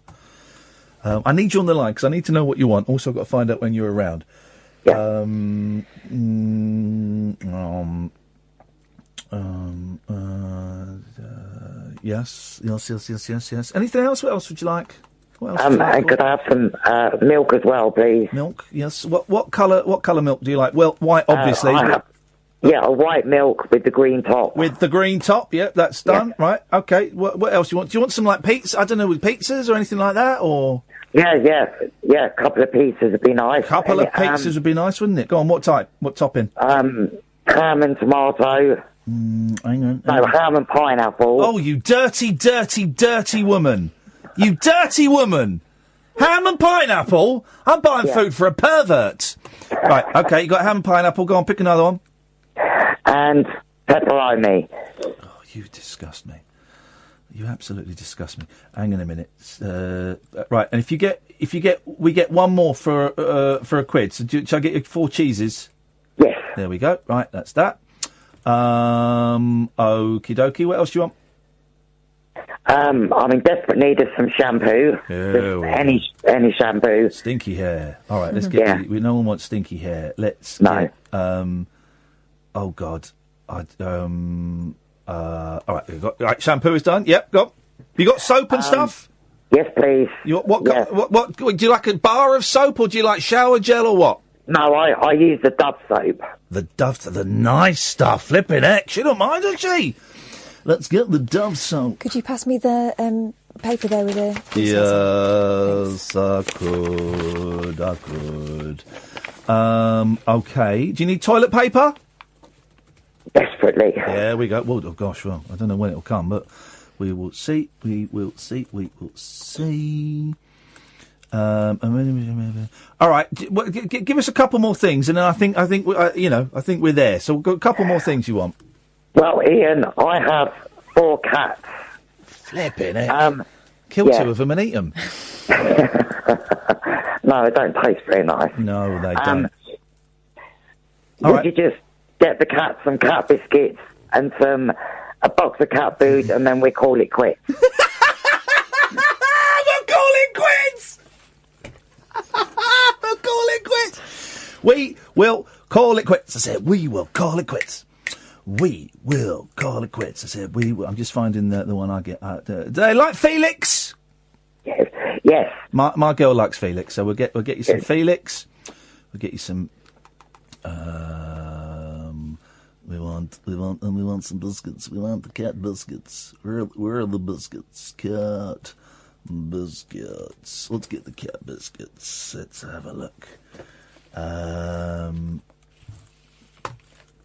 I need you on the line because I need to know what you want. Also, I've got to find out when you're around. Yeah. Yes. Anything else? What else would you like? What else would you like? And could I have some milk as well, please? Milk, yes. What colour milk do you like? Well, white, obviously. A white milk with the green top. With the green top, yeah, that's done. Yeah. Right, okay. What else do you want? Do you want some, like, pizza? I don't know, with pizzas or anything like that, or...? Yeah, a couple of pizzas would be nice. Couple of pizzas would be nice, wouldn't it? Go on, what type? What topping? Ham and tomato. Hang on. No, ham and pineapple. Oh, you dirty, dirty, dirty woman. You dirty woman. Ham and pineapple? I'm buying food for a pervert. Right, okay, you got ham and pineapple. Go on, pick another one. And pepperoni. Oh, you disgust me. You absolutely disgust me. Hang on a minute. Right, and if we get one more for a quid. So shall I get you 4 cheeses? Yes. There we go. Right, that's that. Okie dokie. What else do you want? I'm in desperate need of some shampoo. Oh, any shampoo. Stinky hair. All right, let's get. No one wants stinky hair. Let's. Get, oh God. All right, shampoo is done. Yep, go. You got soap and stuff? Yes, please. What do you like, a bar of soap, or do you like shower gel, or what? No, I use the Dove soap. The nice stuff. Flipping heck, she don't mind, does she? Let's get the Dove soap. Could you pass me the paper there with the... Yes, I could. Okay. Do you need toilet paper? Desperately. There we go. Well, oh gosh, well, I don't know when it'll come, but we will see. All right, give us a couple more things, and then I think we're there. So we've got a couple more things you want. Well, Ian, I have 4 cats. Flipping it. Kill 2 of them and eat them. No, they don't taste very nice. No, they don't. Would you just get the cats some cat biscuits and a box of cat food, and then we call it quits? We'll call it quits! We'll call it quits! We will call it quits. I said, we will call it quits. We will call it quits. I said, we will. I'm just finding the one I get. Do they like Felix? Yes. My girl likes Felix, so we'll get you some Felix. We'll get you some. We want some biscuits. We want the cat biscuits. Where are the biscuits? Cat biscuits. Let's get the cat biscuits. Let's have a look.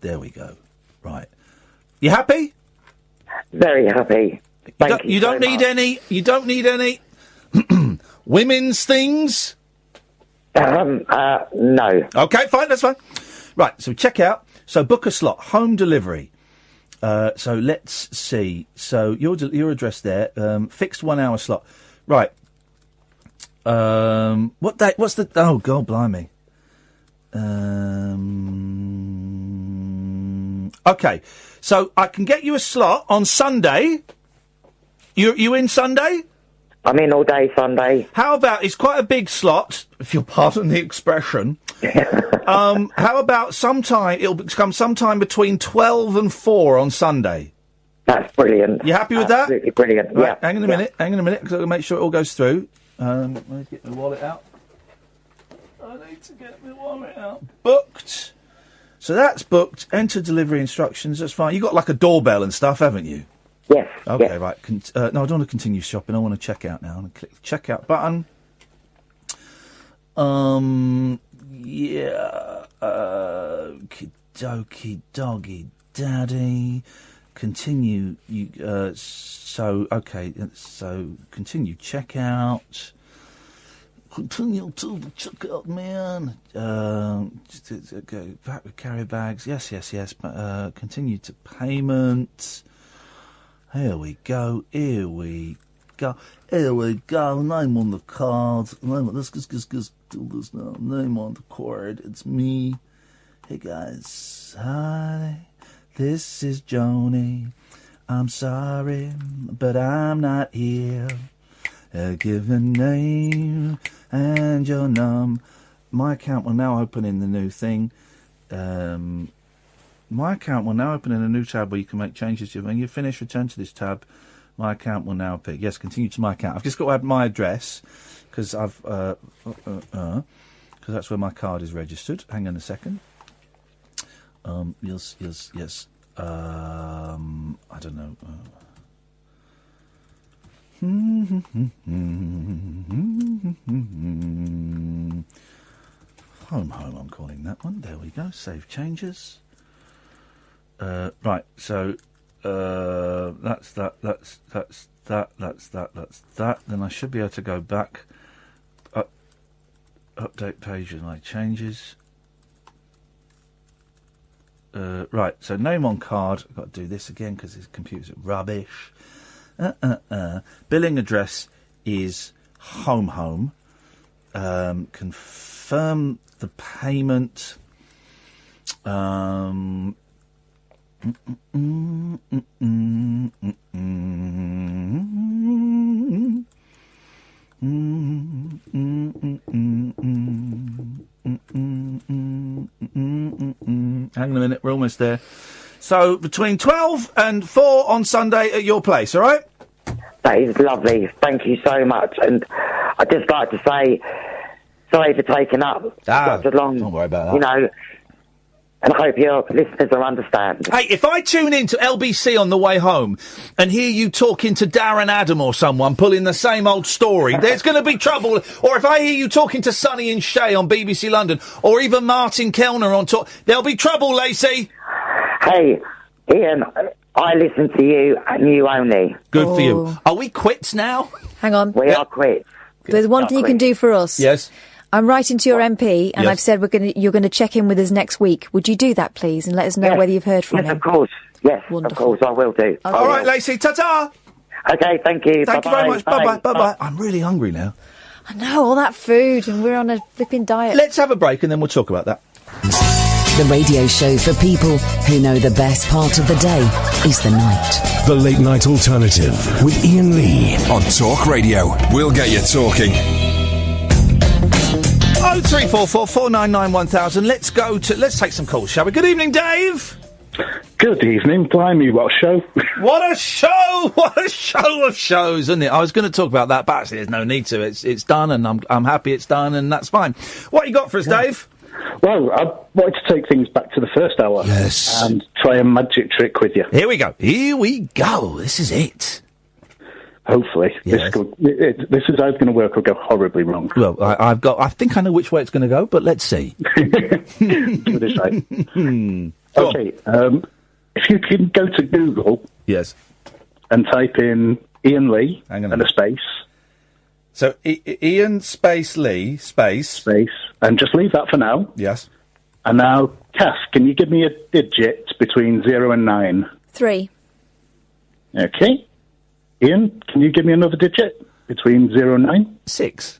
There we go. Right. You happy? Very happy. You don't need any. You don't need any women's things. No. Okay, fine. That's fine. Right. So check out. So book a slot. Home delivery. So let's see. So your address there. Fixed 1 hour slot. Right. What date? What's the? Oh God, blimey. Okay, so I can get you a slot on Sunday. You in Sunday? I'm in all day Sunday. How about, it's quite a big slot, if you'll pardon the expression. How about it'll come sometime between 12 and 4 on Sunday? That's brilliant. You happy with Absolutely that? Brilliant, right, yeah. Hang on a minute, because I've got to make sure it all goes through. Let me get my wallet out. I need to get my wallet out. Booked. So that's booked. Enter delivery instructions. That's fine. You got like a doorbell and stuff, haven't you? Yes. Okay, yes. right. No, I don't want to continue shopping. I want to check out now. I'm going to click the checkout button. Yeah. Okie doggy daddy. Continue. Okay. So continue checkout. Continue to the checkout, man. Carry bags. Yes. Continue to payment. Here we go. Name on the card. Let's do this now. Name on the card. It's me. Hey guys. Hi. This is Joni. I'm sorry, but I'm not here. Give a name and your number. My account will now open in the new thing. My account will now open in a new tab where you can make changes. When you finish, return to this tab. My account will now appear. Yes, continue to my account. I've just got to add my address because because that's where my card is registered. Hang on a second. Yes. I don't know. Home, I'm calling that one. There we go. Save changes. Right, so that's that. Then I should be able to go back. Update page with my changes. Right, so name on card. I've got to do this again because his computer's rubbish. Billing address is home. Confirm the payment. Hang on a minute, we're almost there. So, between 12 and 4 on Sunday at your place, all right? That is lovely. Thank you so much. And I'd just like to say, sorry for taking up such a long... Don't worry about that. You know, and I hope your listeners will understand. Hey, if I tune in to LBC on the way home and hear you talking to Darren Adam or someone pulling the same old story, there's going to be trouble. Or if I hear you talking to Sonny and Shay on BBC London, or even Martin Kellner on talk, there'll be trouble, Lacey. Hey, Ian, I listen to you and you only. Good for you. Are we quits now? Hang on. We are quits. There's one thing you can do for us. Yes. I'm writing to your MP, and Yes. I've said you're going to check in with us next week. Would you do that, please, and let us know Yes. whether you've heard from him? Of course. Yes, Wonderful. of course, I will do. All right, Lacey, ta-ta! Okay, thank you. Thank you very much. Bye-bye, bye-bye. I'm really hungry now. I know, all that food, and we're on a flipping diet. Let's have a break, and then we'll talk about that. The radio show for people who know the best part of the day is the night. The Late Night Alternative with Iain Lee on Talk Radio. We'll get you talking. 0344 499 1000. Let's take some calls, shall we? Good evening, Dave. Good evening. Blimey, what a show. What a show! What a show of shows, isn't it? I was going to talk about that, but actually there's no need to. It's done, and I'm happy it's done, and that's fine. What you got for us, Dave? Well, I wanted to take things back to the first hour. Yes. And try a magic trick with you. Here we go. This is it. Hopefully. Yes. This is how it's going to work or go horribly wrong. Well, I think I know which way it's going to go, but let's see. Give it a try. Okay. If you can go to Google. Yes. And type in Iain Lee and a space. So, Iain space Lee space. And just leave that for now. Yes. And now, Cass, can you give me a digit between 0 and 9? 3. Okay. Ian, can you give me another digit between 0 and 9? 6.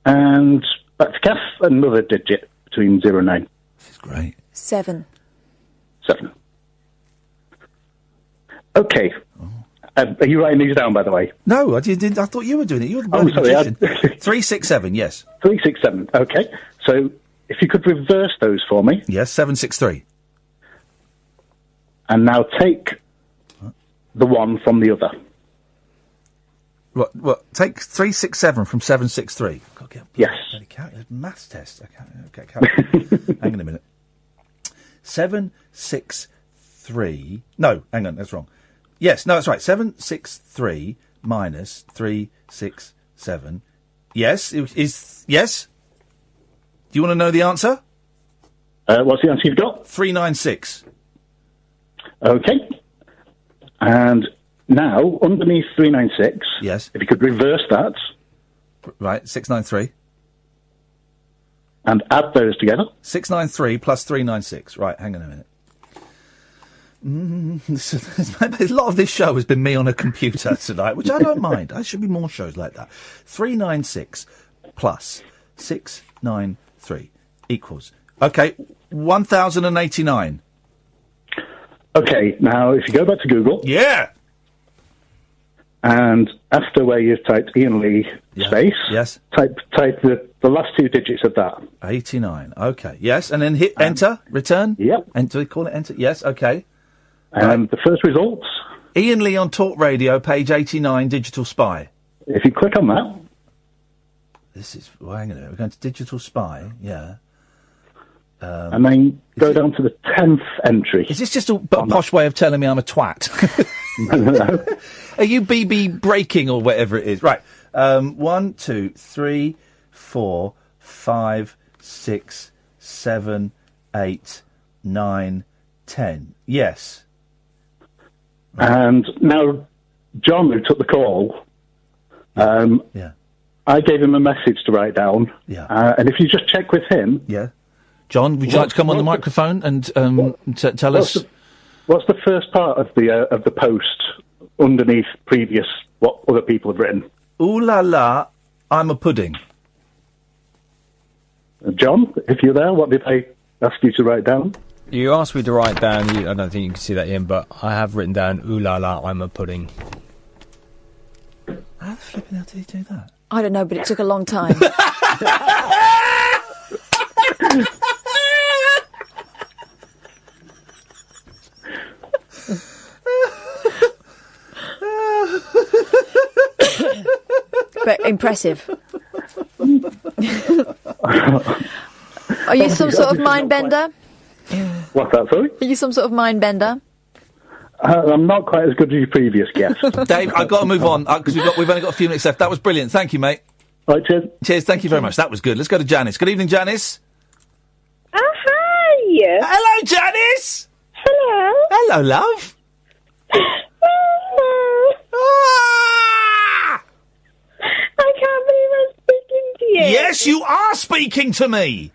And back to Cass, another digit between 0 and 9. This is great. 7. 7. Okay. Are you writing these down, by the way? No, I didn't. I thought you were doing it. You were the bloody magician. 367, yes. 367, okay. So, if you could reverse those for me. Yes, 763. And now take the one from the other. What? Take 367 from 763. Got to get yes. Maths test. Okay. Hang on a minute. 763. No, hang on, that's wrong. Yes, no, that's right. 763 minus 367. Yes, yes. Do you want to know the answer? What's the answer you've got? 396. Okay. And now, underneath 396, yes, if you could reverse that. Right, 693. And add those together. 693 plus 396. Right, hang on a minute. A lot of this show has been me on a computer tonight, which I don't mind. There should be more shows like that. 396 plus 693 equals... Okay, 1,089. Okay, now if you go back to Google... Yeah! and after where you've typed Iain Lee space, type the last 2 digits of that. 89. Okay. Yes, and then hit enter, return. Yep. Enter. Call it enter. Yes. Okay. And the first results. Iain Lee on Talk Radio, page 89, Digital Spy. If you click on that. This is. Well, hang on a minute. We're going to Digital Spy. Yeah. And then go down to the 10th entry. Is this just a posh way of telling me I'm a twat? No. Are you BB breaking or whatever it is? Right. 1, 2, 3, 4, 5, 6, 7, 8, 9, 10. Yes. And now, John, who took the call, I gave him a message to write down. Yeah. And if you just check with him. Yeah. John, would you like to come on the microphone and tell us? What's the first part of the post underneath previous what other people have written? Ooh la la, I'm a pudding. John, if you're there, what did I ask you to write down? You asked me to write down, I don't think you can see that, Ian, but I have written down, ooh la la, I'm a pudding. How the flipping hell did he do that? I don't know, but it took a long time. But impressive. Are you some sort of mind bender? What's that, sorry? Are you some sort of mind bender? I'm not quite as good as your previous guest. Dave, I've got to move on because we've only got a few minutes left. That was brilliant. Thank you, mate. All right, cheers. Cheers. Thank you very much. That was good. Let's go to Janice. Good evening, Janice. Oh, hi. Hello, Janice. Hello. Hello, love. I can't believe I'm speaking to you. Yes, you are speaking to me.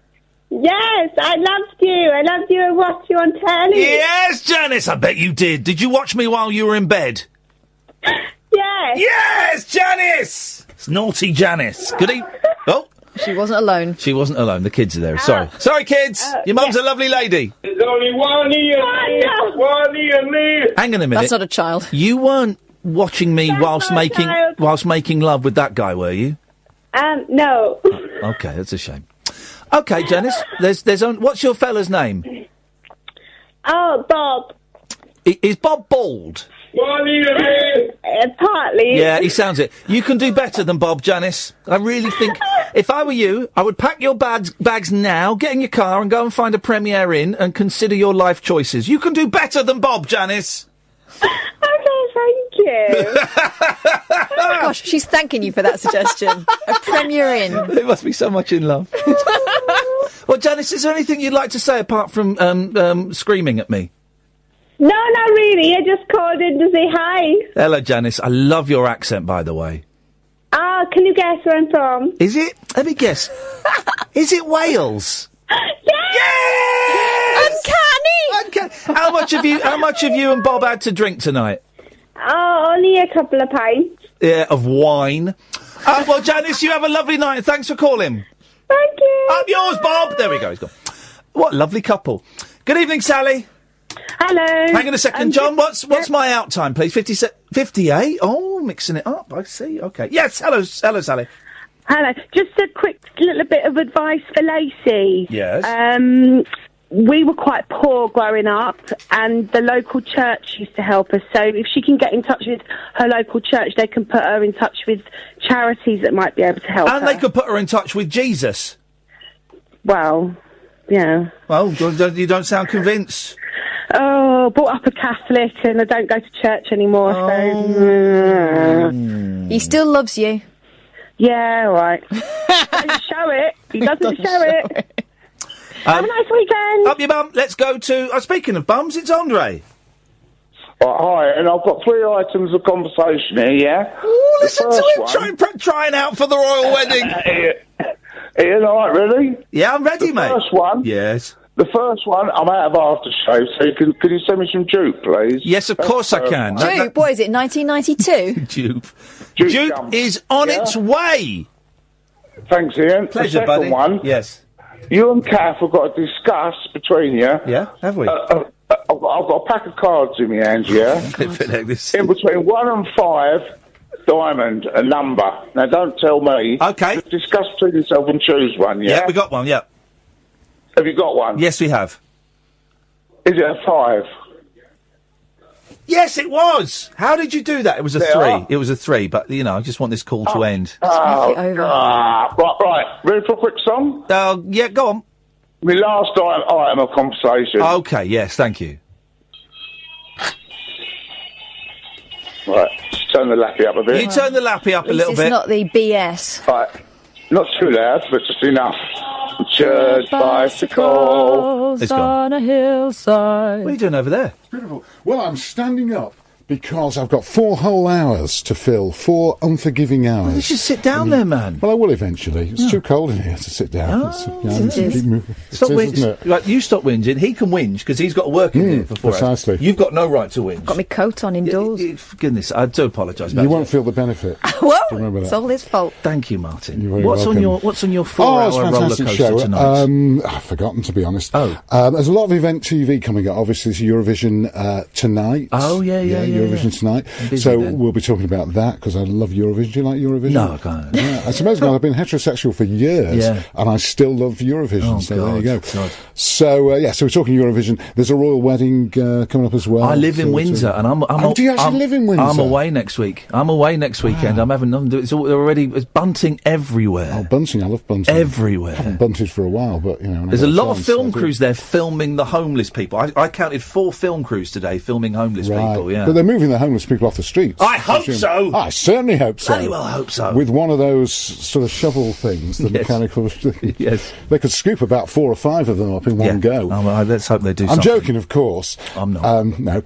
Yes, I loved you. I loved you and watched you on telly. Yes, Janice, I bet you did. Did you watch me while you were in bed? Yes. Yes, Janice! It's naughty Janice. Good evening. Oh. She wasn't alone. She wasn't alone. The kids are there. Sorry. Sorry, kids. Your mum's a lovely lady. There's only one Iain Lee. Hang on a minute. That's not a child. You weren't watching me whilst making love with that guy, were you? No. Okay, that's a shame. Okay, Janice. What's your fella's name? Oh, Bob. Is Bob bald? Partly. Yeah, he sounds it. You can do better than Bob, Janice. I really think, if I were you, I would pack your bags now, get in your car and go and find a Premier Inn and consider your life choices. You can do better than Bob, Janice. Okay, thank you. Oh my gosh, she's thanking you for that suggestion. A Premier Inn. They must be so much in love. Well, Janice, is there anything you'd like to say apart from screaming at me? No, not really. I just called in to say hi. Hello, Janice. I love your accent, by the way. Ah, can you guess where I'm from? Is it? Let me guess. Is it Wales? Yes! Uncanny! How much have you and Bob had to drink tonight? Oh, only a couple of pints. Yeah, of wine. Well, Janice, you have a lovely night. Thanks for calling. Thank you. Up yours, Bob. There we go. He's gone. What a lovely couple. Good evening, Sally. Hello. Hang on a second, John. What's my out time, please? 58? Oh, mixing it up. I see. Okay. Yes. Hello, Sally. Hello. Just a quick little bit of advice for Lacey. Yes. We were quite poor growing up, and the local church used to help us. So if she can get in touch with her local church, they can put her in touch with charities that might be able to help her. And they could put her in touch with Jesus. Well, yeah. Well, you don't sound convinced. Oh, brought up a Catholic, and I don't go to church anymore, so... He still loves you. Yeah, all right. He doesn't show it. He doesn't show it. Have a nice weekend. Up your bum. Let's go to... speaking of bums, it's Andre. Hi, and I've got 3 items of conversation here, yeah? Ooh, listen to him trying out for the royal wedding. Ian, all right, ready? Yeah, I'm ready, mate. The first one... Yes. The first one, I'm out of aftershave, so can you send me some dupe, please? Yes, of course I can. Dupe, what is it, 1992? Dupe is on its way. Thanks, Ian. Pleasure, the second buddy. One, yes. You and Kath have got to discuss between you. Yeah, have we? I've got a pack of cards in my hands, yeah? In between 1 and 5, diamond, a number. Now, don't tell me. Okay. Discuss between yourself and choose one, yeah? Yeah, we got one, yeah. Have you got one? Yes, we have. Is it a 5? Yes, it was! How did you do that? It was a There 3. are. It was a 3, but, you know, I just want this call to end. Right. Ready for a quick song? Yeah, go on. My last item of conversation. Okay, yes, thank you. Right, just turn the lappy up a bit. You turn the lappy up a little It's bit. not the BS. Right, not too loud, but just enough. Church bicycles It's gone. on a hillside. What are you doing over there? Beautiful. Well, I'm standing up because I've got 4 whole hours to fill. 4 unforgiving hours. Well, you should sit down there, man. Well, I will eventually. It's too cold in here to sit down. Keep moving. Stop It is, isn't it? Right, you stop whinging. He can whinge because he's got to work in here for 4 hours. precisely. You've got no right to whinge. Got my coat on indoors. For goodness, I do apologise about You won't feel the benefit. Whoa! Remember that. It's all his fault. Thank you, Martin. You're very What's welcome. on your Oh, it's 4-hour a roller fantastic coaster show. tonight? I've forgotten, to be honest. There's a lot of event TV coming up. Obviously, it's Eurovision tonight. Oh, yeah. Eurovision tonight. busy So then. we'll be talking about that because I love Eurovision. Do you like Eurovision? No, I can't. Yeah, it's amazing. I've been heterosexual for years, Yeah. and I still love Eurovision. Oh, so there you go. God. So so we're talking Eurovision. There's a royal wedding coming up as well. I live in So- Windsor, and I'm. Oh, do you actually live in Windsor? I'm away next week. I'm away next weekend. I'm having nothing to do. It's bunting everywhere. Oh, bunting! I love bunting. Everywhere. I haven't bunted for a while, but you know. when I There's get a lot of chance, film I do. crews there filming the homeless people. I counted 4 film crews today filming homeless people. Yeah. But they're moving the homeless people off the streets. I hope so. I certainly hope so. Bloody well hope so. With one of those sort of shovel things, the Yes. mechanical. Yes. They could scoop about 4 or 5 of them up in one go. Let's hope they do. I'm something. joking, of course. I'm not. No.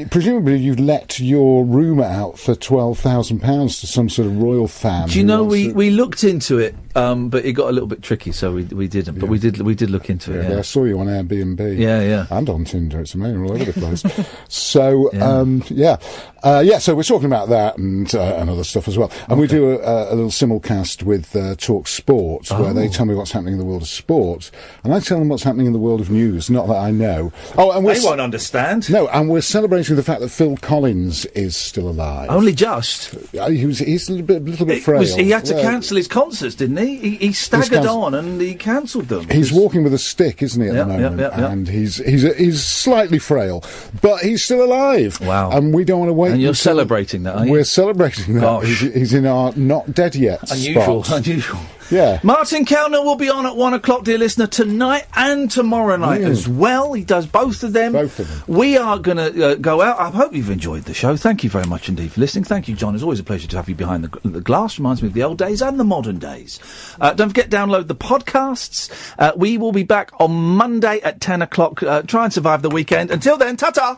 Presumably you've let your room out for £12,000 to some sort of royal fan. Do you who know wants we, to- we looked into it, but it got a little bit tricky, so we didn't. But we did look into it. Yeah, Yeah. I saw you on Airbnb. Yeah. And on Tinder. It's amazing, all over the place. So, so we're talking about that and other stuff as well. And we do a little simulcast with Talk Sport, where they tell me what's happening in the world of sport, and I tell them what's happening in the world of news, not that I know. Oh, and They won't understand. No, and we're celebrating the fact that Phil Collins is still alive. Only just. He's a little bit frail. He had to Well, cancel his concerts, didn't he? He staggered on and he cancelled them. He's walking with a stick, isn't he, at the moment? Yeah. And he's slightly frail, but he's still alive. Wow. And we don't want to wait. And you're until- celebrating that, are you? We're celebrating that. Gosh. He's in our not dead yet Unusual. spot. Unusual. Yeah. Martin Kellner will be on at 1 o'clock, dear listener, tonight and tomorrow night as well. He does both of them. We are going to go out. I hope you've enjoyed the show. Thank you very much indeed for listening. Thank you, John. It's always a pleasure to have you behind the glass. Reminds me of the old days and the modern days. Don't forget, download the podcasts. We will be back on Monday at 10 o'clock. Try and survive the weekend. Until then, ta-ta!